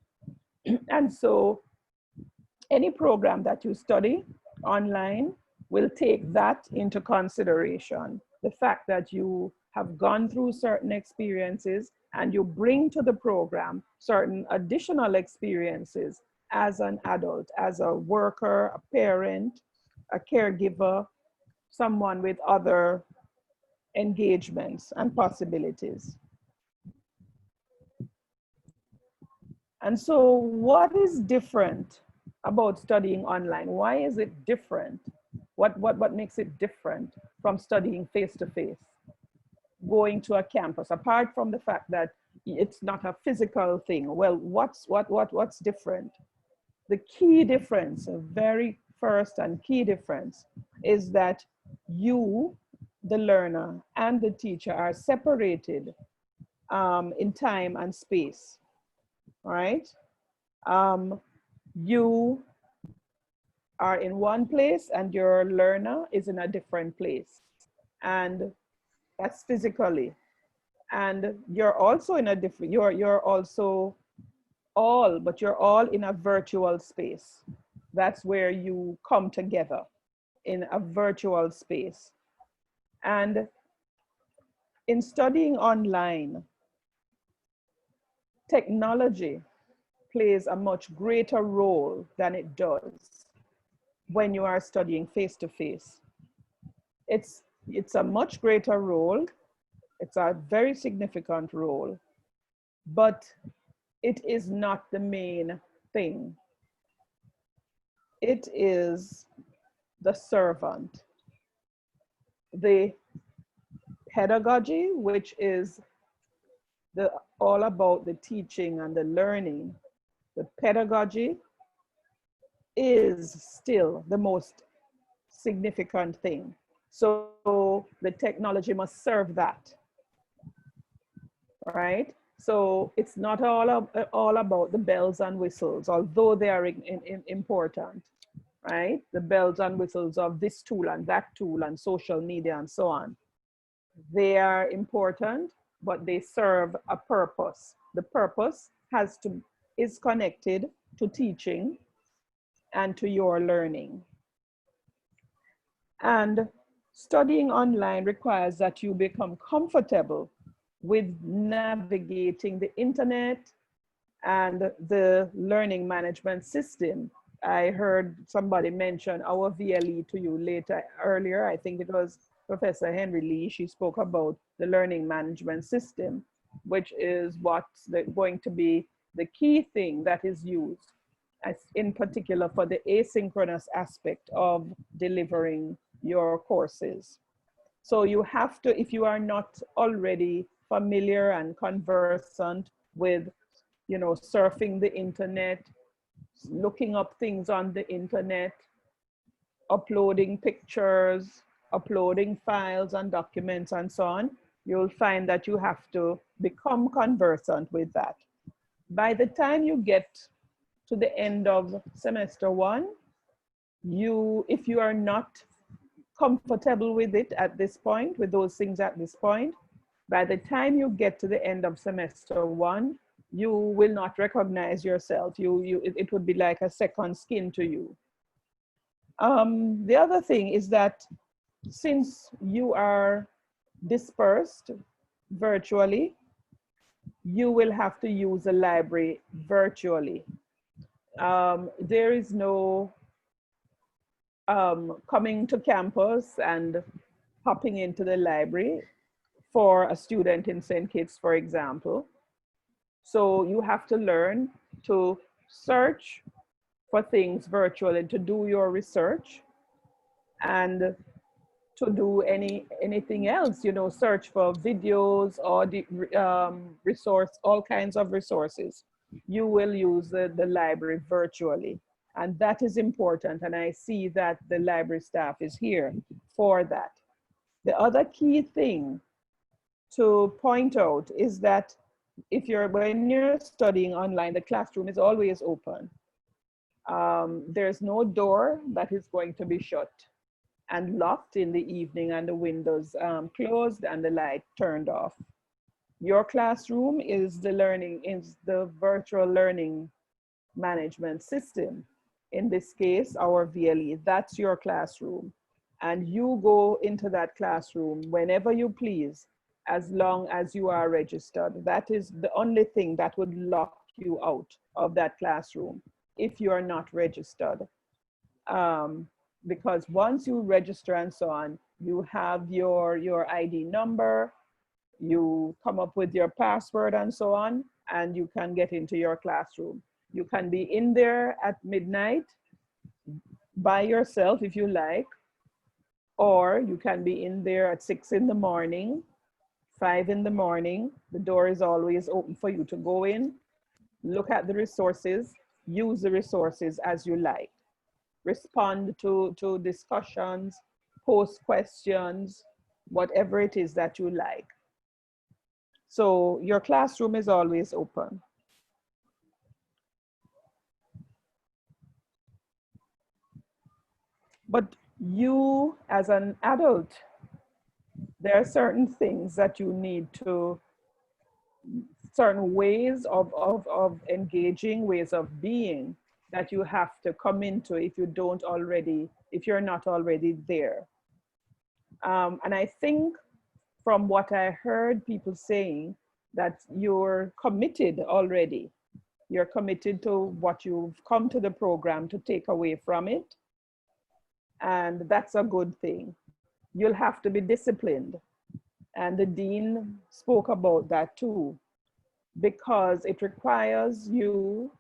And so any program that you study online will take that into consideration. The fact that you have gone through certain experiences and you bring to the program certain additional experiences as an adult, as a worker, a parent, a caregiver, someone with other engagements and possibilities. And so what is different about studying online? Why is it different? What makes it different from studying face-to-face, going to a campus, apart from the fact that it's not a physical thing? Well, what's different? The key difference, a very first and key difference, is that you, the learner, and the teacher are separated in time and space, right? You are in one place and your learner is in a different place, and that's physically. And you're also in a different, you're also all, but you're all in a virtual space. That's where you come together, in a virtual space. And in studying online, technology plays a much greater role than it does when you are studying face-to-face. It's a much greater role. It's a very significant role, but it is not the main thing. It is the servant. The pedagogy, which is all about the teaching and the learning, the pedagogy is still the most significant thing. So the technology must serve that, right? So it's not all about the bells and whistles, although they are important, right? The bells and whistles of this tool and that tool and social media and so on. They are important, but they serve a purpose. The purpose is connected to teaching and to your learning. And studying online requires that you become comfortable with navigating the internet and the learning management system. I heard somebody mention our VLE to you earlier. I think it was Professor Henry Lee. She spoke about the learning management system, which is what's going to be the key thing that is used, as in particular for the asynchronous aspect of delivering your courses. So you have to, if you are not already familiar and conversant with, you know, surfing the internet, looking up things on the internet, uploading pictures, uploading files and documents and so on, you'll find that you have to become conversant with that. By the time you get to the end of semester one, if you are not comfortable with it at this point, with those things at this point, by the time you get to the end of semester one, you will not recognize yourself. It would be like a second skin to you. The other thing is that since you are dispersed virtually, you will have to use the library virtually. There is no coming to campus and hopping into the library for a student in St. Kitts, for example. So you have to learn to search for things virtually and to do your research and to do anything else, you know, search for videos or the all kinds of resources. You will use the library virtually. And that is important. And I see that the library staff is here for that. The other key thing to point out is that when you're studying online, the classroom is always open. There's no door that is going to be shut and locked in the evening and the windows closed and the light turned off. Your classroom is the virtual learning management system. In this case, our VLE, that's your classroom. And you go into that classroom whenever you please, as long as you are registered. That is the only thing that would lock you out of that classroom if you are not registered. Because once you register and so on, you have your ID number, you come up with your password and so on, and you can get into your classroom. You can be in there at midnight by yourself if you like, or you can be in there at 6 in the morning, 5 in the morning. The door is always open for you to go in, look at the resources, use the resources as you like. Respond to discussions, post questions, whatever it is that you like. So your classroom is always open. But you, as an adult, there are certain things that you need to, certain ways of engaging, ways of being that you have to come into if you're not already there. And I think from what I heard people saying that you're committed already. You're committed to what you've come to the program to take away from it. And that's a good thing. You'll have to be disciplined. And the dean spoke about that too, because it requires you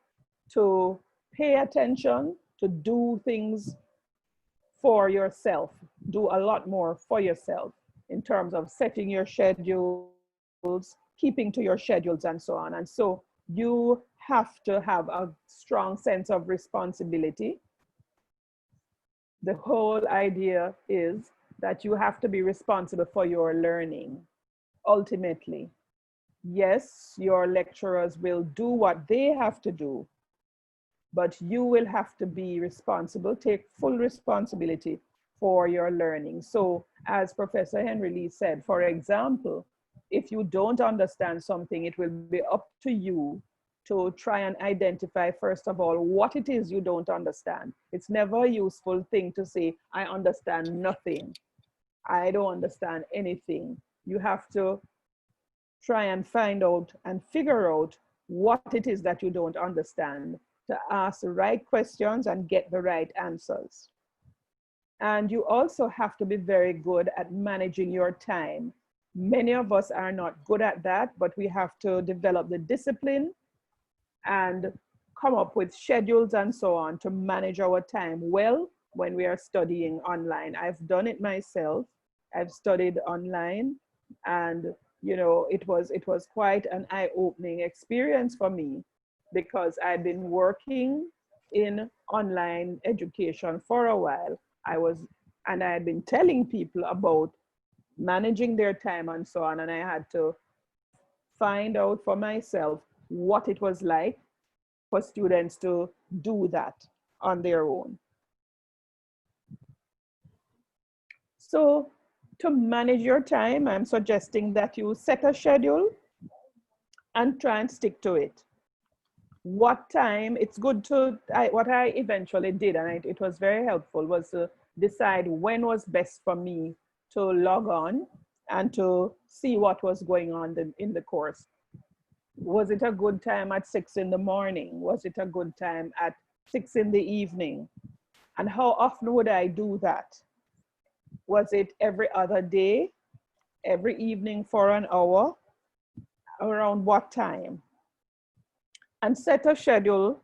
to pay attention, to do things for yourself, do a lot more for yourself in terms of setting your schedules, keeping to your schedules and so on. And so you have to have a strong sense of responsibility. The whole idea is that you have to be responsible for your learning, ultimately. Yes, your lecturers will do what they have to do, but you will have to be responsible, take full responsibility for your learning. So as Professor Henry Lee said, for example, if you don't understand something, it will be up to you to try and identify, first of all, what it is you don't understand. It's never a useful thing to say, I understand nothing. I don't understand anything. You have to try and find out and figure out what it is that you don't understand, to ask the right questions and get the right answers. And you also have to be very good at managing your time. Many of us are not good at that, but we have to develop the discipline and come up with schedules and so on to manage our time well when we are studying online. I've done it myself. I've studied online, and you know, it was quite an eye-opening experience for me, because I'd been working in online education for a while. I had been telling people about managing their time and so on, and I had to find out for myself what it was like for students to do that on their own. So to manage your time, I'm suggesting that you set a schedule and try and stick to it. What time, it's good to, what I eventually did, and it was very helpful, was to decide when was best for me to log on and to see what was going on in the course. Was it a good time at 6 in the morning? Was it a good time at 6 in the evening? And how often would I do that? Was it every other day, every evening for an hour? Around what time? And set a schedule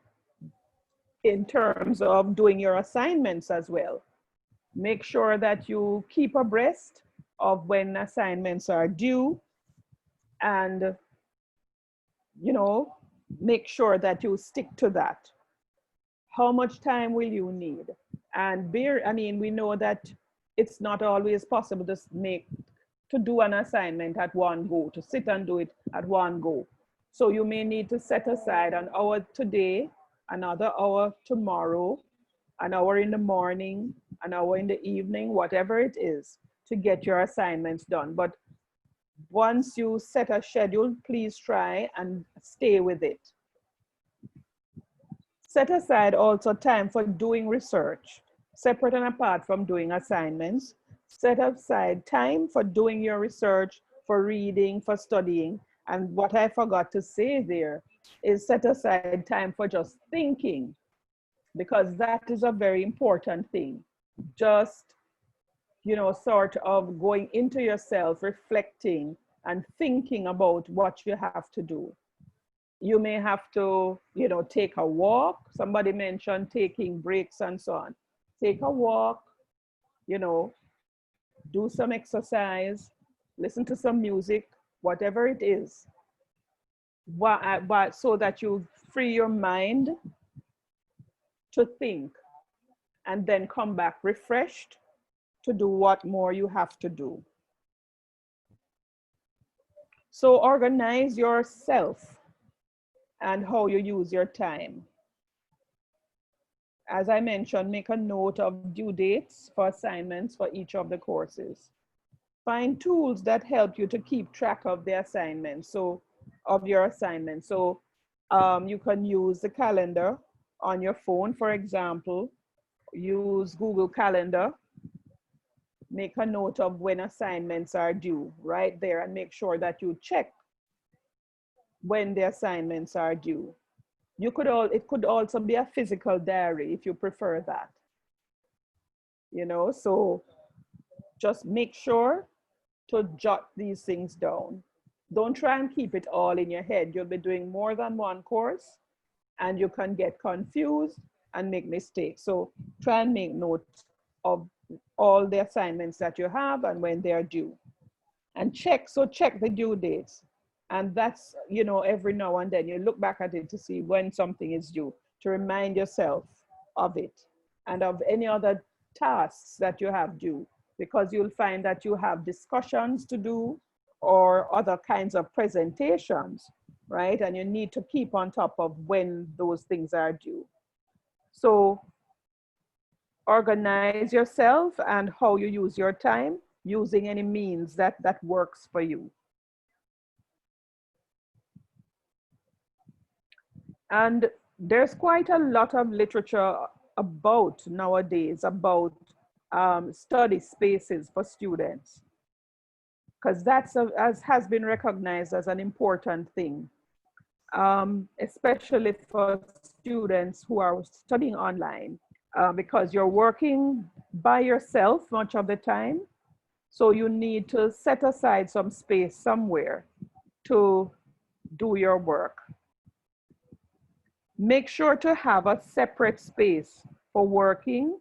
in terms of doing your assignments as well. Make sure that you keep abreast of when assignments are due, and make sure that you stick to that. How much time will you need? And we know that it's not always possible to do an assignment at one go, to sit and do it at one go. So you may need to set aside an hour today, another hour tomorrow, an hour in the morning, an hour in the evening, whatever it is, to get your assignments done. But once you set a schedule, please try and stay with it. Set aside also time for doing research, separate and apart from doing assignments. Set aside time for doing your research, for reading, for studying. And what I forgot to say there is set aside time for just thinking, because that is a very important thing. Just, sort of going into yourself, reflecting and thinking about what you have to do. You may have to, take a walk. Somebody mentioned taking breaks and so on. Take a walk, do some exercise, listen to some music, whatever it is, so that you free your mind to think and then come back refreshed to do what more you have to do. So organize yourself and how you use your time. As I mentioned, make a note of due dates for assignments for each of the courses. Find tools that help you to keep track of the assignments, of your assignments. So you can use the calendar on your phone, for example. Use Google Calendar. Make a note of when assignments are due right there, and make sure that you check when the assignments are due. It could also be a physical diary if you prefer that. So just make sure to jot these things down. Don't try and keep it all in your head. You'll be doing more than one course and you can get confused and make mistakes. So try and make note of all the assignments that you have and when they are due. And check the due dates. And that's, every now and then you look back at it to see when something is due, to remind yourself of it and of any other tasks that you have due, because you'll find that you have discussions to do or other kinds of presentations, right? And you need to keep on top of when those things are due. So organize yourself and how you use your time, using any means that works for you. And there's quite a lot of literature nowadays about study spaces for students, because that's as has been recognized as an important thing, especially for students who are studying online, because you're working by yourself much of the time. So you need to set aside some space somewhere to do your work. Make sure to have a separate space for working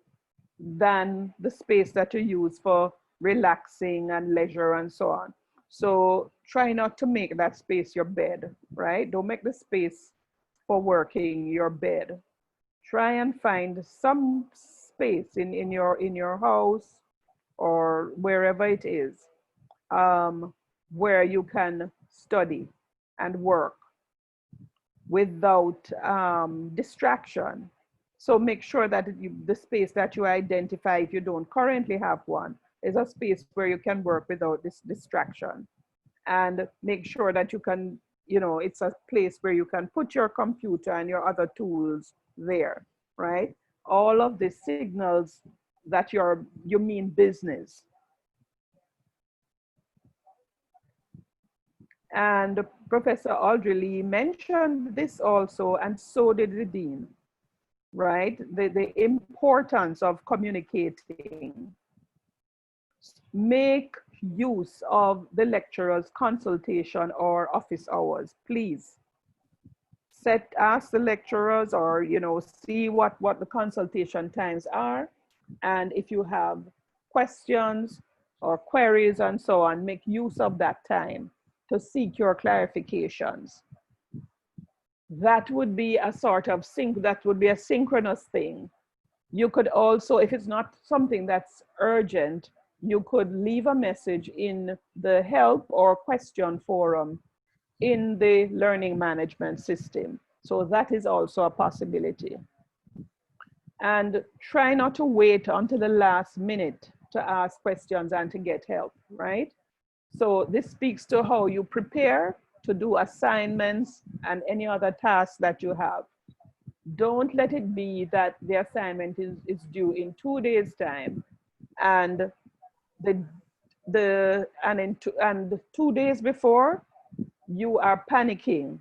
than the space that you use for relaxing and leisure and so on. So try not to make that space your bed, right? Don't make the space for working your bed. Try and find some space in your house or wherever it is, where you can study and work without distraction. So make sure that the space that you identify, if you don't currently have one, is a space where you can work without this distraction. And make sure that you can, it's a place where you can put your computer and your other tools there, right? All of this signals that you mean business. And Professor Audrey Lee mentioned this also, and so did the Dean, right? The importance of communicating. Make use of the lecturer's consultation or office hours, please. Ask the lecturers, or see what the consultation times are, and if you have questions or queries and so on, make use of that time to seek your clarifications. That would be a sort of synchronous thing. You could also, if it's not something that's urgent, you could leave a message in the help or question forum in the learning management system. So that is also a possibility. And try not to wait until the last minute to ask questions and to get help, right? So this speaks to how you prepare to do assignments and any other tasks that you have. Don't let it be that the assignment is due in 2 days' time, and 2 days before, you are panicking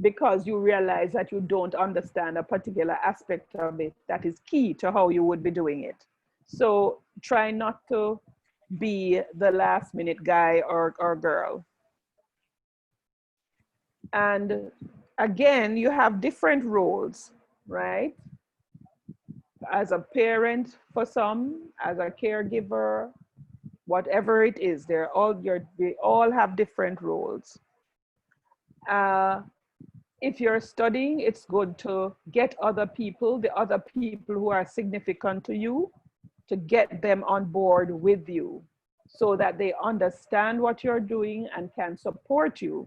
because you realize that you don't understand a particular aspect of it that is key to how you would be doing it. So try not to be the last minute guy or girl. And again, you have different roles, right? As a parent for some, as a caregiver, whatever it is, they all have different roles. If you're studying, it's good to get the other people who are significant to you, to get them on board with you so that they understand what you're doing and can support you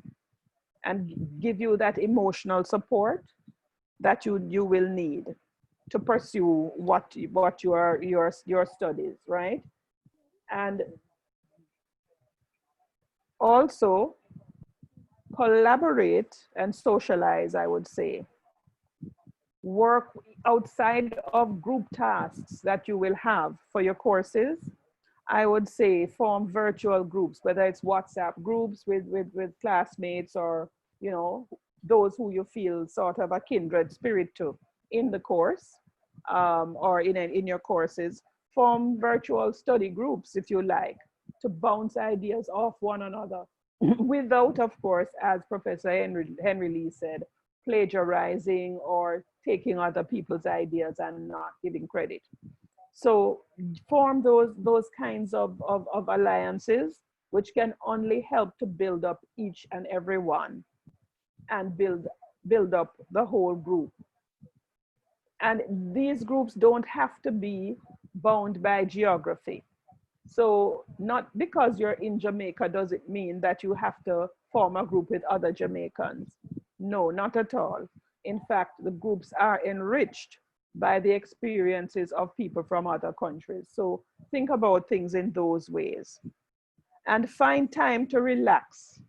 and give you that emotional support that you will need to pursue your studies, right? And also collaborate and socialize, I would say. Work outside of group tasks that you will have for your courses. I would say form virtual groups, whether it's WhatsApp groups with classmates, or those who you feel sort of a kindred spirit to in the course, or in your courses. Form virtual study groups if you like, to bounce ideas off one another without, of course, as Professor Henry Lee said, plagiarizing or taking other people's ideas and not giving credit. So form those kinds of alliances, which can only help to build up each and every one and build up the whole group. And these groups don't have to be bound by geography. So not because you're in Jamaica does it mean that you have to form a group with other Jamaicans. No, not at all. In fact, the groups are enriched by the experiences of people from other countries. So think about things in those ways. And find time to relax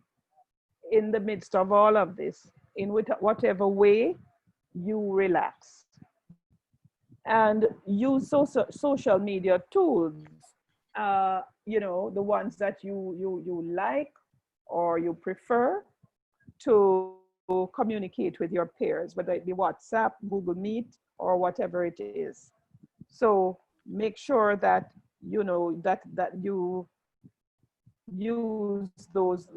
in the midst of all of this, in whatever way you relax. And use social media tools, the ones that you like or you prefer, to communicate with your peers, whether it be WhatsApp, Google Meet, or whatever it is. So make sure that that you use those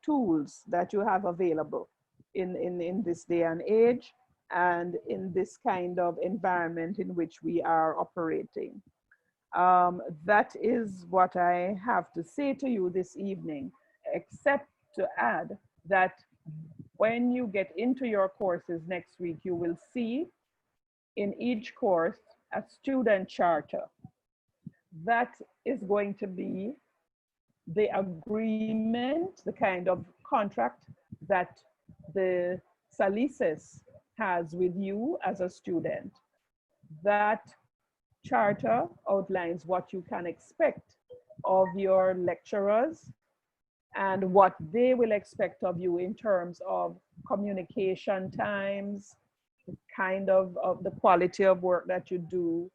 tools that you have available in this day and age, and in this kind of environment in which we are operating. That is what I have to say to you this evening, except to add that when you get into your courses next week, you will see in each course a student charter. That is going to be the agreement, the kind of contract that the SALISES has with you as a student. That charter outlines what you can expect of your lecturers and what they will expect of you in terms of communication times, the kind of the quality of work that you do,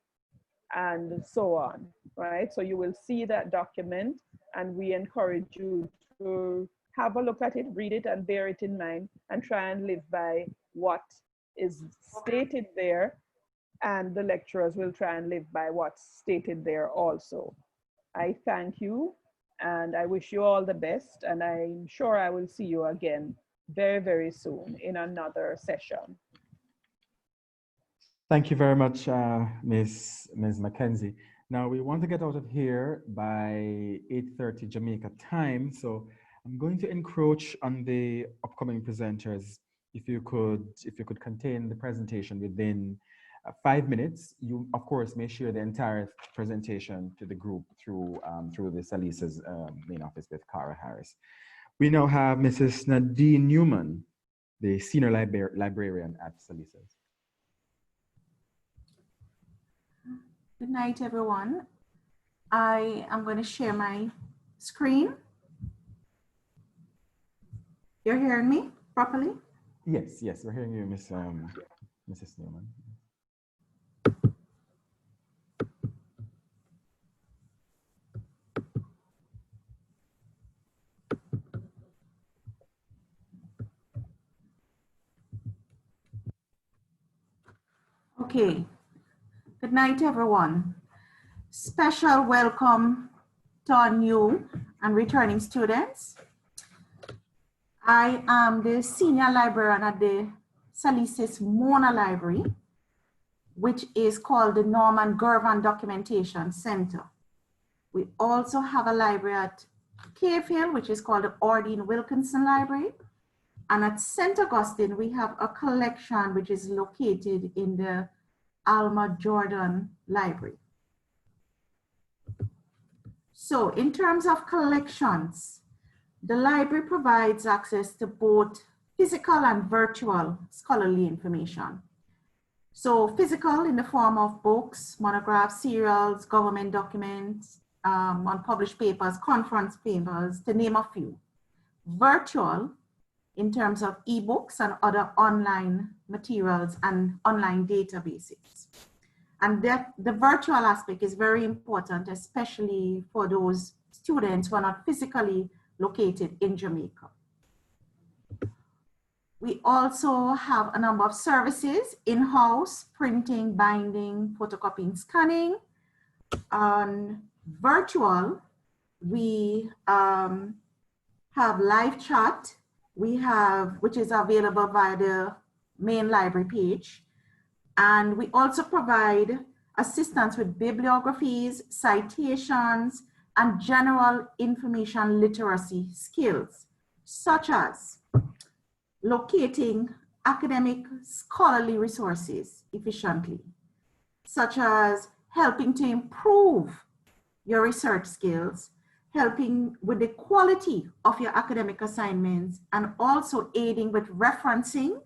and so on, right? So you will see that document, and we encourage you to have a look at it, read it, and bear it in mind, and try and live by what is stated there, and the lecturers will try and live by what's stated there also. I thank you, and I wish you all the best, and I'm sure I will see you again very, very soon in another session. Thank you very much, Ms. Mackenzie. Now we want to get out of here by 8:30 Jamaica time, so I'm going to encroach on the upcoming presenters. If you could contain the presentation within 5 minutes. You, of course, may share the entire presentation to the group through the SALISES main office with Cara Harris. We now have Mrs. Nadine Newman, the Senior Librarian at SALISES. Good night, everyone. I am going to share my screen. You're hearing me properly? Yes, we're hearing you, Mrs. Newman. Okay. Good night, everyone. Special welcome to our new and returning students. I am the Senior Librarian at the SALISES Mona Library, which is called the Norman Gervan Documentation Center. We also have a library at Cave Hill, which is called the Ordine Wilkinson Library. And at St. Augustine, we have a collection which is located in the Alma Jordan Library. So in terms of collections, the library provides access to both physical and virtual scholarly information. So physical in the form of books, monographs, serials, government documents, unpublished papers, conference papers, to name a few. Virtual in terms of ebooks and other online materials and online databases. And the virtual aspect is very important, especially for those students who are not physically located in Jamaica. We also have a number of services in-house: printing, binding, photocopying, scanning. On virtual, we have live chat, which is available via the main library page. And we also provide assistance with bibliographies, citations, and general information literacy skills, such as locating academic scholarly resources efficiently, such as helping to improve your research skills, helping with the quality of your academic assignments, and also aiding with referencing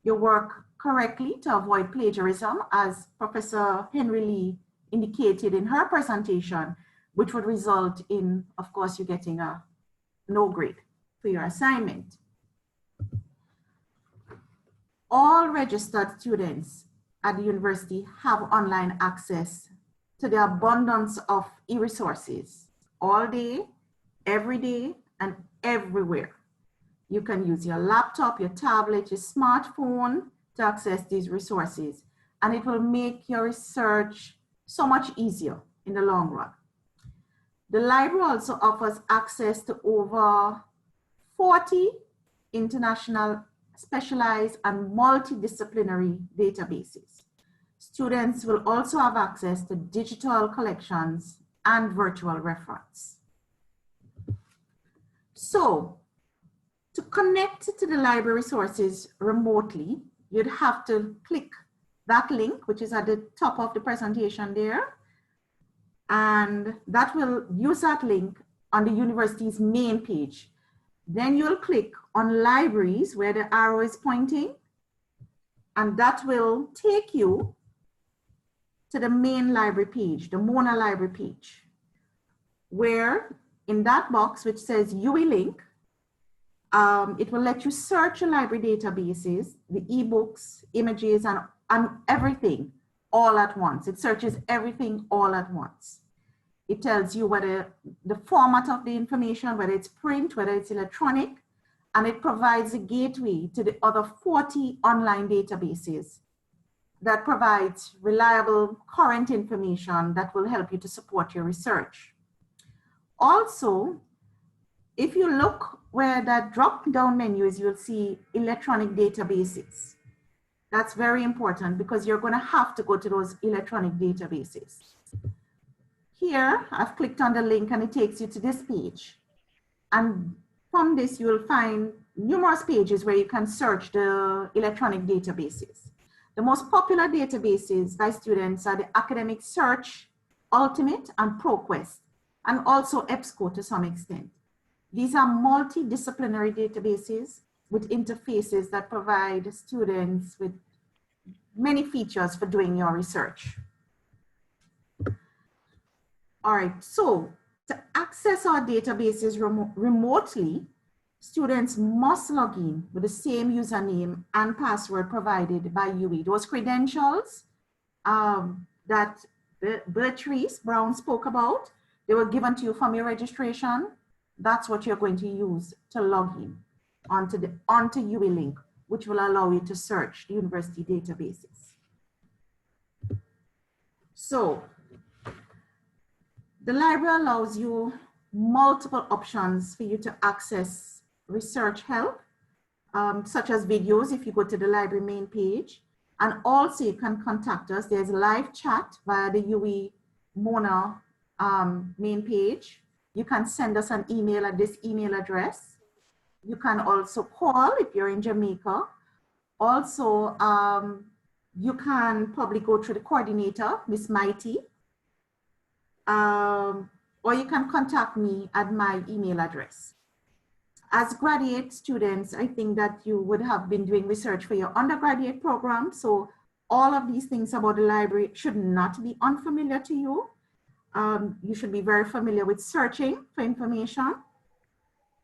your work correctly to avoid plagiarism, as Professor Henry Lee indicated in her presentation, which would result in, of course, you getting a no grade for your assignment. All registered students at the university have online access to the abundance of e-resources all day, every day, and everywhere. You can use your laptop, your tablet, your smartphone to access these resources, and it will make your research so much easier in the long run. The library also offers access to over 40 international, specialized, and multidisciplinary databases. Students will also have access to digital collections and virtual reference. So, to connect to the library resources remotely, you'd have to click that link, which is at the top of the presentation there. And that will use that link on the university's main page. Then you'll click on libraries where the arrow is pointing, and that will take you to the main library page, the Mona library page, where in that box which says UE link, it will let you search your library databases, the ebooks, images, and everything all at once. It searches everything all at once. It tells you whether the format of the information, whether it's print, whether it's electronic, and it provides a gateway to the other 40 online databases that provides reliable current information that will help you to support your research. Also, if you look where that drop-down menu is, you'll see electronic databases. That's very important because you're going to have to go to those electronic databases. Here, I've clicked on the link and it takes you to this page. And from this, you will find numerous pages where you can search the electronic databases. The most popular databases by students are the Academic Search, Ultimate, and ProQuest, and also EBSCO to some extent. These are multidisciplinary databases with interfaces that provide students with many features for doing your research. All right, so to access our databases remotely, students must log in with the same username and password provided by UE. Those credentials that Beatrice Brown spoke about, they were given to you from your registration. That's what you're going to use to log in onto UE link, which will allow you to search the university databases. So the library allows you multiple options for you to access research help, such as videos if you go to the library main page. And also you can contact us. There's live chat via the UE Mona main page. You can send us an email at this email address. You can also call if you're in Jamaica. Also, you can probably go through the coordinator, Miss Mighty, or you can contact me at my email address. As graduate students, I think that you would have been doing research for your undergraduate program. So all of these things about the library should not be unfamiliar to you. You should be very familiar with searching for information.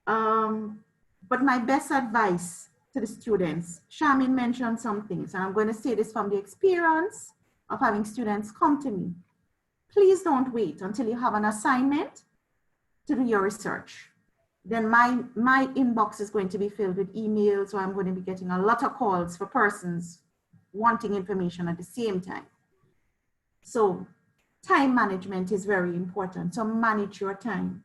But my best advice to the students, Shamin mentioned some things, and I'm going to say this from the experience of having students come to me. Please don't wait until you have an assignment to do your research. Then my inbox is going to be filled with emails, so I'm going to be getting a lot of calls for persons wanting information at the same time. So time management is very important, so manage your time.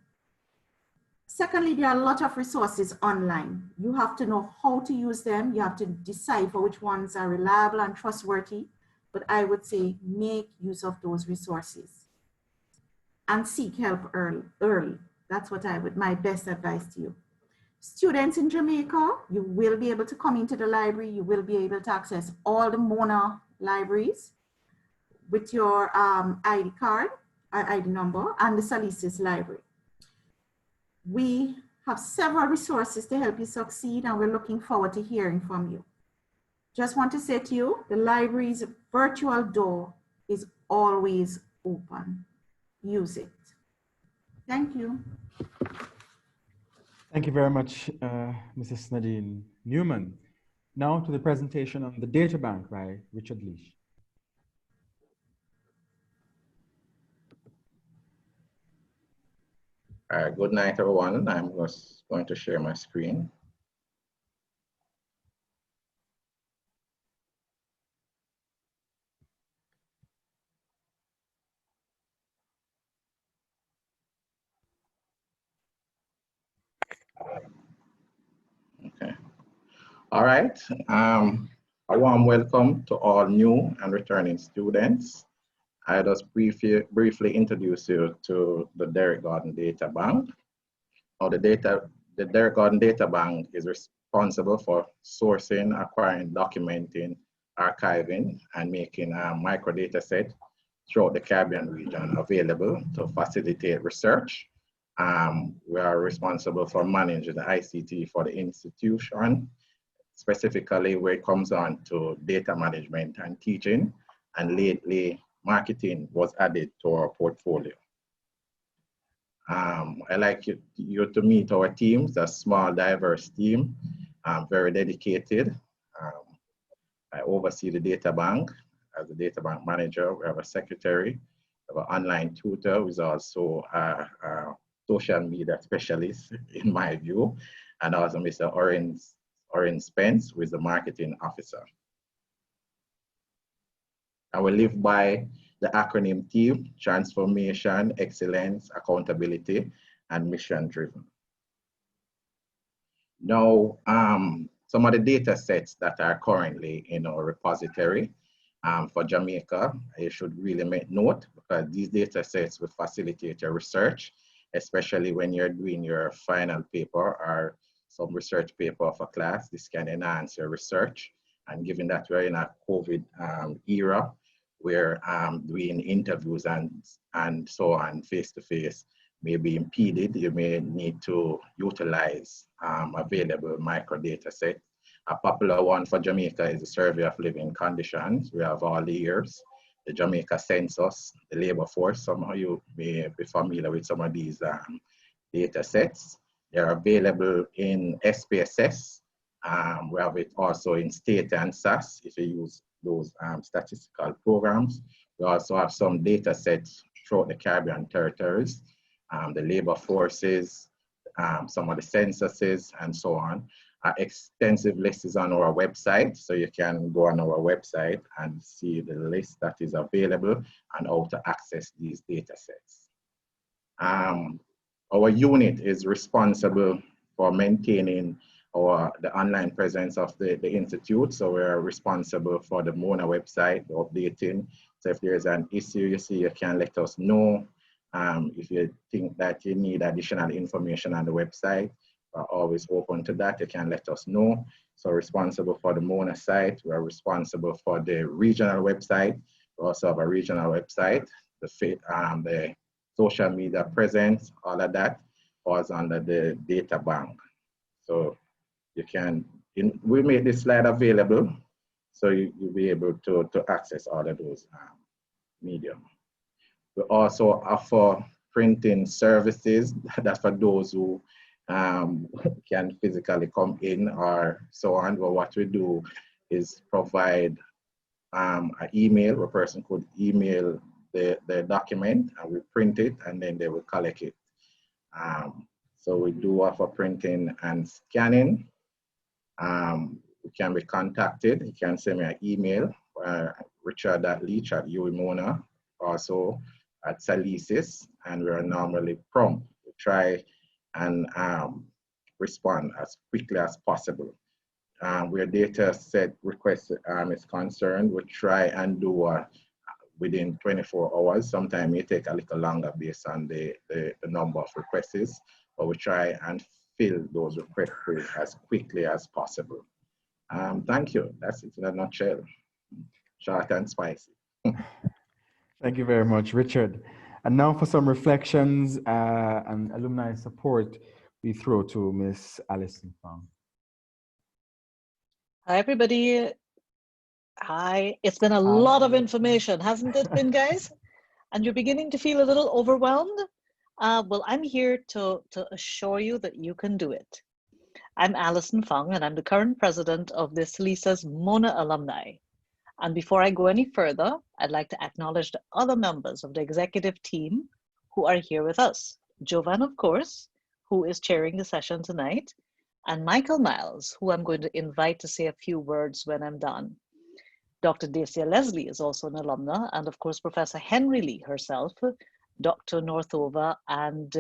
Secondly, there are a lot of resources online. You have to know how to use them. You have to decipher which ones are reliable and trustworthy, but I would say make use of those resources and seek help early. That's what my best advice to you. Students in Jamaica, you will be able to come into the library. You will be able to access all the Mona libraries with your ID card, ID number, and the SALISES library. We have several resources to help you succeed, and we're looking forward to hearing from you. Just want to say to you, the library's virtual door is always open. Use it. Thank you. Thank you very much, Mrs. Nadine Newman. Now to the presentation on the data bank by Richard Leach. Good night, everyone. I'm just going to share my screen. Okay. All right. A warm welcome to all new and returning students. I'll just briefly introduce you to the Derrick Gordon Data Bank. Now, the Derrick Gordon Data Bank is responsible for sourcing, acquiring, documenting, archiving, and making a microdata set throughout the Caribbean region available to facilitate research. We are responsible for managing the ICT for the institution, specifically where it comes on to data management and teaching, and lately marketing was added to our portfolio. I like you to meet our teams, a small, diverse team, very dedicated. I oversee the data bank. as a data bank manager. We have a secretary, we have an online tutor who is also a social media specialist, in my view, and also Mr. Orange Spence, who is the marketing officer. And we live by the acronym TEAM: Transformation, Excellence, Accountability, and Mission Driven. Now, some of the data sets that are currently in our repository for Jamaica, you should really make note, because these data sets will facilitate your research, especially when you're doing your final paper or some research paper for class. This can enhance your research. And given that we're in a COVID era, where doing interviews and so on face-to-face may be impeded, you may need to utilize available microdata set. A popular one for Jamaica is the Survey of Living Conditions. We have all the years, the Jamaica Census, the labor force. Some of you may be familiar with some of these data sets. They're available in SPSS. We have it also in state and SAS if you use those statistical programs. We also have some data sets throughout the Caribbean territories, the labor forces, some of the censuses, and so on. Extensive list is on our website, so you can go on our website and see the list that is available and how to access these data sets. Our unit is responsible for maintaining the online presence of the Institute, so we're responsible for the MONA website, the updating. So if there's an issue you see, you can let us know. If you think that you need additional information on the website, we're always open to that. You can let us know. So responsible for the MONA site, we're responsible for the regional website. We also have a regional website, the social media presence, all of that falls under the data bank. So you can, we made this slide available, so you'll be able to access all of those media. We also offer printing services. That's for those who can physically come in or so on. But what we do is provide an email where a person could email the document, and we print it, and then they will collect it. So we do offer printing and scanning. You can be contacted. You can send me an email, richard.leach@uimona, also at SALISES, and we are normally prompt. We try and respond as quickly as possible. Where data set request is concerned, we try and do within 24 hours. Sometimes it take a little longer based on the number of requests, but we try and fill those requests as quickly as possible. Thank you. That's it in a nutshell. Short and spicy. Thank you very much, Richard. And now for some reflections and alumni support, we throw to Miss Alison Fong. Hi, everybody. Hi. It's been a lot of information, hasn't it been, guys? And you're beginning to feel a little overwhelmed? Well, I'm here to assure you that you can do it. I'm Alison Fong, and I'm the current president of the SALISES MONA alumni. And before I go any further, I'd like to acknowledge the other members of the executive team who are here with us. Jovan, of course, who is chairing the session tonight, and Michael Miles, who I'm going to invite to say a few words when I'm done. Dr. Dacia Leslie is also an alumna, and of course, Professor Henry Lee herself, Dr. Northova, and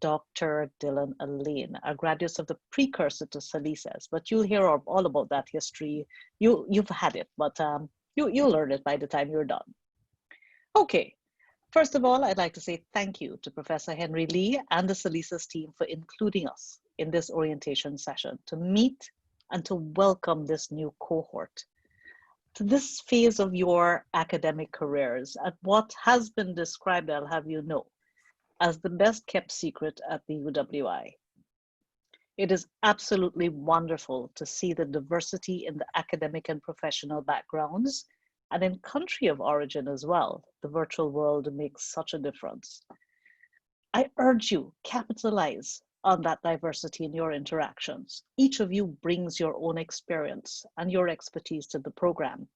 Dr. Dylan Allain are graduates of the precursor to SALISES, but you'll hear all about that history. You've had it, but you'll learn it by the time you're done. Okay, first of all, I'd like to say thank you to Professor Henry Lee and the SALISES team for including us in this orientation session to meet and to welcome this new cohort to this phase of your academic careers at what has been described, I'll have you know, as the best kept secret at the UWI. It is absolutely wonderful to see the diversity in the academic and professional backgrounds and in country of origin as well. The virtual world makes such a difference. I urge you, capitalize on that diversity in your interactions. Each of you brings your own experience and your expertise to the program.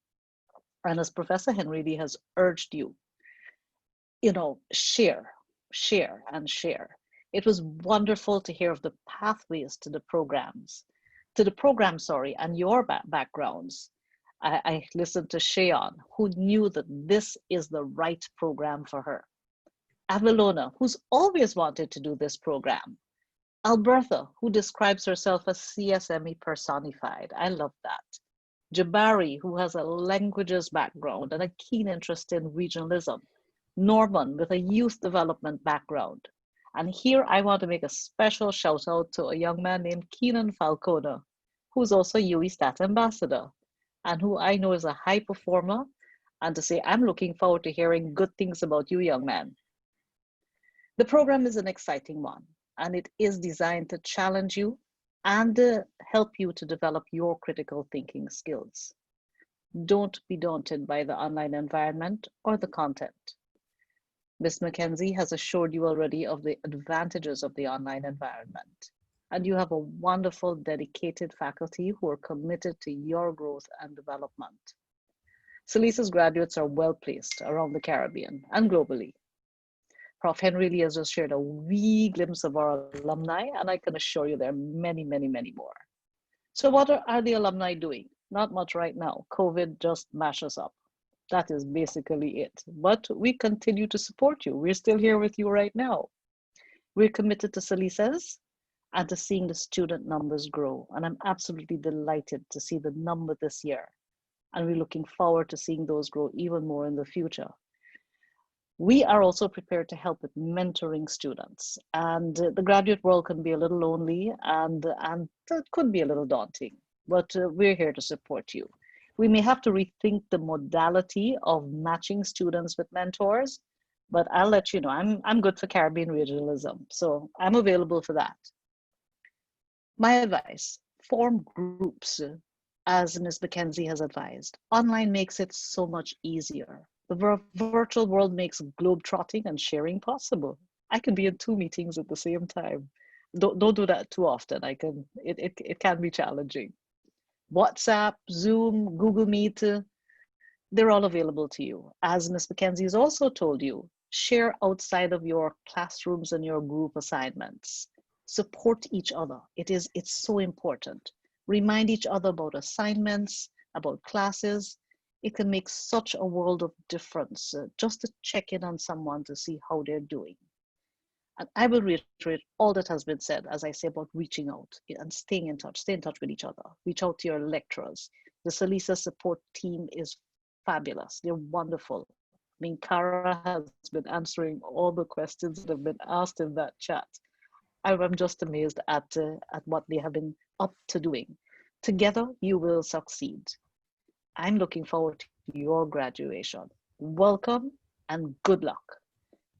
And as Professor Henry Lee has urged you, you know, share, and share. It was wonderful to hear of the pathways to the program, and your backgrounds. I listened to Shayon, who knew that this is the right program for her. Avilona, who's always wanted to do this program. Alberta, who describes herself as CSME personified. I love that. Jabari, who has a languages background and a keen interest in regionalism. Norman, with a youth development background. And here I want to make a special shout out to a young man named Keenan Falconer, who's also UE Stat Ambassador, and who I know is a high performer, and to say I'm looking forward to hearing good things about you, young man. The program is an exciting one, and it is designed to challenge you and help you to develop your critical thinking skills. Don't be daunted by the online environment or the content. Ms. Mackenzie has assured you already of the advantages of the online environment, and you have a wonderful, dedicated faculty who are committed to your growth and development. SALISES graduates are well placed around the Caribbean and globally. Prof. Henry Lee has just shared a wee glimpse of our alumni, and I can assure you there are many, many, many more. So what are the alumni doing? Not much right now. COVID just mashed us up. That is basically it. But we continue to support you. We're still here with you right now. We're committed to SALISES and to seeing the student numbers grow. And I'm absolutely delighted to see the number this year. And we're looking forward to seeing those grow even more in the future. We are also prepared to help with mentoring students. And the graduate world can be a little lonely and it could be a little daunting, but we're here to support you. We may have to rethink the modality of matching students with mentors, but I'll let you know, I'm good for Caribbean regionalism, so I'm available for that. My advice, form groups, as Ms. Mackenzie has advised. Online makes it so much easier. The virtual world makes globe-trotting and sharing possible. I can be in 2 meetings at the same time. Don't do that too often. It can be challenging. WhatsApp, Zoom, Google Meet, they're all available to you. As Ms. Mackenzie has also told you, share outside of your classrooms and your group assignments. Support each other. It's so important. Remind each other about assignments, about classes. It can make such a world of difference just to check in on someone to see how they're doing. And I will reiterate all that has been said, as I say, about reaching out and staying in touch. Stay in touch with each other. Reach out to your lecturers. The SALISES support team is fabulous. They're wonderful. I mean, Cara has been answering all the questions that have been asked in that chat. I'm just amazed at what they have been up to doing. Together, you will succeed. I'm looking forward to your graduation. Welcome and good luck.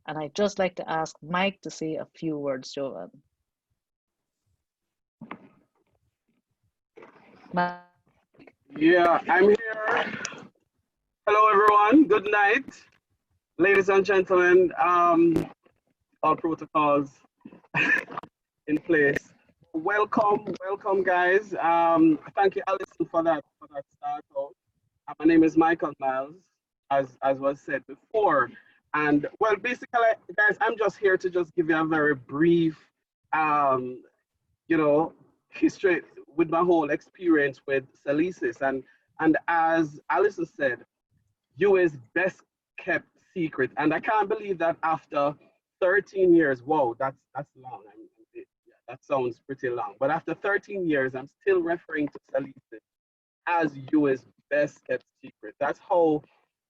And I'd just like to ask Mike to say a few words, Jovan. Mike. Yeah, I'm here. Hello, everyone. Good night. Ladies and gentlemen, all protocols in place. Welcome, guys. Thank you, Alison, for that start out. My name is Michael Miles, as was said before. And well, basically, guys, I'm just here to just give you a very brief, history with my whole experience with SALISES. And as Alison said, UA's best kept secret. And I can't believe that after 13 years, whoa, that's long. That sounds pretty long. But after 13 years, I'm still referring to SALISES as UA's best kept secret. That's how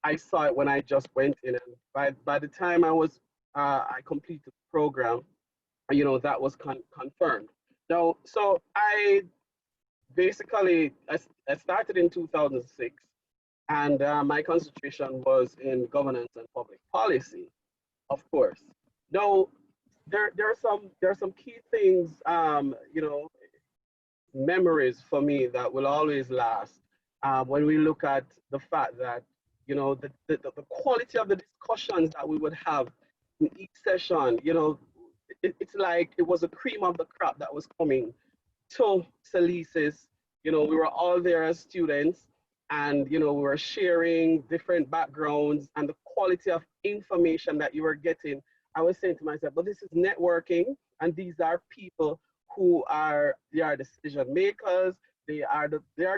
I saw it when I just went in, and by the time I completed the program, that was confirmed. Now, so I started in 2006, and my concentration was in governance and public policy, of course. Now, there are some key things, memories for me that will always last when we look at the fact that the quality of the discussions that we would have in each session, it's like it was a cream of the crop that was coming to SALISES. We were all there as students, and we were sharing different backgrounds and the quality of information that you were getting. I was saying to myself, but this is networking, and these are people who are decision makers. They are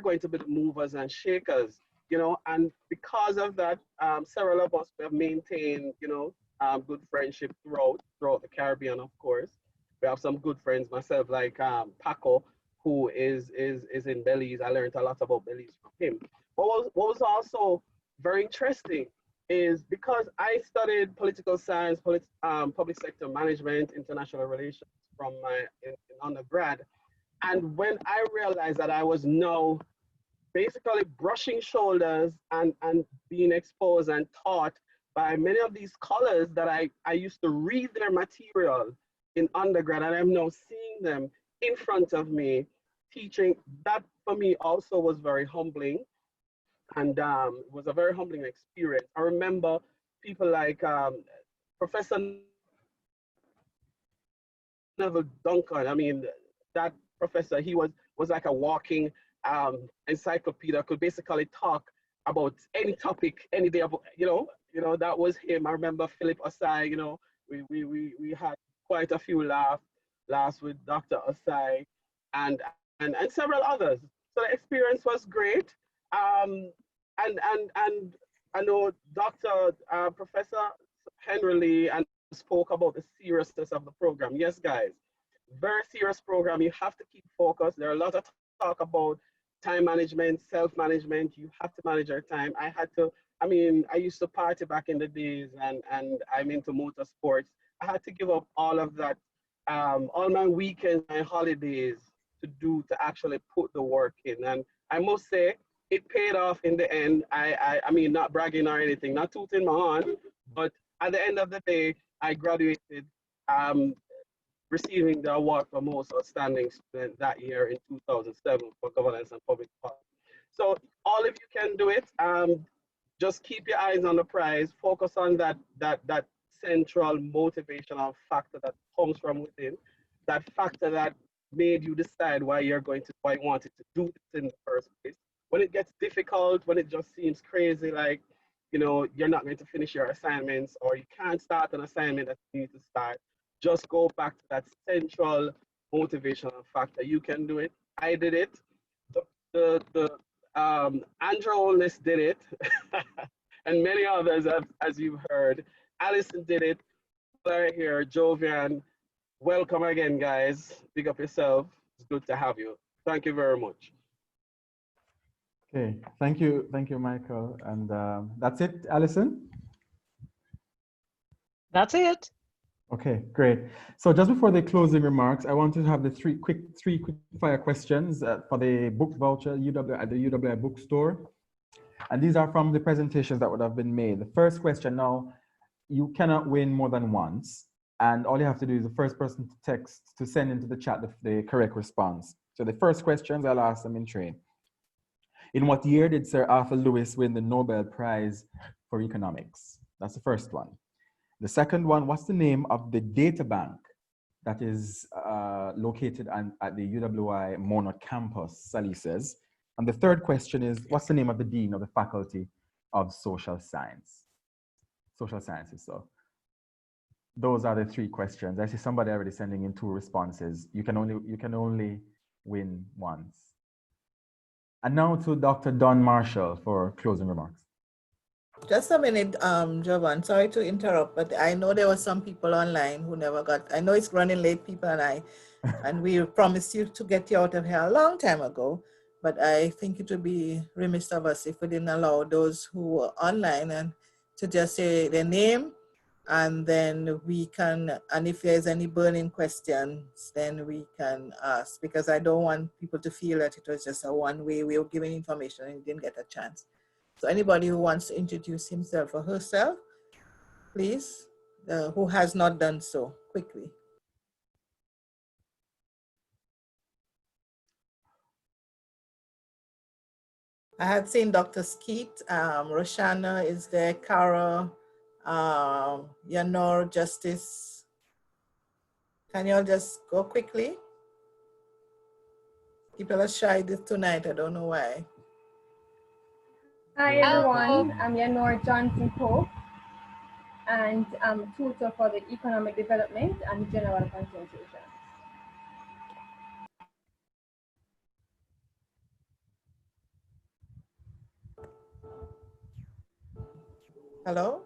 going to be the movers and shakers, and because of that, several of us have maintained, good friendship throughout the Caribbean, of course. We have some good friends, myself, like Paco, who is in Belize. I learned a lot about Belize from him. What was also very interesting is because I studied political science, public sector management, international relations from my in undergrad. And when I realized that I was now basically brushing shoulders and being exposed and taught by many of these scholars that I used to read their material in undergrad, and I'm now seeing them in front of me teaching, that for me also was very humbling, and was a very humbling experience. I remember people like Professor Neville Duncan. I mean, that professor, he was like a walking encyclopedia, could basically talk about any topic any day. That was him. I remember Philip Osai. We had quite a few laughs with Dr. Osai and several others. So the experience was great. And I know Dr. Professor Henry Lee and spoke about the seriousness of the program. Yes, guys, very serious program. You have to keep focused. There are a lot of talk about time management, self-management. You have to manage your time. I used to party back in the days, and I'm into motorsports. I had to give up all of that, all my weekends, my holidays to actually put the work in. And I must say, it paid off in the end. I mean, not bragging or anything, not tooting my horn, but at the end of the day, I graduated, receiving the award for most outstanding student that year in 2007 for governance and public policy. So all of you can do it. Just keep your eyes on the prize. Focus on that central motivational factor that comes from within, that factor that made you decide why you wanted to do this in the first place. When it gets difficult, when it just seems crazy, like, you're not going to finish your assignments, or you can't start an assignment that you need to start, just go back to that central motivational factor. You can do it. I did it. Andrew Holness did it, and many others, as you've heard. Allison did it. Right here, Jovan. Welcome again, guys. Pick up yourself. It's good to have you. Thank you very much. Okay, thank you, Michael. And that's it, Allison? That's it. Okay, great. So just before the closing remarks, I want to have the three quick fire questions for the book voucher at the UWI bookstore. And these are from the presentations that would have been made. The first question, now, you cannot win more than once. And all you have to do is the first person to send into the chat the correct response. So the first questions, I'll ask them in train. In what year did Sir Arthur Lewis win the Nobel Prize for Economics? That's the first one. The second one, what's the name of the data bank that is located at the UWI Mona campus, SALISES? And the third question is, what's the name of the dean of the Faculty of Social Sciences? So those are the three questions. I see somebody already sending in 2 responses. You can only win once. And now to Dr. Don Marshall for closing remarks. Just a minute, Jovan, sorry to interrupt, but I know there were some people online who never got, I know it's running late, people and we promised you to get you out of here a long time ago, but I think it would be remiss of us if we didn't allow those who were online and to just say their name, and then we can, and if there's any burning questions, then we can ask, because I don't want people to feel that it was just a one-way way of giving information and you didn't get a chance. So anybody who wants to introduce himself or herself, please, who has not done so, quickly. I had seen Dr. Skeet, Roshana is there, Cara, Yanor, Justice. Can you all just go quickly? People are shy tonight, I don't know why. Hi everyone, I'm Yanor Johnson Pope, and I'm a tutor for the Economic Development and General Concentration. Hello?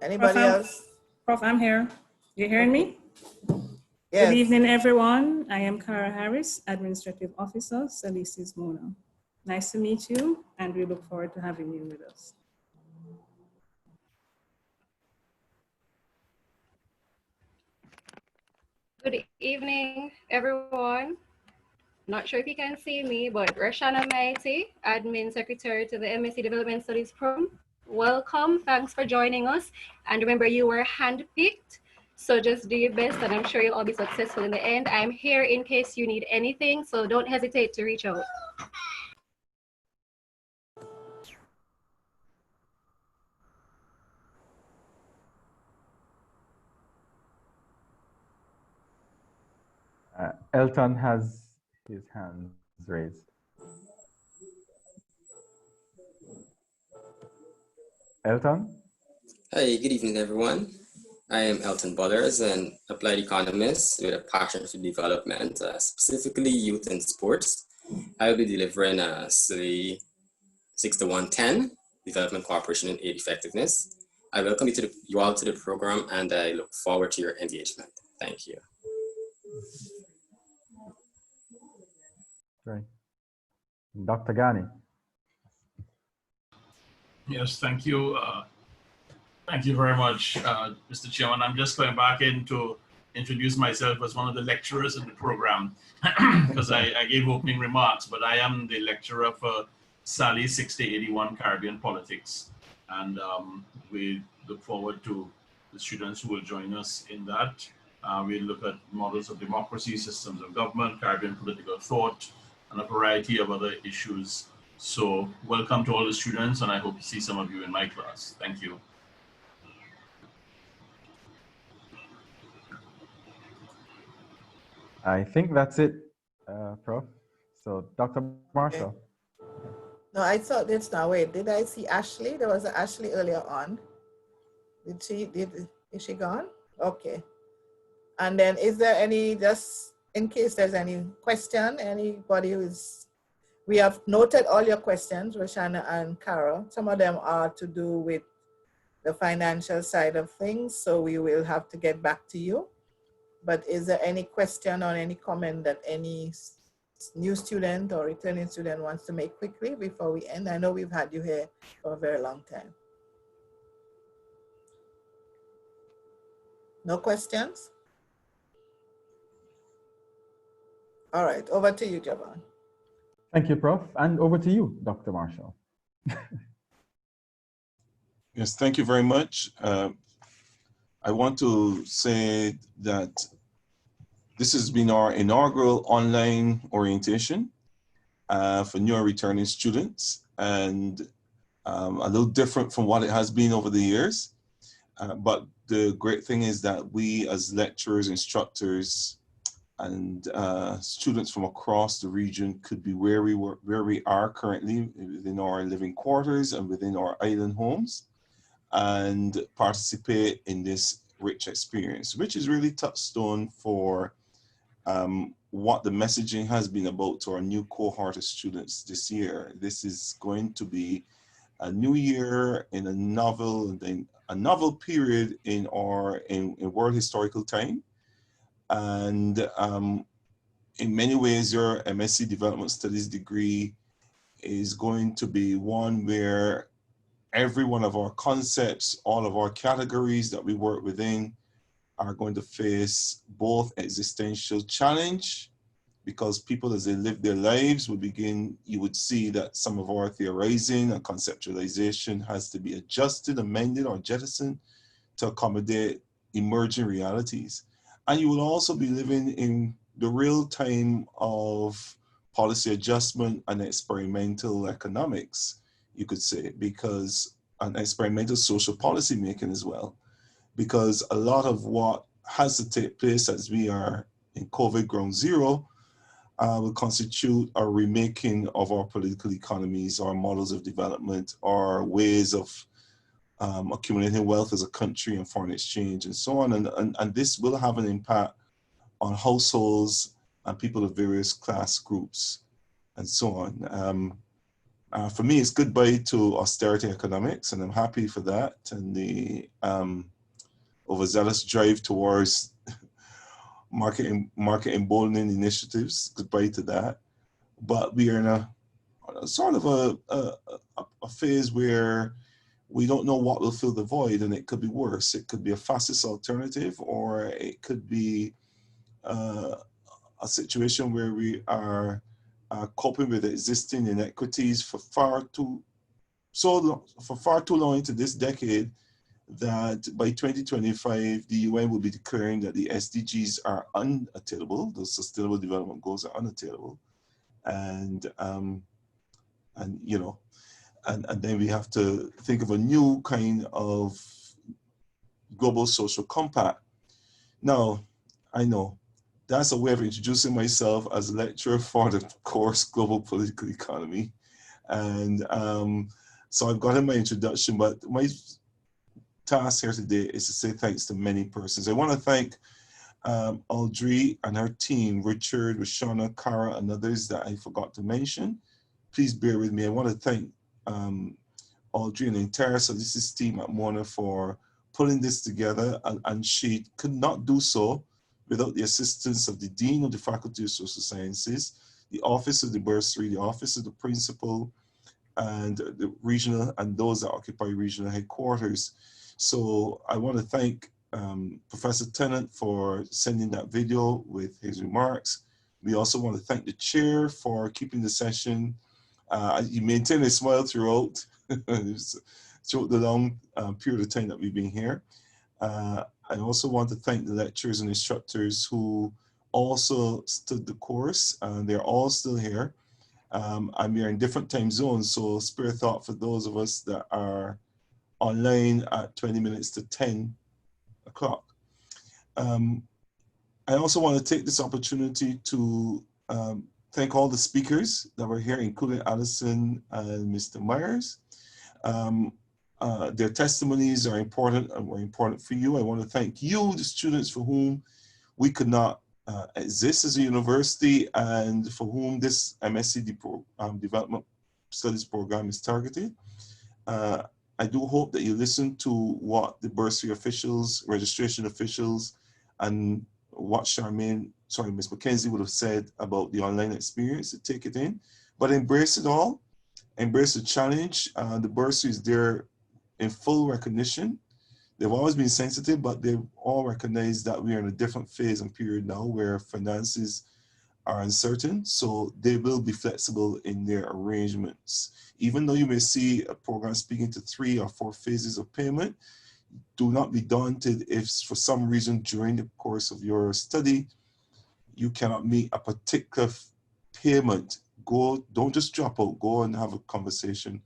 Anybody else? Prof, I'm here. You hearing me? Yes. Good evening, everyone. I am Cara Harris, Administrative Officer, SALISES Mona. Nice to meet you, and we look forward to having you with us. Good evening, everyone. Not sure if you can see me, but Rashana Maiti, Admin Secretary to the MSc Development Studies Program. Welcome, thanks for joining us. And remember, you were handpicked, so just do your best, and I'm sure you'll all be successful in the end. I'm here in case you need anything, so don't hesitate to reach out. Elton has his hands raised. Elton? Hi, good evening, everyone. I am Elton Bullers, an applied economist with a passion for development, specifically youth and sports. I will be delivering a SLE 6-110, Development Cooperation and Aid Effectiveness. I welcome you all to the program, and I look forward to your engagement. Thank you. Right. Dr. Ghani. Yes, thank you. Thank you very much, Mr. Chairman. I'm just going back in to introduce myself as one of the lecturers in the program because I gave opening remarks, but I am the lecturer for SALI 6081 Caribbean Politics. And we look forward to the students who will join us in that. We look at models of democracy, systems of government, Caribbean political thought, and a variety of other issues. So welcome to all the students, and I hope to see some of you in my class. Thank you. I think that's it, Prof. So, Dr. Marshall. No, I thought this now. Wait, did I see Ashley? There was an Ashley earlier on. Is she gone? Okay. And then is there any, just in case there's any question, anybody who's, we have noted all your questions, Roshana and Carol. Some of them are to do with the financial side of things, so we will have to get back to you. But is there any question or any comment that any new student or returning student wants to make quickly before we end? I know we've had you here for a very long time. No questions? All right, over to you, Jovan. Thank you, Prof. And over to you, Dr. Marshall. Yes, thank you very much. I want to say that this has been our inaugural online orientation for new and returning students, and a little different from what it has been over the years. But the great thing is that we as lecturers, instructors, and students from across the region could be where we are currently within our living quarters and within our island homes, and participate in this rich experience, which is really touchstone for what the messaging has been about to our new cohort of students this year. This is going to be a new year in a novel period in world historical time. And in many ways, your MSc Development Studies degree is going to be one where every one of our concepts, all of our categories that we work within are going to face both existential challenge, because people as they live their lives will begin, you would see that some of our theorizing and conceptualization has to be adjusted, amended, or jettisoned to accommodate emerging realities. And you will also be living in the real time of policy adjustment and experimental economics, you could say, because an experimental social policy making as well, because a lot of what has to take place as we are in COVID ground zero will constitute a remaking of our political economies, our models of development, our ways of accumulating wealth as a country and foreign exchange and so on. And this will have an impact on households and people of various class groups and so on. For me, it's goodbye to austerity economics, and I'm happy for that. And the overzealous drive towards market emboldening initiatives, goodbye to that. But we are in a sort of a phase where we don't know what will fill the void, and it could be worse. It could be a fascist alternative, or it could be a situation where we are coping with existing inequities for far too long into this decade, that by 2025, the UN will be declaring that the SDGs are unattainable, those Sustainable Development Goals are unattainable, and you know, and then we have to think of a new kind of global social compact. Now, I know that's a way of introducing myself as a lecturer for the course Global Political Economy, and so I've gotten my introduction, but my task here today is to say thanks to many persons. I want to thank Audrey and her team, Richard, Rashana, Cara, and others that I forgot to mention. Please bear with me. I want to thank Audrey and the entire SALISES team at Mona for pulling this together, and she could not do so without the assistance of the Dean of the Faculty of Social Sciences, the Office of the Bursary, the Office of the Principal, and the regional, and those that occupy regional headquarters. So I want to thank Professor Tennant for sending that video with his remarks. We also want to thank the chair for keeping the session. You maintain a smile throughout, throughout the long period of time that we've been here. I also want to thank the lecturers and instructors who also stood the course, and they're all still here. And we are in different time zones, so spare thought for those of us that are online at 20 minutes to 10 o'clock. I also want to take this opportunity to thank all the speakers that were here, including Alison and Mr. Myers. Their testimonies are important and were important for you. I want to thank you, the students, for whom we could not exist as a university and for whom this MSc Development Studies program is targeted. I do hope that you listen to what the bursary officials, registration officials, and what Ms. Mackenzie would have said about the online experience, to take it in, but embrace it all, embrace the challenge. The bursary is there in full recognition. They've always been sensitive, but they've all recognized that we are in a different phase and period now where finances are uncertain, so they will be flexible in their arrangements. Even though you may see a program speaking to 3 or 4 phases of payment, do not be daunted if for some reason during the course of your study, you cannot meet a particular payment. Don't just drop out, go and have a conversation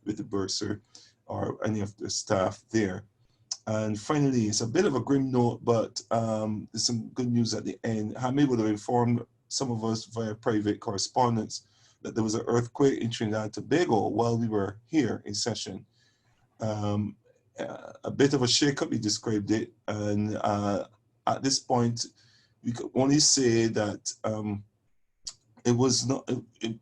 with the bursar or any of the staff there. And finally, it's a bit of a grim note, but there's some good news at the end. Hamid would have informed some of us via private correspondence that there was an earthquake in Trinidad and Tobago while we were here in session. A bit of a shakeup, he described it. And at this point, we could only say that it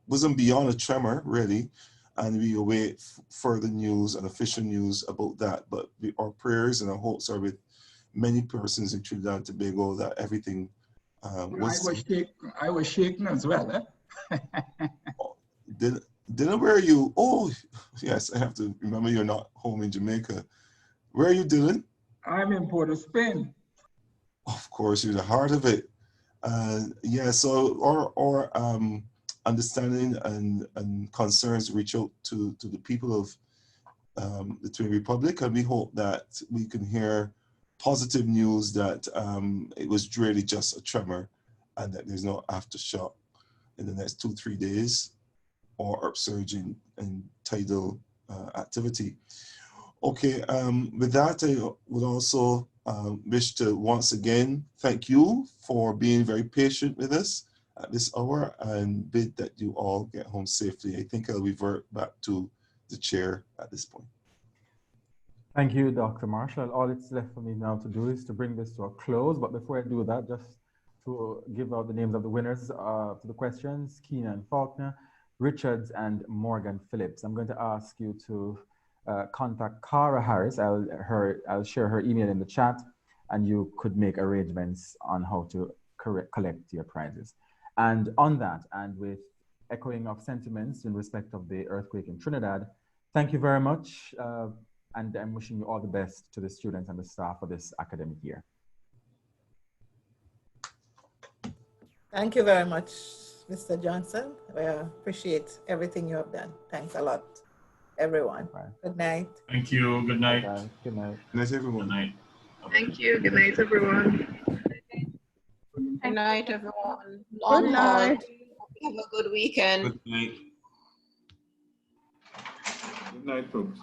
wasn't beyond a tremor, really. And we await further news and official news about that. But our prayers and our hopes are with many persons in Trinidad and Tobago that everything I was shaking as well. Eh? Dylan, where are you? Oh, yes, I have to remember you're not home in Jamaica. Where are you, Dylan? I'm in Port of Spain. Of course, you're the heart of it. Yeah, so our understanding and concerns reach out to the people of the Twin Republic, and we hope that we can hear positive news that it was really just a tremor and that there's no aftershock in the next 2-3 days or upsurge in tidal activity. Okay, with that, I would also wish to once again thank you for being very patient with us at this hour and bid that you all get home safely. I think I'll revert back to the chair at this point. Thank you, Dr. Marshall. All it's left for me now to do is to bring this to a close. But before I do that, just to give out the names of the winners to the questions: Keenan Falconer, Richards, and Morghan Phillips. I'm going to ask you to contact Cara Harris. I'll share her email in the chat, and you could make arrangements on how to collect your prizes. And on that, and with echoing of sentiments in respect of the earthquake in Trinidad, thank you very much. And I'm wishing you all the best to the students and the staff for this academic year. Thank you very much, Mr. Johnson. We appreciate everything you have done. Thanks a lot, everyone. Bye. Good night. Thank you. Good night. Bye. Good night. Good night, everyone. Good night. Thank you. Good night, everyone. Good night, everyone. Good night. Have a good weekend. Good night. Good night, folks.